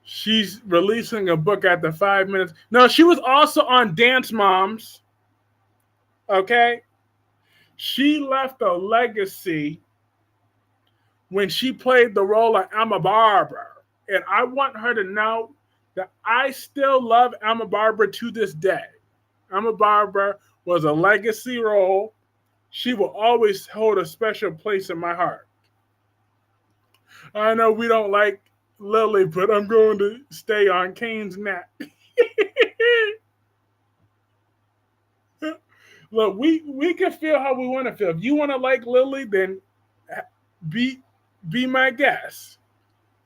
She's releasing a book after 5 minutes. No, she was also on Dance Moms. Okay? She left a legacy when she played the role of Emma Barber. And I want her to know that I still love Emma Barber to this day. Emma Barber was a legacy role. She will always hold a special place in my heart. I know we don't like Lily, but I'm going to stay on Kane's neck. Look, we can feel how we want to feel. If you want to like Lily, then be be my guest.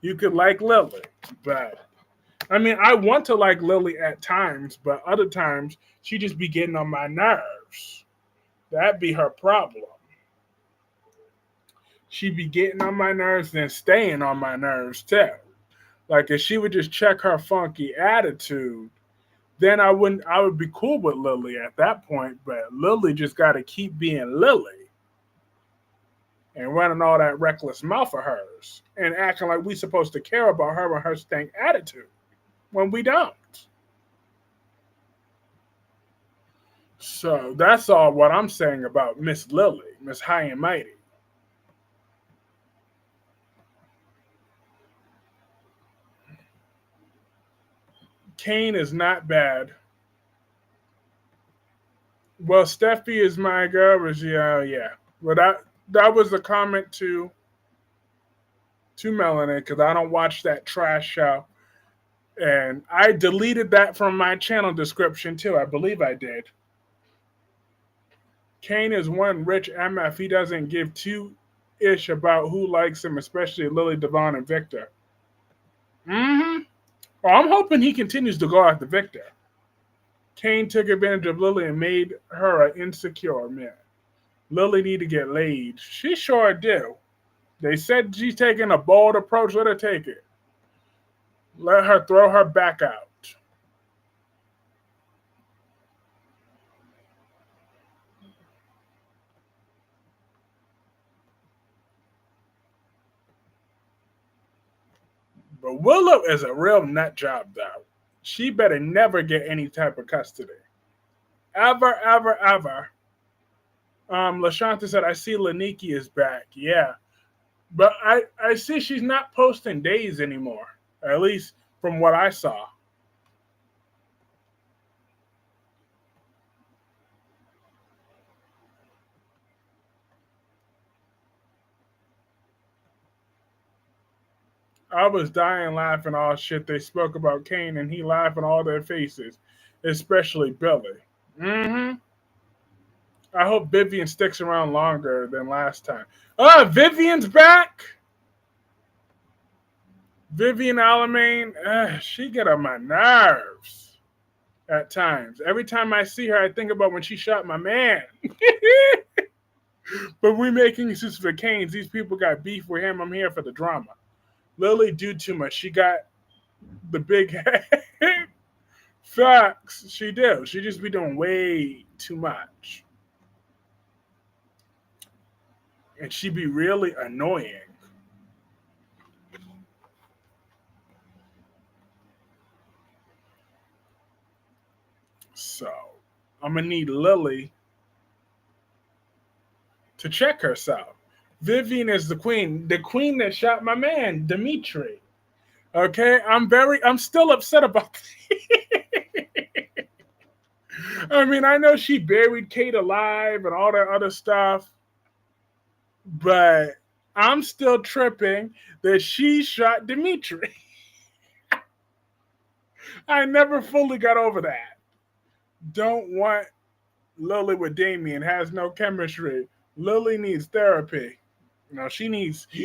You could like Lily, but I mean, I want to like Lily at times, but other times she just be getting on my nerves. That'd be her problem. She be getting on my nerves and staying on my nerves too. Like if she would just check her funky attitude, then I would be cool with Lily at that point. But Lily just got to keep being Lily and running all that reckless mouth of hers and acting like we supposed to care about her and her stank attitude when we don't. So that's all what I'm saying about Miss Lily, Miss High and Mighty. Kane is not bad. Well, Steffi is my girl. Yeah. Well, that was a comment to Melanie because I don't watch that trash show, and I deleted that from my channel description too. I believe I did. Kane is one rich MF. He doesn't give two ish about who likes him, especially Lily, Devon, and Victor. Mm-hmm. Well, I'm hoping he continues to go after Victor. Kane took advantage of Lily and made her an insecure man. Lily need to get laid. She sure do. They said she's taking a bold approach. Let her take it. Let her throw her back out. But Willow is a real nut job, though. She better never get any type of custody. Ever, ever, ever. LaShanta said, I see Laniki is back. Yeah. But I see she's not posting days anymore. At least from what I saw. I was dying laughing all shit they spoke about Kane and he laughing all their faces. Especially Billy. Mm-hmm. I hope Vivian sticks around longer than last time. Oh, Vivian's back. Vivian Alamain, she get on my nerves at times. Every time I see her, I think about when she shot my man. But we making excuses for Canes. These people got beef with him. I'm here for the drama. Lily do too much. She got the big head. Facts. She do. She just be doing way too much. And she be really annoying. So I'm gonna need Lily to check herself. Vivian is the queen that shot my man, Dimitri. Okay, I'm still upset about that. I mean, I know she buried Kate alive and all that other stuff, but I'm still tripping that she shot Dimitri. I never fully got over that. Don't want Lily with Damien, has no chemistry. Lily needs therapy. She needs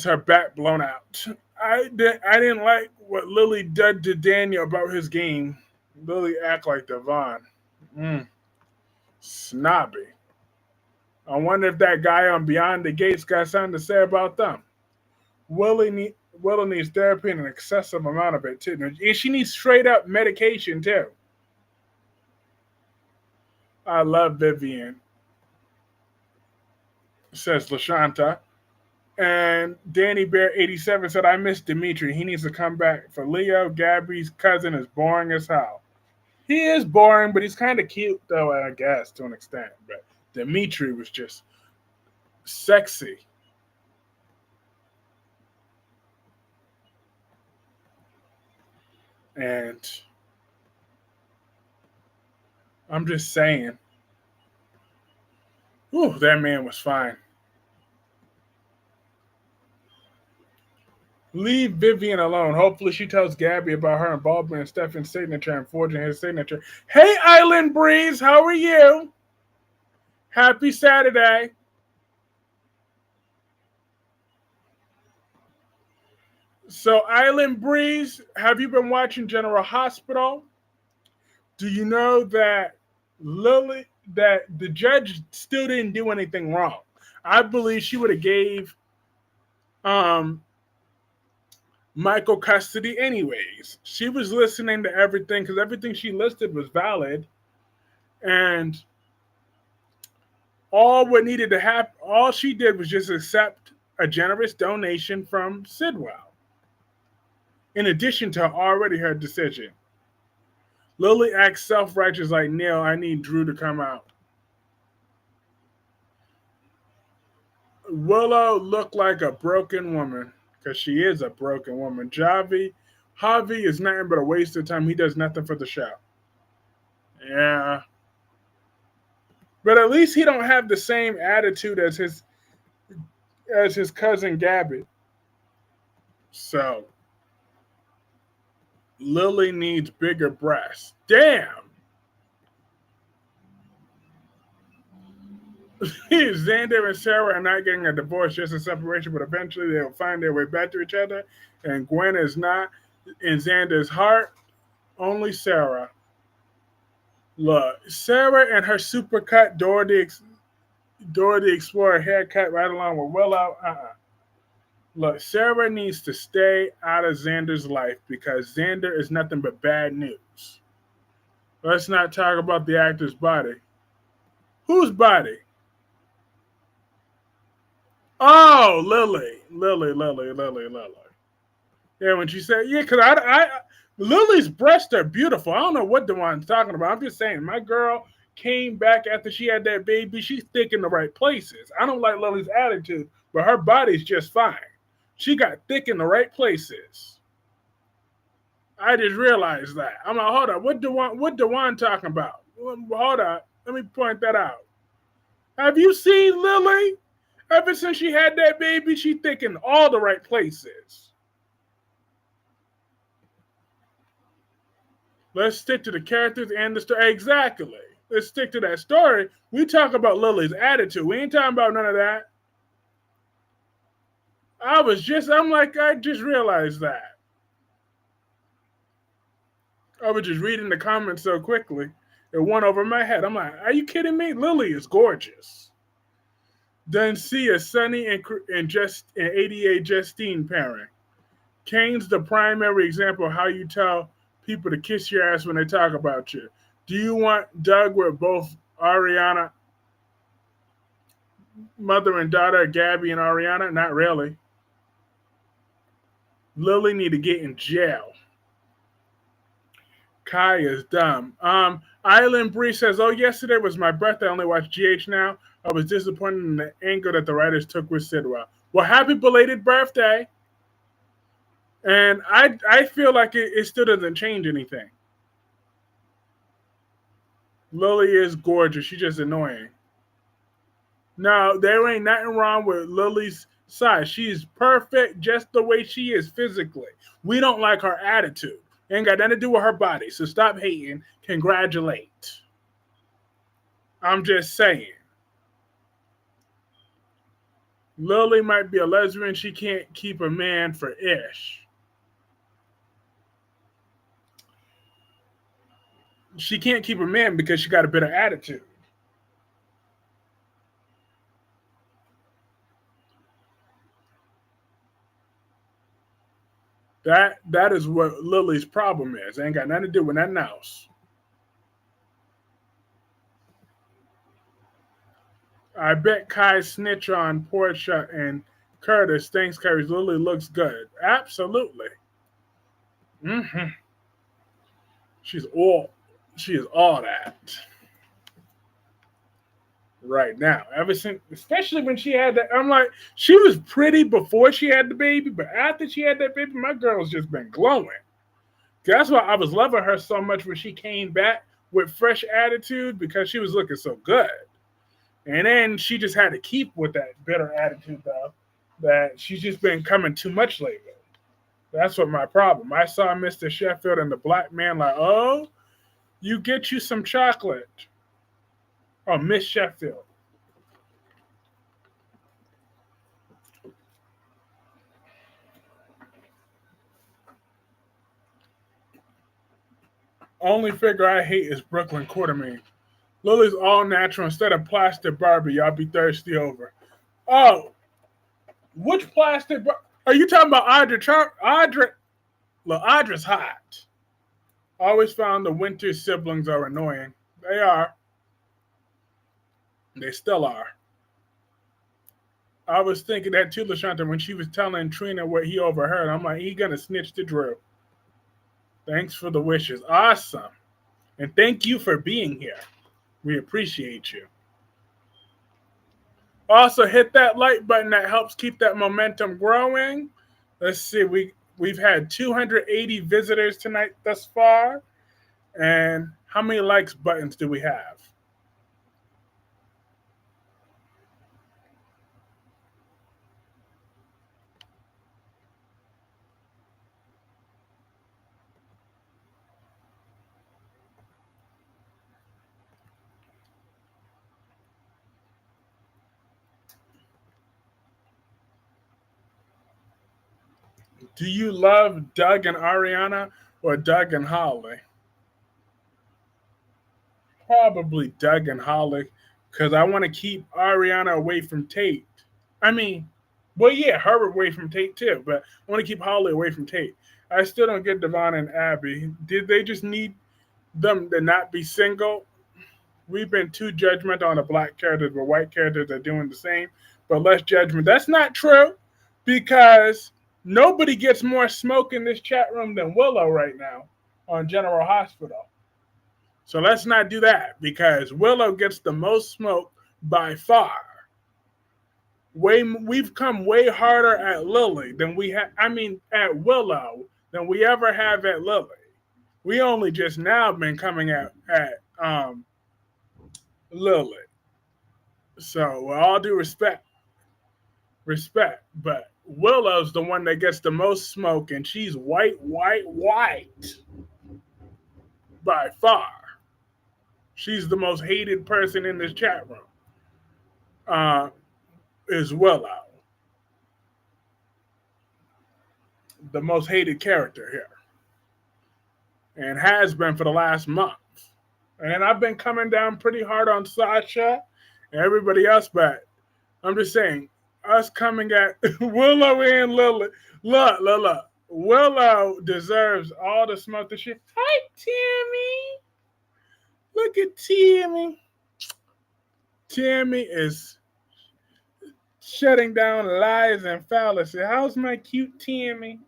her back blown out. I didn't like what Lily did to Daniel about his game. Lily act like Devon. Snobby. I wonder if that guy on Beyond the Gates got something to say about them. Willow needs therapy and an excessive amount of it too. And she needs straight up medication too. I love Vivian, says LaShanta. And Danny Bear 87 said, I miss Dimitri. He needs to come back. For Leo, Gabby's cousin is boring as hell. He is boring, but he's kind of cute, though, I guess, to an extent. But Dimitri was just sexy. And I'm just saying, that man was fine. Leave Vivian alone. Hopefully she tells Gabby about her involvement in Stefan's signature and forging his signature. Hey, Island Breeze, how are you? Happy Saturday. So, Island Breeze, have you been watching General Hospital? Do you know that the judge still didn't do anything wrong? I believe she would have gave um, Michael custody anyways. She was listening to everything because everything she listed was valid, and all she did was just accept a generous donation from Sidwell, in addition to already her decision. Lily acts self-righteous like Neil. I need Drew to come out. Willow looked like a broken woman because she is a broken woman. Javi is nothing but a waste of time. He does nothing for the show. Yeah. But at least he don't have the same attitude as his cousin Gabby. So Lily needs bigger breasts. Damn. Xander and Sarah are not getting a divorce, just a separation, but eventually they'll find their way back to each other. And Gwen is not in Xander's heart. Only Sarah. Look, Sarah and her supercut Dora the Explorer haircut right along with Willow. Look, Sarah needs to stay out of Xander's life because Xander is nothing but bad news. Let's not talk about the actor's body. Whose body? Oh, Lily. Yeah, when she said, yeah, because Lily's breasts are beautiful. I don't know what Dewan's talking about. I'm just saying, my girl came back after she had that baby. She's thick in the right places. I don't like Lily's attitude, but her body's just fine. She got thick in the right places. I just realized that. I'm like, hold up, what Dewan talking about? Hold up, let me point that out. Have you seen Lily? Ever since she had that baby, she thick in all the right places. Let's stick to the characters and the story. Exactly. Let's stick to that story. We talk about Lily's attitude. We ain't talking about none of that. I just realized that. I was just reading the comments so quickly. It went over my head. I'm like, are you kidding me? Lily is gorgeous. Then see a Sunny and 88 Justine pairing. Kane's the primary example of how you tell people to kiss your ass when they talk about you. Do you want Doug with both Ariana, mother and daughter, Gabby and Ariana? Not really. Lily need to get in jail. Kai is dumb. Island Bree says, oh, yesterday was my birthday. I only watched GH now. I was disappointed in the angle that the writers took with Sidwell. Well, happy belated birthday. And I feel like it still doesn't change anything. Lily is gorgeous. She's just annoying. No, there ain't nothing wrong with Lily's size. She is perfect just the way she is physically. We don't like her attitude. Ain't got nothing to do with her body. So stop hating. Congratulate. I'm just saying. Lily might be a lesbian. She can't keep a man for ish. She can't keep a man because she got a bitter attitude. That is what Lily's problem is. It ain't got nothing to do with nothing else. I bet Kai snitch on Portia and Curtis. Thanks, Kyreese. Lily looks good. Absolutely. Mm-hmm. She is all that. Right now. Ever since, especially when she had that, I'm like, she was pretty before she had the baby, but after she had that baby, my girl's just been glowing. That's why I was loving her so much when she came back with fresh attitude, because she was looking so good. And then she just had to keep with that bitter attitude, though, that she's just been coming too much lately. That's what my problem. I saw Mr. Sheffield and the black man like, oh, you get you some chocolate. Oh, Miss Sheffield. Only figure I hate is Brooklyn Quartermain. Lily's all natural instead of plastic Barbie. Y'all be thirsty over. Oh, which plastic? Are you talking about Audra? Audra, look, Audra's hot. Always found the Winter siblings are annoying. They are. They still are. I was thinking that too, LaShanta, when she was telling Trina what he overheard. I'm like, he gonna snitch to Drew. Thanks for the wishes. Awesome. And thank you for being here. We appreciate you. Also, hit that like button. That helps keep that momentum growing. Let's see. We've had 280 visitors tonight thus far. And how many likes buttons do we have? Do you love Doug and Ariana or Doug and Holly? Probably Doug and Holly, because I want to keep Ariana away from Tate. I mean, well, yeah, her away from Tate too, but I want to keep Holly away from Tate. I still don't get Devon and Abby. Did they just need them to not be single? We've been too judgmental on the black characters, but white characters are doing the same, but less judgment. That's not true, because nobody gets more smoke in this chat room than Willow right now on General Hospital. So let's not do that, because Willow gets the most smoke by far. We've come way harder at Lily than we have. I mean, at Willow than we ever have at Lily. We only just now been coming at Lily. So with all due respect, but Willow's the one that gets the most smoke, and she's white by far. She's the most hated person in this chat room. Is Willow. The most hated character here. And has been for the last month. And I've been coming down pretty hard on Sasha and everybody else, but I'm just saying, us coming at Willow and Lily. Look. Willow deserves all the smoke that she. Hi, Tammy. Look at Tammy. Tammy is shutting down lies and fallacy. How's my cute Tammy?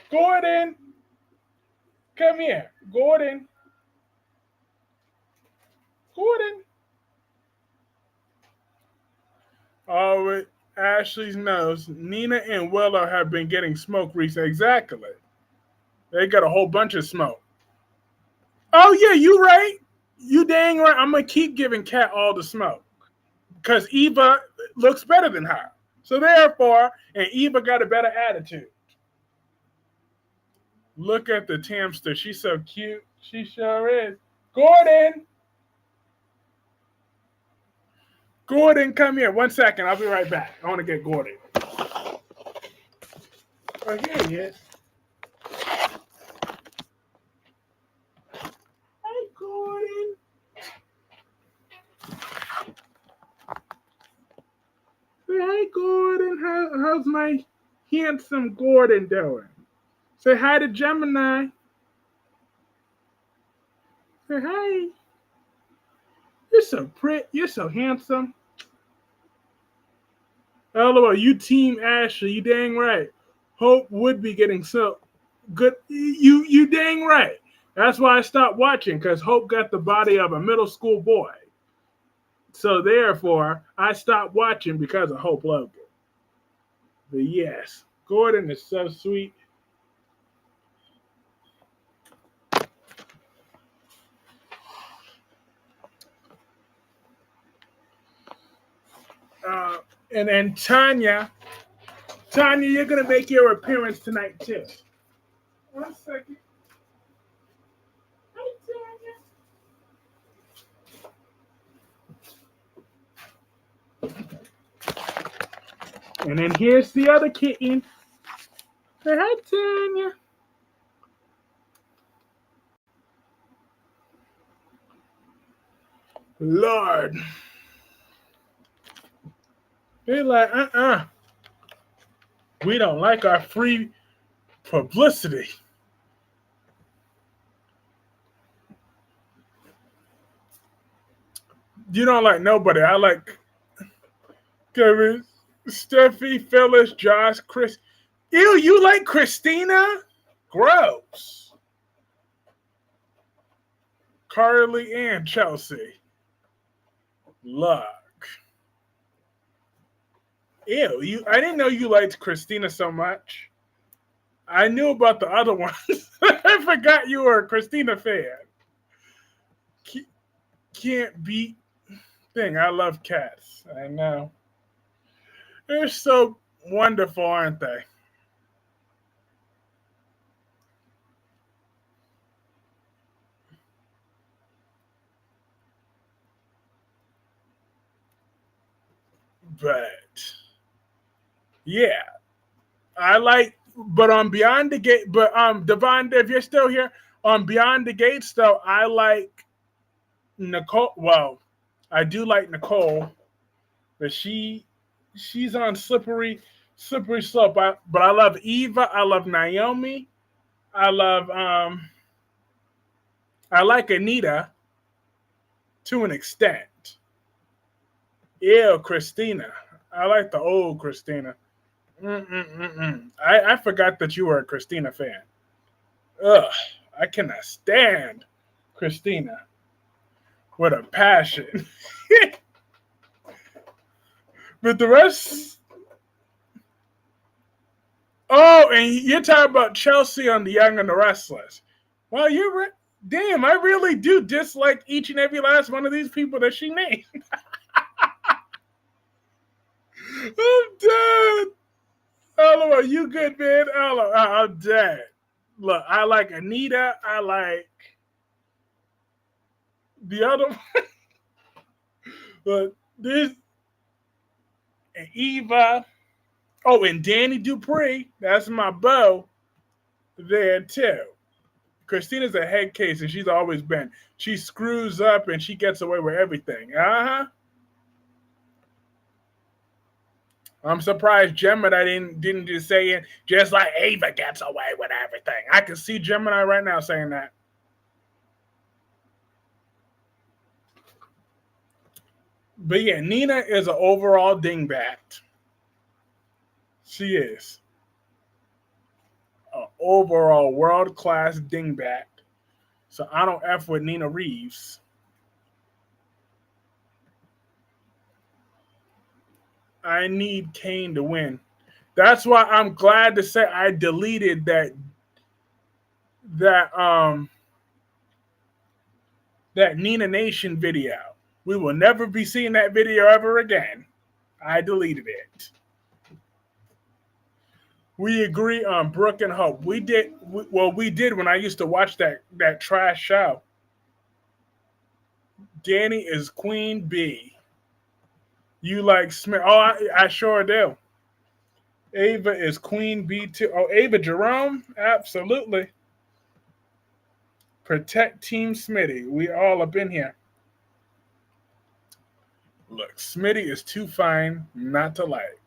Gordon, come here. Gordon. Oh, with Ashley's nose, Nina and Willow have been getting smoke recently. Exactly. They got a whole bunch of smoke. Oh, yeah, you right. You dang right. I'm going to keep giving Kat all the smoke. Because Eva looks better than her. So therefore, and Eva got a better attitude. Look at the Tamster. She's so cute. She sure is. Gordon, come here. 1 second. I'll be right back. I want to get Gordon. Oh, here he is. Hi, Gordon. Say hi, Gordon. How's my handsome Gordon doing? Say hi to Gemini. Say hi. You're so pretty. You're so handsome. LOL, you team Ashley. You dang right. Hope would be getting so good. You dang right. That's why I stopped watching, because Hope got the body of a middle school boy. So therefore, I stopped watching because of Hope Logan. But yes, Gordon is so sweet. And then Tanya, you're gonna make your appearance tonight too. 1 second. Hi, Tanya. And then here's the other kitten. Say hi, Tanya. Lord. They're like, we don't like our free publicity. You don't like nobody. I like Kevin, Steffi, Phyllis, Josh, Chris. Ew, you like Christina? Gross. Carly and Chelsea. Luck. Ew, I didn't know you liked Christina so much. I knew about the other ones. I forgot you were a Christina fan. Can't beat thing. I love cats. I know. They're so wonderful, aren't they? But yeah, I like. But on Beyond the Gate, but Devon, if you're still here on Beyond the Gates, though, I like Nicole. Well, I do like Nicole, but she's on slippery slope. But I love Eva. I love Naomi. I like Anita to an extent. Ew, Christina. I like the old Christina. I forgot that you were a Christina fan. Ugh, I cannot stand Christina with a passion. But the rest. Oh, and you're talking about Chelsea on The Young and the Restless. Well, damn, I really do dislike each and every last one of these people that she named. I'm dead. Ella, are you good, man? Ella, I'm dead. Look, I like Anita. I like the other one. But this and Eva. Oh, and Danny Dupree. That's my beau there too. Christina's a head case, and she's always been. She screws up and she gets away with everything. I'm surprised Gemini didn't just say it, just like Ava gets away with everything. I can see Gemini right now saying that. But yeah, Nina is an overall dingbat. She is an overall world-class dingbat. So I don't F with Nina Reeves. I need Kane to win. That's why I'm glad to say I deleted that Nina Nation video. We will never be seeing that video ever again. I deleted it. We agree on Brooke and Hope. We did when I used to watch that trash show. Danny is Queen Bee. You like Smith? Oh, I sure do. Ava is Queen Bee too. Oh, Ava Jerome? Absolutely. Protect Team Smitty. We all up in here. Look, Smitty is too fine not to like.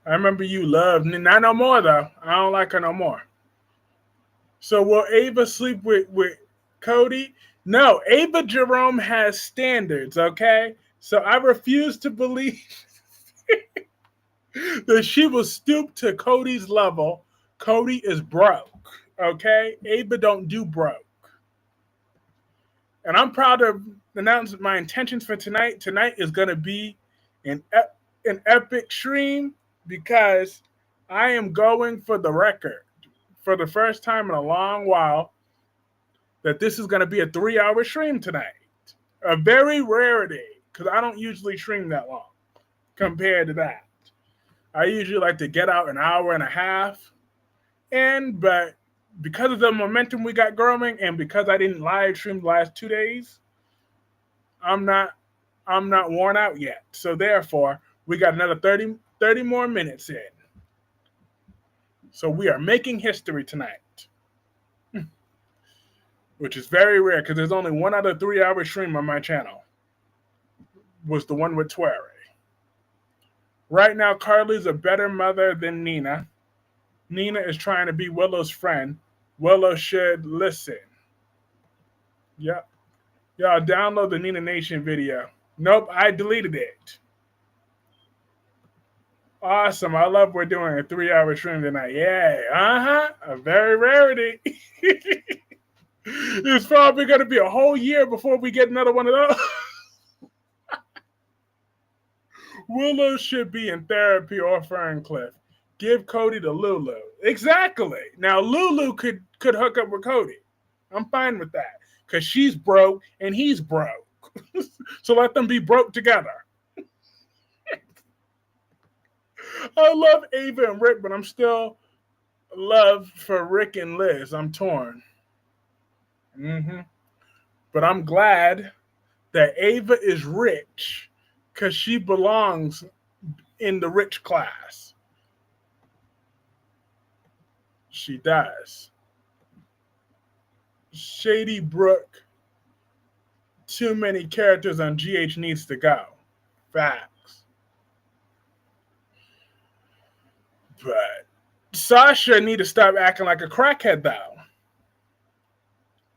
I remember you loved, not no more though. I don't like her no more. So will Ava sleep with Cody? No, Ava Jerome has standards, okay? So I refuse to believe that she will stoop to Cody's level. Cody is broke, okay? Ava don't do broke. And I'm proud to announce my intentions for tonight. Tonight is going to be an epic stream because I am going for the record for the first time in a long while that this is going to be a 3-hour stream tonight. A very rarity. because I don't usually stream that long compared to that. I usually like to get out an hour and a half, but because of the momentum we got growing, and because I didn't live stream the last 2 days, I'm not worn out yet. So therefore, we got another 30 more minutes in. So we are making history tonight, which is very rare because there's only 1 out of 3 hour stream on my channel. Was the one with Twere. Right now, Carly's a better mother than Nina. Nina is trying to be Willow's friend. Willow should listen. Yep. Y'all download the Nina Nation video. Nope, I deleted it. Awesome. I love we're doing a 3 hour stream tonight. Yeah. A very rarity. It's probably going to be a whole year before we get another one of those. Willow should be in therapy or Ferncliff. Give Cody to Lulu. Exactly. Now, Lulu could hook up with Cody. I'm fine with that because she's broke and he's broke. So let them be broke together. I love Ava and Rick, but I'm still love for Rick and Liz. I'm torn. But I'm glad that Ava is rich because she belongs in the rich class. She does. Shady Brook, too many characters on GH needs to go. Facts. But Sasha need to stop acting like a crackhead, though.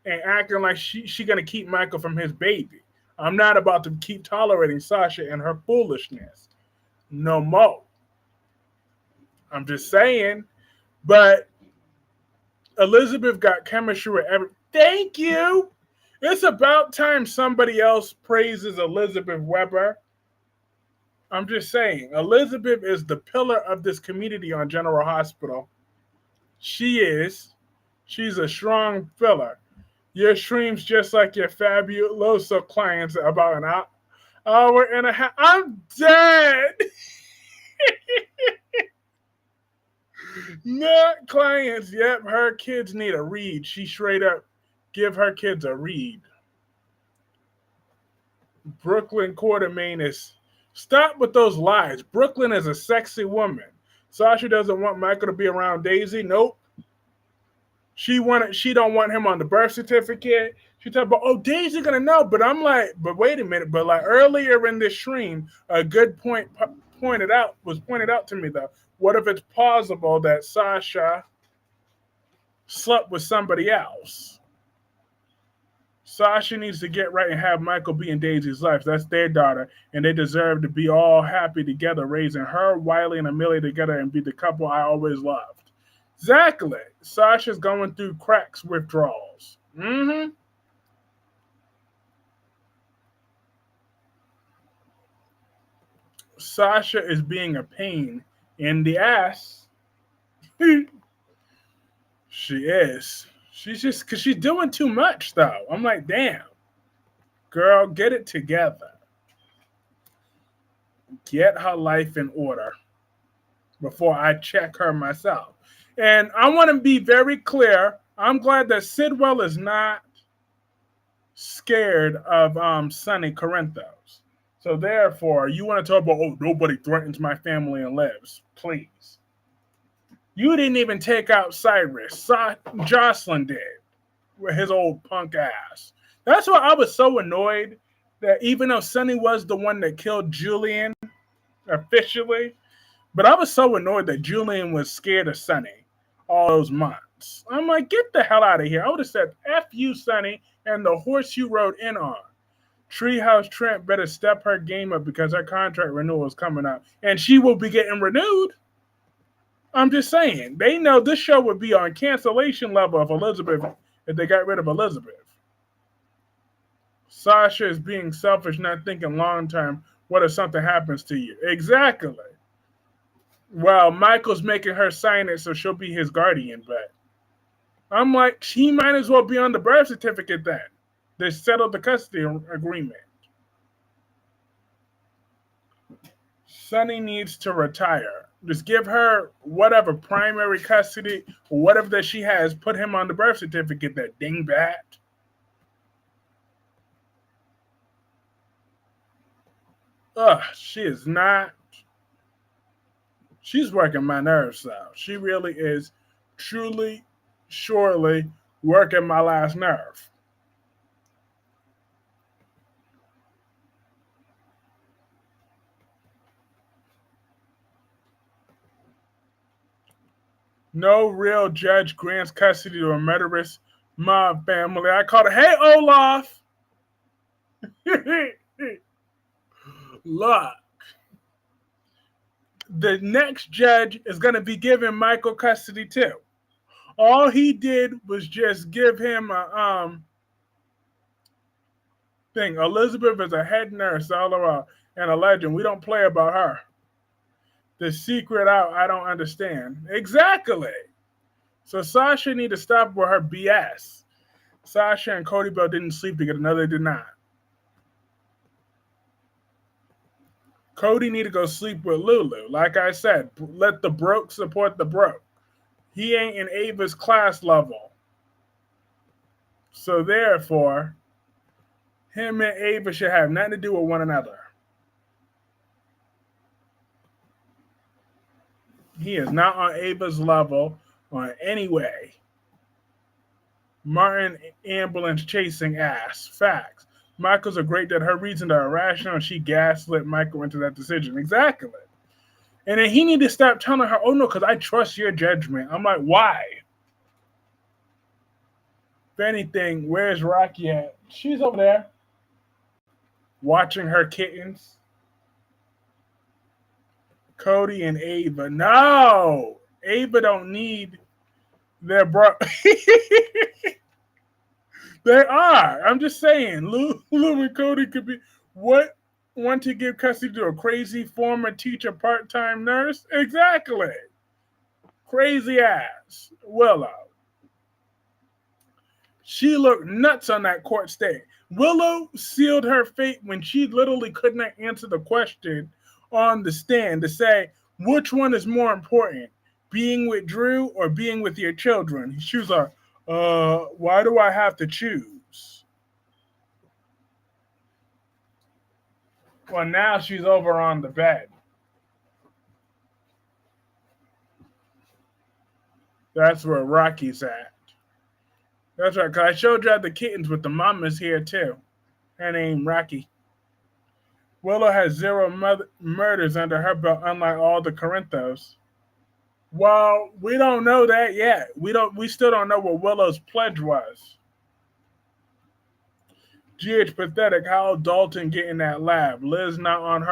And acting like she gonna keep Michael from his baby. I'm not about to keep tolerating Sasha and her foolishness. No more. I'm just saying. But Elizabeth got chemistry with every. Thank you. It's about time somebody else praises Elizabeth Weber. I'm just saying. Elizabeth is the pillar of this community on General Hospital. She is. She's a strong pillar. Your streams just like your Fabuloso clients about an hour and a half. I'm dead. Not clients. Yep, her kids need a read. She straight up give her kids a read. Brooklyn Quartermain is stop with those lies. Brooklyn is a sexy woman. Sasha doesn't want Michael to be around Daisy. Nope. She don't want him on the birth certificate. She talked about, oh, Daisy gonna know. But I'm like, but wait a minute. But like earlier in this stream, a good point pointed out to me though. What if it's plausible that Sasha slept with somebody else? Sasha needs to get right and have Michael be in Daisy's life. That's their daughter, and they deserve to be all happy together, raising her, Wiley, and Amelia together and be the couple I always loved. Exactly. Sasha's going through cracks withdrawals. Sasha is being a pain in the ass. She is. She's just because she's doing too much, though. I'm like, damn. Girl, get it together. Get her life in order before I check her myself. And I want to be very clear. I'm glad that Sidwell is not scared of Sonny Corinthos. So therefore, you want to talk about, oh, nobody threatens my family and lives. Please. You didn't even take out Cyrus. Jocelyn did with his old punk ass. That's why I was so annoyed that even though Sonny was the one that killed Julian officially, but I was so annoyed that Julian was scared of Sonny all those months. I'm like, get the hell out of here. I would have said, F you, Sonny, and the horse you rode in on. Treehouse Trent better step her game up because her contract renewal is coming up. And she will be getting renewed. I'm just saying. They know this show would be on cancellation level if they got rid of Elizabeth. Sasha is being selfish, not thinking long term. What if something happens to you? Exactly. Well, Michael's making her sign it so she'll be his guardian, but I'm like, she might as well be on the birth certificate then. They settled the custody agreement. Sonny needs to retire. Just give her whatever primary custody or whatever that she has. Put him on the birth certificate, that dingbat. Ugh, she is not. She's working my nerves out. She really is truly, surely working my last nerve. No real judge grants custody to a murderous mob family. I called it, hey, Olaf. Look, the next judge is going to be giving Michael custody too. All he did was just give him a thing. Elizabeth is a head nurse all around and a legend. We don't play about her. The secret out, I don't understand. Exactly. So Sasha need to stop with her BS. Sasha and Cody Bell didn't sleep together. No, they did not. Cody need to go sleep with Lulu. Like I said, let the broke support the broke. He ain't in Ava's class level. So therefore, him and Ava should have nothing to do with one another. He is not on Ava's level on any way. Martin ambulance chasing ass. Facts. Michael's a great that her reasons are irrational and she gaslit Michael into that decision. Exactly. And then he need to stop telling her, oh no, because I trust your judgment. I'm like, why? If anything, where's Rocky at? She's over there watching her kittens. Cody and Ava. No! Ava don't need their bro. They are. I'm just saying. Lou and Cody could be. What? Want to give custody to a crazy former teacher, part-time nurse? Exactly. Crazy ass. Willow. She looked nuts on that court stage. Willow sealed her fate when she literally could not answer the question on the stand to say, which one is more important, being with Drew or being with your children? She was like, why do I have to choose? Well, now she's over on the bed. That's where Rocky's at. That's right, because I showed you the kittens with the mamas here, too. Her name, Rocky. Willow has 0 murders under her belt, unlike all the Corinthos. Well, we don't know that yet. We still don't know what Willow's pledge was. GH pathetic. How Dalton get in that lab? Liz not on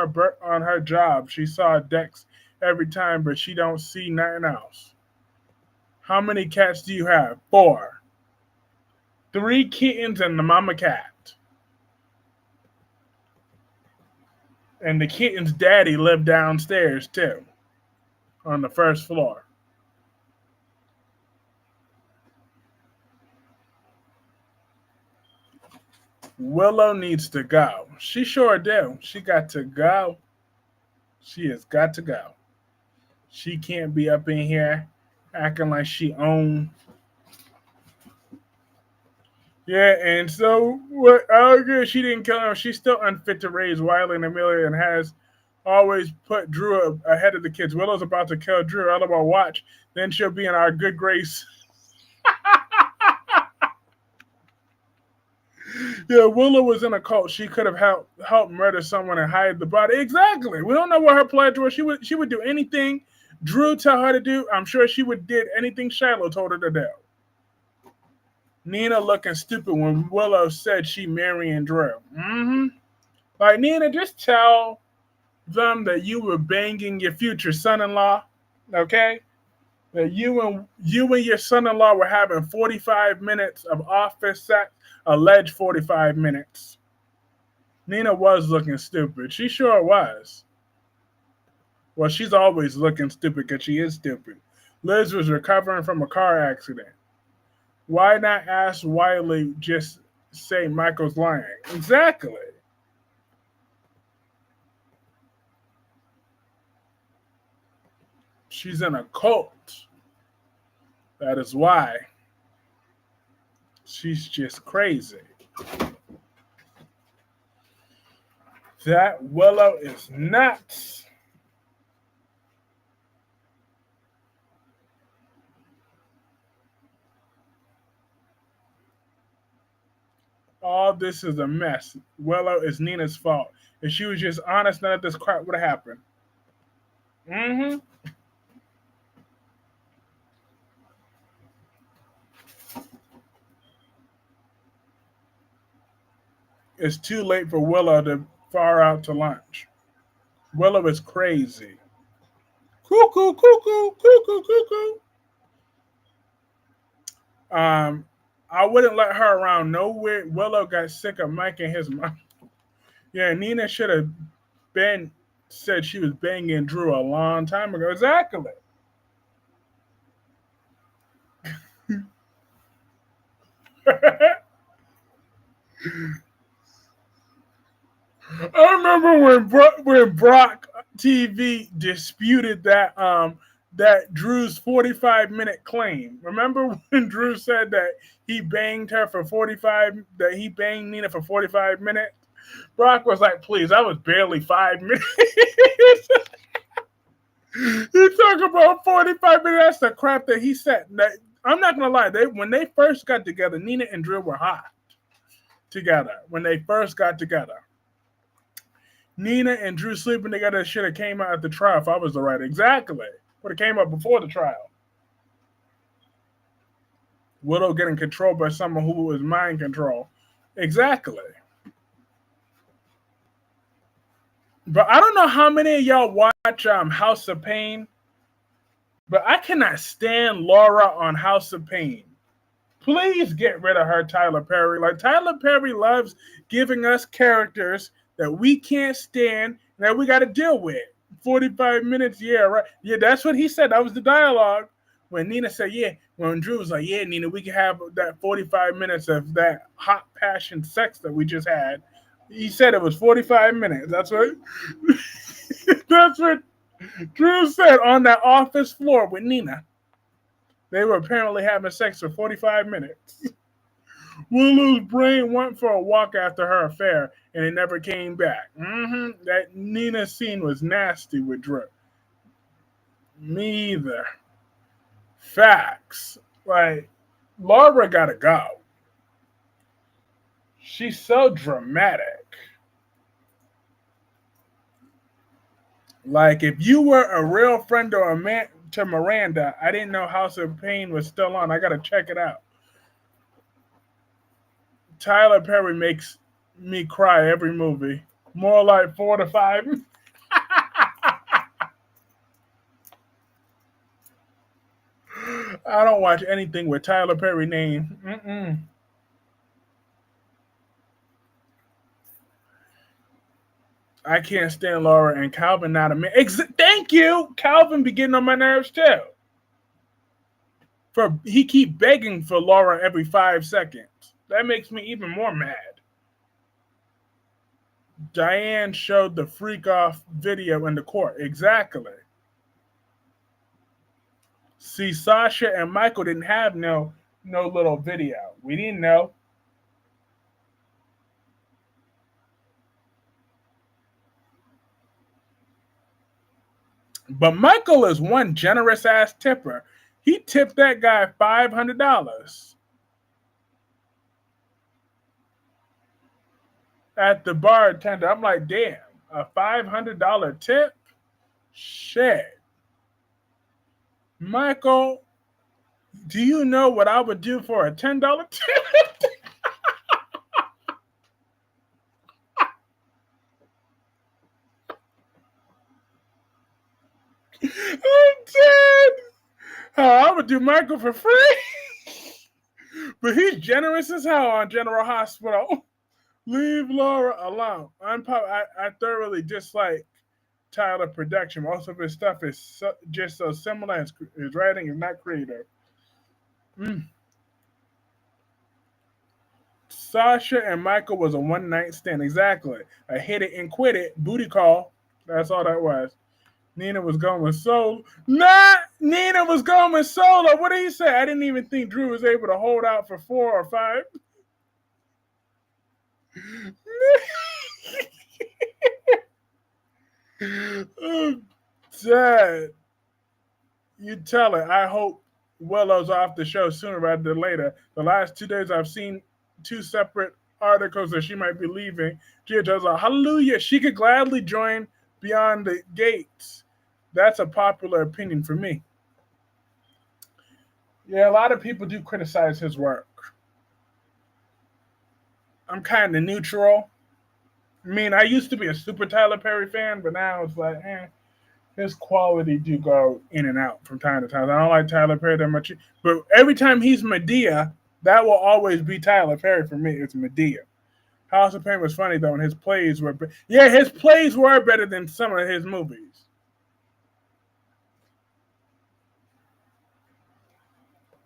her job. She saw Dex every time, but she don't see nothing else. How many cats do you have? 4. 3 kittens and the mama cat. And the kitten's daddy lived downstairs too, on the first floor. Willow needs to go. She sure do. She got to go. She has got to go. She can't be up in here acting like she owned. Yeah, and so what? Oh, good. She didn't kill him. She's still unfit to raise Wiley and Amelia, and has always put Drew ahead of the kids. Willow's about to kill Drew. All about watch. Then she'll be in our good grace. Yeah, Willow was in a cult. She could have helped murder someone and hide the body. Exactly. We don't know what her pledge was. She would do anything Drew tell her to do. I'm sure she would did anything Shiloh told her to do. Nina looking stupid when Willow said she marrying Drew. Like, Nina, just tell them that you were banging your future son-in-law, okay? That you and your son-in-law were having 45 minutes of office sex, alleged 45 minutes. Nina was looking stupid. She sure was. Well, she's always looking stupid because she is stupid. Liz was recovering from a car accident. Why not ask Wiley, just say Michael's lying? Exactly. She's in a cult. That is why. She's just crazy. That Willow is nuts. All this is a mess. Willow is Nina's fault. If she was just honest, none of this crap would have happened. Mm-hmm. It's too late for Willow to far out to lunch. Willow is crazy. Cuckoo, cuckoo, cuckoo, cuckoo. I wouldn't let her around nowhere. Willow got sick of Mike and his mom. Yeah, Nina should have been said she was banging Drew a long time ago. Exactly. I remember when Brock TV disputed that Drew's 45-minute claim. Remember when Drew said that he banged her for 45, that he banged Nina for 45 minutes? Brock was like, please, that was barely 5 minutes. You talk about 45 minutes, that's the crap that he said. Now, I'm not going to lie, when they first got together, Nina and Drew were hot together. When they first got together. Nina and Drew sleeping together should have came out at the trial if I was the writer. Exactly. Would have came up before the trial. Widow getting controlled by someone who was mind control. Exactly. But I don't know how many of y'all watch House of Pain, but I cannot stand Laura on House of Pain. Please get rid of her, Tyler Perry. Like, Tyler Perry loves giving us characters that we can't stand and that we got to deal with. 45 minutes, yeah, right. Yeah, that's what he said. That was the dialogue. When Nina said, yeah, when Drew was like, yeah, Nina, we can have that 45 minutes of that hot passion sex that we just had. He said it was 45 minutes. That's what that's what Drew said on that office floor with Nina. They were apparently having sex for 45 minutes. Willow's brain went for a walk after her affair, and it never came back. That Nina scene was nasty with Drew. Me either. Facts. Like, Laura gotta go. She's so dramatic. Like, if you were a real friend or a man to Miranda, I didn't know House of Pain was still on. I gotta check it out. Tyler Perry makes me cry every movie. More like 4 to 5. I don't watch anything with Tyler Perry name. I can't stand Laura and Calvin not a man. Thank you. Calvin be getting on my nerves too. He keep begging for Laura every 5 seconds. That makes me even more mad. Diane showed the freak off video in the court. Exactly. See, Sasha and Michael didn't have no little video. We didn't know. But Michael is one generous ass tipper. He tipped that guy $500 at the bartender. I'm like, damn, a $500 tip? Shit. Michael, do you know what I would do for a $10 tip? I'm dead. I would do Michael for free. But he's generous as hell on General Hospital. Leave Laura alone. I thoroughly dislike Tyler production. Most of his stuff is just so similar. His writing is not creative. Sasha and Michael was a one-night stand. Exactly. A hit it and quit it. Booty call. That's all that was. Nina was going with Solo. Nah, Nina was going with Solo. What did he say? I didn't even think Drew was able to hold out for 4 or 5. Oh, Dad. You tell it. I hope Willow's off the show sooner rather than later. The last 2 days I've seen 2 separate articles that she might be leaving. Gia like, hallelujah, she could gladly join Beyond the Gates. That's a popular opinion for me. Yeah, a lot of people do criticize his work. I'm kind of neutral. I mean, I used to be a super Tyler Perry fan, but now it's like, his quality do go in and out from time to time. I don't like Tyler Perry that much, but every time he's Medea, that will always be Tyler Perry for me. It's Medea. House of Pain was funny though, and his plays were his plays were better than some of his movies.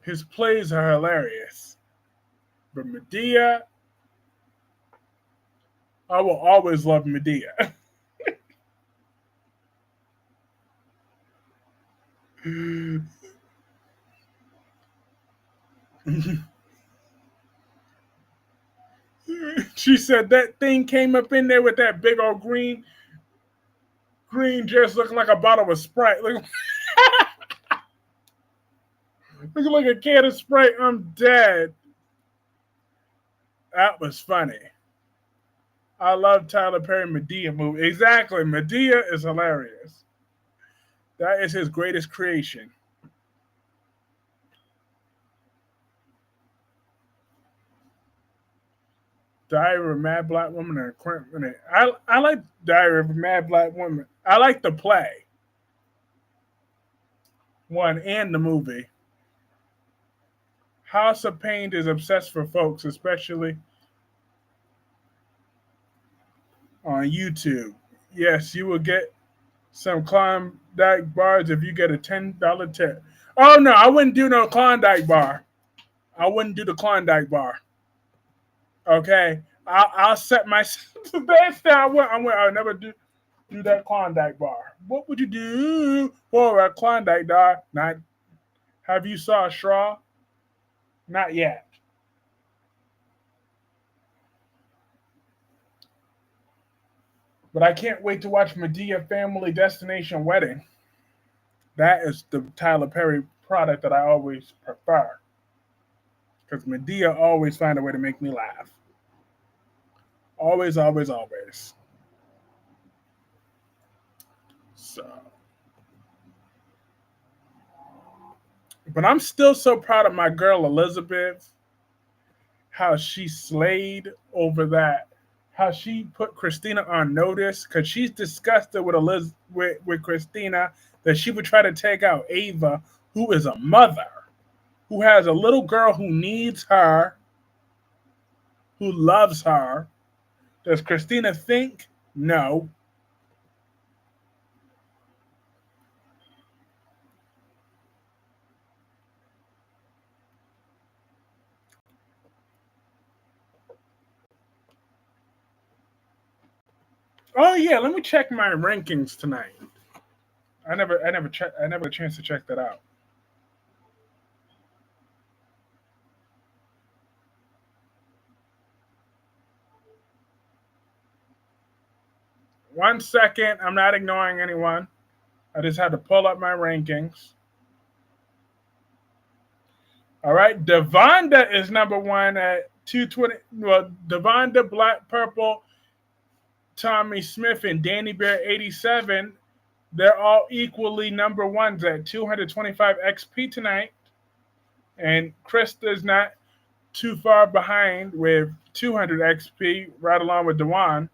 His plays are hilarious, but Medea, I will always love Medea. She said that thing came up in there with that big old green dress looking like a bottle of Sprite. Looking like a can of Sprite. I'm dead. That was funny. I love Tyler Perry Medea movie. Exactly. Medea is hilarious. That is his greatest creation. Diary of a Mad Black Woman and a Crimson. I like Diary of a Mad Black Woman. I like the play. One and the movie. House of Pain is obsessed for folks, especially on YouTube. Yes, you will get some Klondike bars if you get a $10 tip. Oh no, I wouldn't do no Klondike bar. I wouldn't do the Klondike bar. Okay, I'll set myself the best. I'll never do that Klondike bar. What would you do for a Klondike bar? Not. Have you saw a straw? Not yet. But I can't wait to watch Medea Family Destination Wedding. That is the Tyler Perry product that I always prefer. Because Medea always find a way to make me laugh. Always, always, always. So. But I'm still so proud of my girl Elizabeth. How she slayed over that. How she put Christina on notice. Because she's disgusted with Christina that she would try to take out Ava, who is a mother. Who has a little girl who needs her. Who loves her. Does Christina think? No. Oh yeah, let me check my rankings tonight. I never had a chance to check that out. One second, I'm not ignoring anyone. I just had to pull up my rankings. All right, Devonda is number 1 at 220. Well, Devonda, Black Purple, Tommy Smith, and Danny Bear 87. They're all equally number 1s at 225 XP tonight. And Krista's not too far behind with 200 XP, right along with Dewan.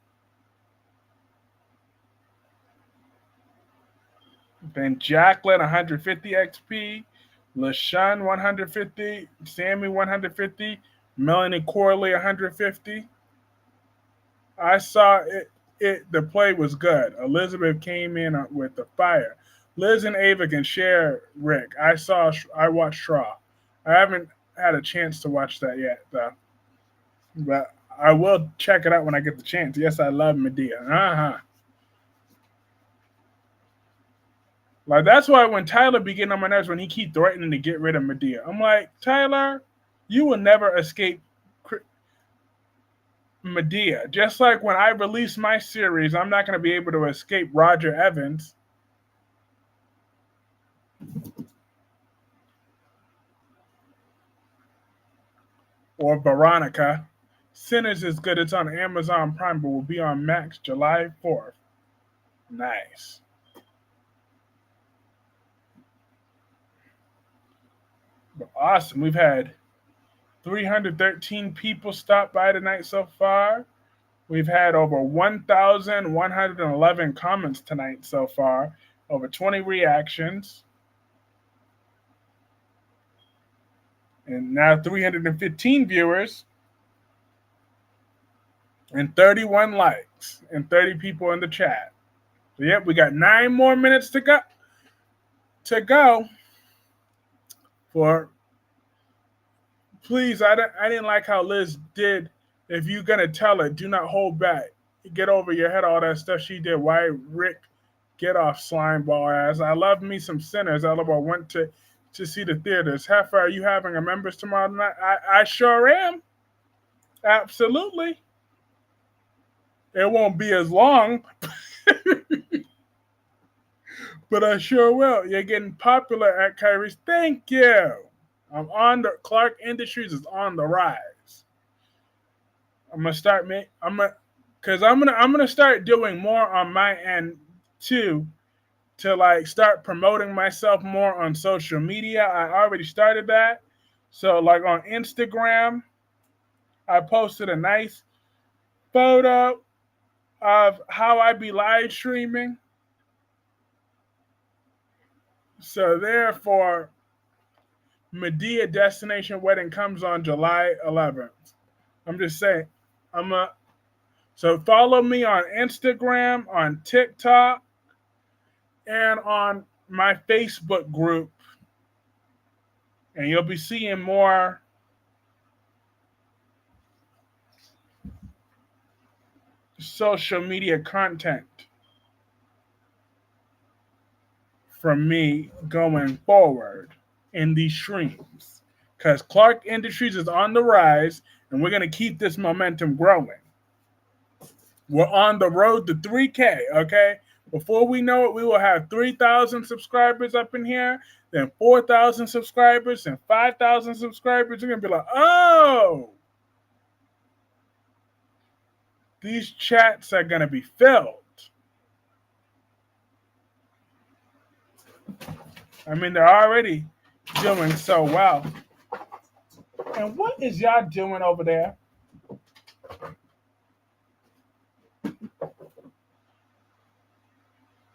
Then Jacqueline 150 XP, LaShawn 150, Sammy 150, Melanie Corley 150. I saw it. The play was good. Elizabeth came in with the fire. Liz and Ava can share Rick. I watched Straw. I haven't had a chance to watch that yet, though. But I will check it out when I get the chance. Yes, I love Medea. Like that's why when Tyler be getting on my nerves when he keep threatening to get rid of Medea, I'm like, Tyler, you will never escape Medea. Just like when I release my series, I'm not going to be able to escape Roger Evans. Or Veronica. Sinners is good. It's on Amazon Prime, but will be on Max July 4th. Nice. But awesome. We've had 313 people stop by tonight so far. We've had over 1,111 comments tonight so far. Over 20 reactions. And now 315 viewers. And 31 likes. And 30 people in the chat. So yep, we got 9 more minutes to go for please. I didn't like how Liz did. If you're gonna tell it, do not hold back. Get over your head, all that stuff she did. Why Rick get off slime ball ass? I love me some Sinners. I went to see the theaters. Heifer, are you having a members tomorrow night? I sure am. Absolutely. It won't be as long. But I sure will. You're getting popular at Kyreese. Thank you. I'm on the Clarke Industries is on the rise. I'm gonna start I'm gonna start doing more on my end too, to like start promoting myself more on social media. I already started that. So like on Instagram, I posted a nice photo of how I be live streaming. So therefore, Medea Destination Wedding comes on July 11th. I'm just saying, so follow me on Instagram, on TikTok, and on my Facebook group, and you'll be seeing more social media content from me going forward in these streams, because Clarke Industries is on the rise, and we're going to keep this momentum growing. We're on the road to 3K, okay? Before we know it, we will have 3,000 subscribers up in here, then 4,000 subscribers, and 5,000 subscribers. You're going to be like, oh, these chats are going to be filled. I mean, they're already doing so well. And what is y'all doing over there?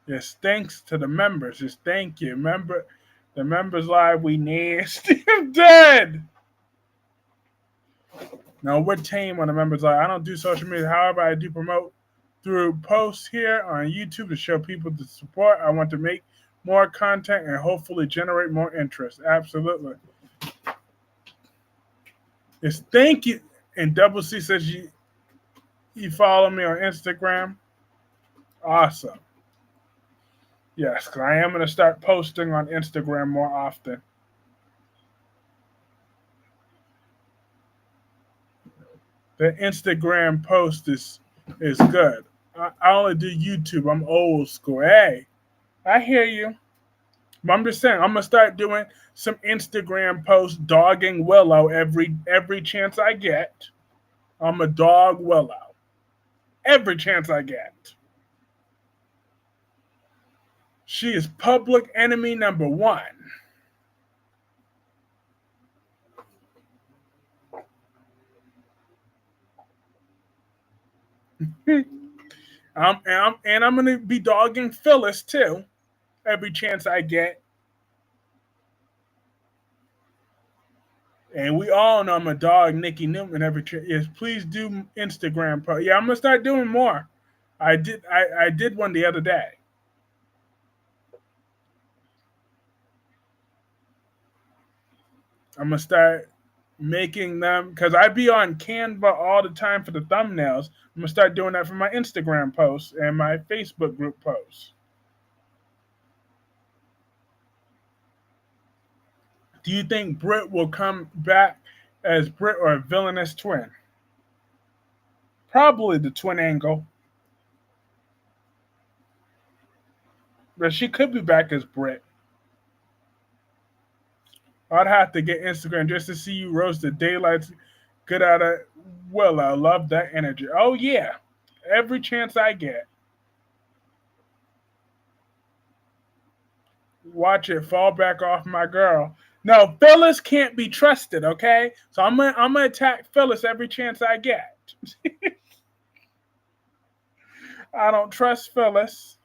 Yes, thanks to the members. Just thank you. Remember, the members live, we nasty. I'm dead. No, we're tame on the members live. I don't do social media. However, I do promote through posts here on YouTube to show people the support. I want to make more content and hopefully generate more interest. Absolutely. Yes, thank you. And Double C says you follow me on Instagram. Awesome. Yes, because I am going to start posting on Instagram more often. The Instagram post is good. I only do YouTube. I'm old school. Hey, I hear you. But I'm just saying, I'm going to start doing some Instagram posts dogging Willow every chance I get. I'm a dog Willow. Every chance I get. She is public enemy number 1. I'm going to be dogging Phyllis too, every chance I get. And we all know I'm a dog Nikki Newman every chance. Yes, please do Instagram post. Yeah, I'm going to start doing more. I did one the other day. I'm going to start making them, because I be on Canva all the time for the thumbnails. I'm going to start doing that for my Instagram posts and my Facebook group posts. Do you think Britt will come back as Britt or a villainous twin? Probably the twin angle. But she could be back as Britt. I'd have to get Instagram just to see you roast the daylights good out of Will. I love that energy. Oh yeah. Every chance I get. Watch it fall back off my girl. No, Phyllis can't be trusted, okay? So I'm gonna attack Phyllis every chance I get. I don't trust Phyllis.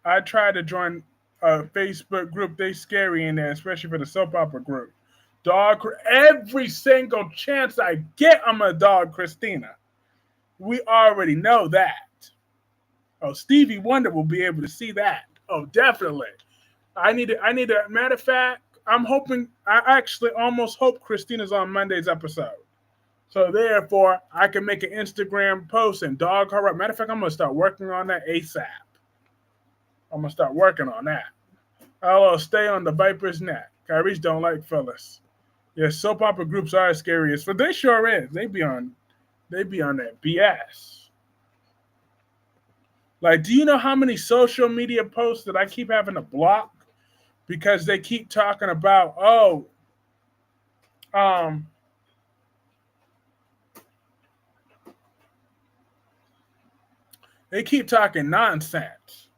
I tried to join a Facebook group. They scary in there, especially for the soap opera group. Dog, every single chance I get, I'm a dog Christina. We already know that. Oh, Stevie Wonder will be able to see that. Oh, definitely. I need a matter of fact, I actually almost hope Christina's on Monday's episode. So therefore, I can make an Instagram post and dog her up. Matter of fact, I'm gonna start working on that ASAP. I'm gonna start working on that. I'll stay on the Viper's neck. Kyreese don't like Phyllis. Yeah, soap opera groups are as scary as, but they sure is. They be on that BS. Like, do you know how many social media posts that I keep having to block because they keep talking about, they keep talking nonsense.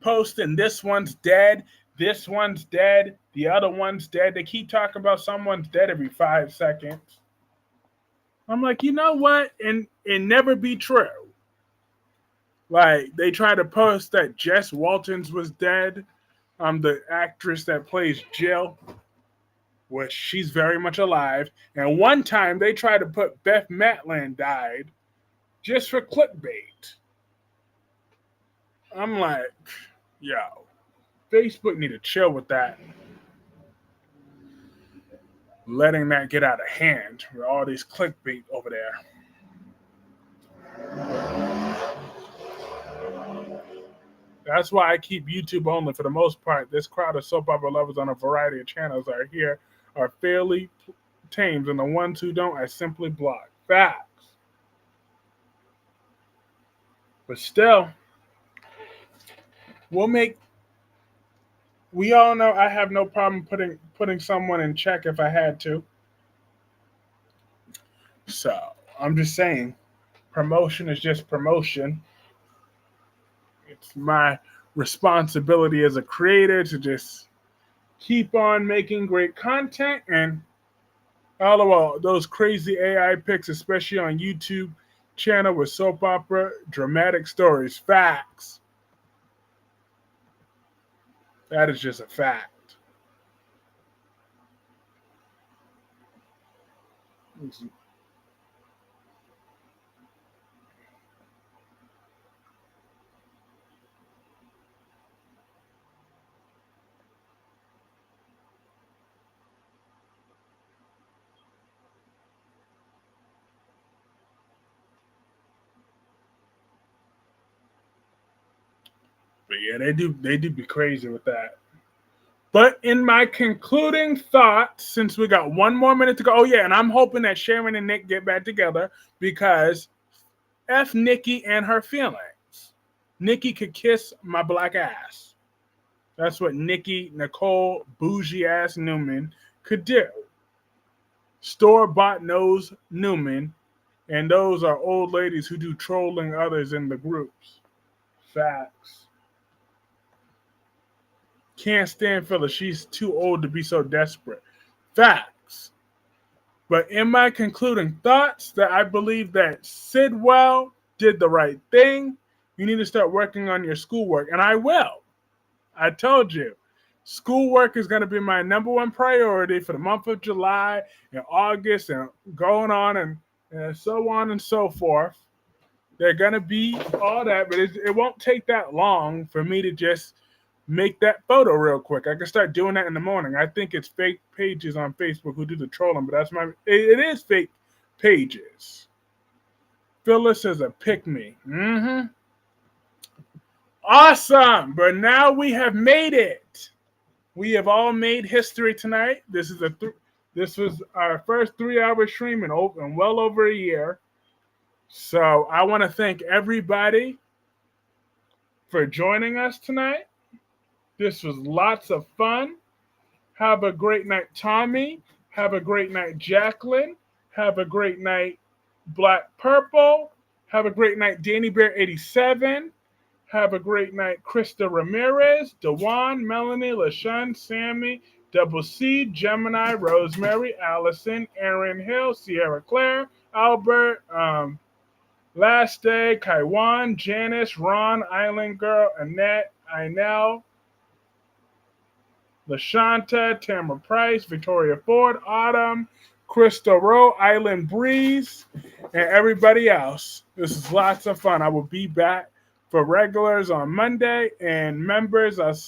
Posting this one's dead, the other one's dead. They keep talking about someone's dead every 5 seconds. I'm like, you know what? And never be true. Like, they try to post that Jess Waltons was dead. The actress that plays Jill, which she's very much alive. And one time they tried to put Beth Matland died just for clickbait. I'm like, yo, Facebook need to chill with that. Letting that get out of hand with all these clickbait over there. That's why I keep YouTube only for the most part. This crowd of soap opera lovers on a variety of channels are fairly tame, and the ones who don't, I simply block. Facts. But still, we all know I have no problem putting someone in check if I had to. So I'm just saying, promotion is just promotion. It's my responsibility as a creator to just keep on making great content, and all of those crazy AI pics, especially on YouTube channel with soap opera, dramatic stories, facts. That is just a fact. But yeah, they do be crazy with that. But in my concluding thoughts, since we got 1 more minute to go, oh yeah, and I'm hoping that Sharon and Nick get back together because F Nikki and her feelings. Nikki could kiss my black ass. That's what Nicole bougie ass Newman could do. Store-bought nose Newman, and those are old ladies who do trolling others in the groups. Facts. Can't stand Phyllis. She's too old to be so desperate. Facts. But in my concluding thoughts, that I believe that Sidwell did the right thing. You need to start working on your schoolwork. And I will. I told you. Schoolwork is going to be my number one priority for the month of July and August and going on and so on and so forth. They're going to be all that, but it won't take that long for me to just make that photo real quick. I can start doing that in the morning. I think it's fake pages on Facebook who do the trolling, but that's it is fake pages. Phyllis is a pick me. Mm-hmm. Awesome. But now we have made it. We have all made history tonight. This was our first 3-hour stream in well over a year. So I want to thank everybody for joining us tonight. This was lots of fun. Have a great night, Tommy. Have a great night, Jacqueline. Have a great night, Black Purple. Have a great night, Danny Bear 87. Have a great night, Krista Ramirez, Dewan, Melanie, LaShawn, Sammy, Double C, Gemini, Rosemary, Allison, Aaron Hill, Sierra Claire, Albert, Last Day, Kaiwan, Janice, Ron, Island Girl, Annette, Inel, LaShanta, Tamara Price, Victoria Ford, Autumn, Crystal Rowe, Island Breeze, and everybody else. This is lots of fun. I will be back for regulars on Monday, and members, I'll see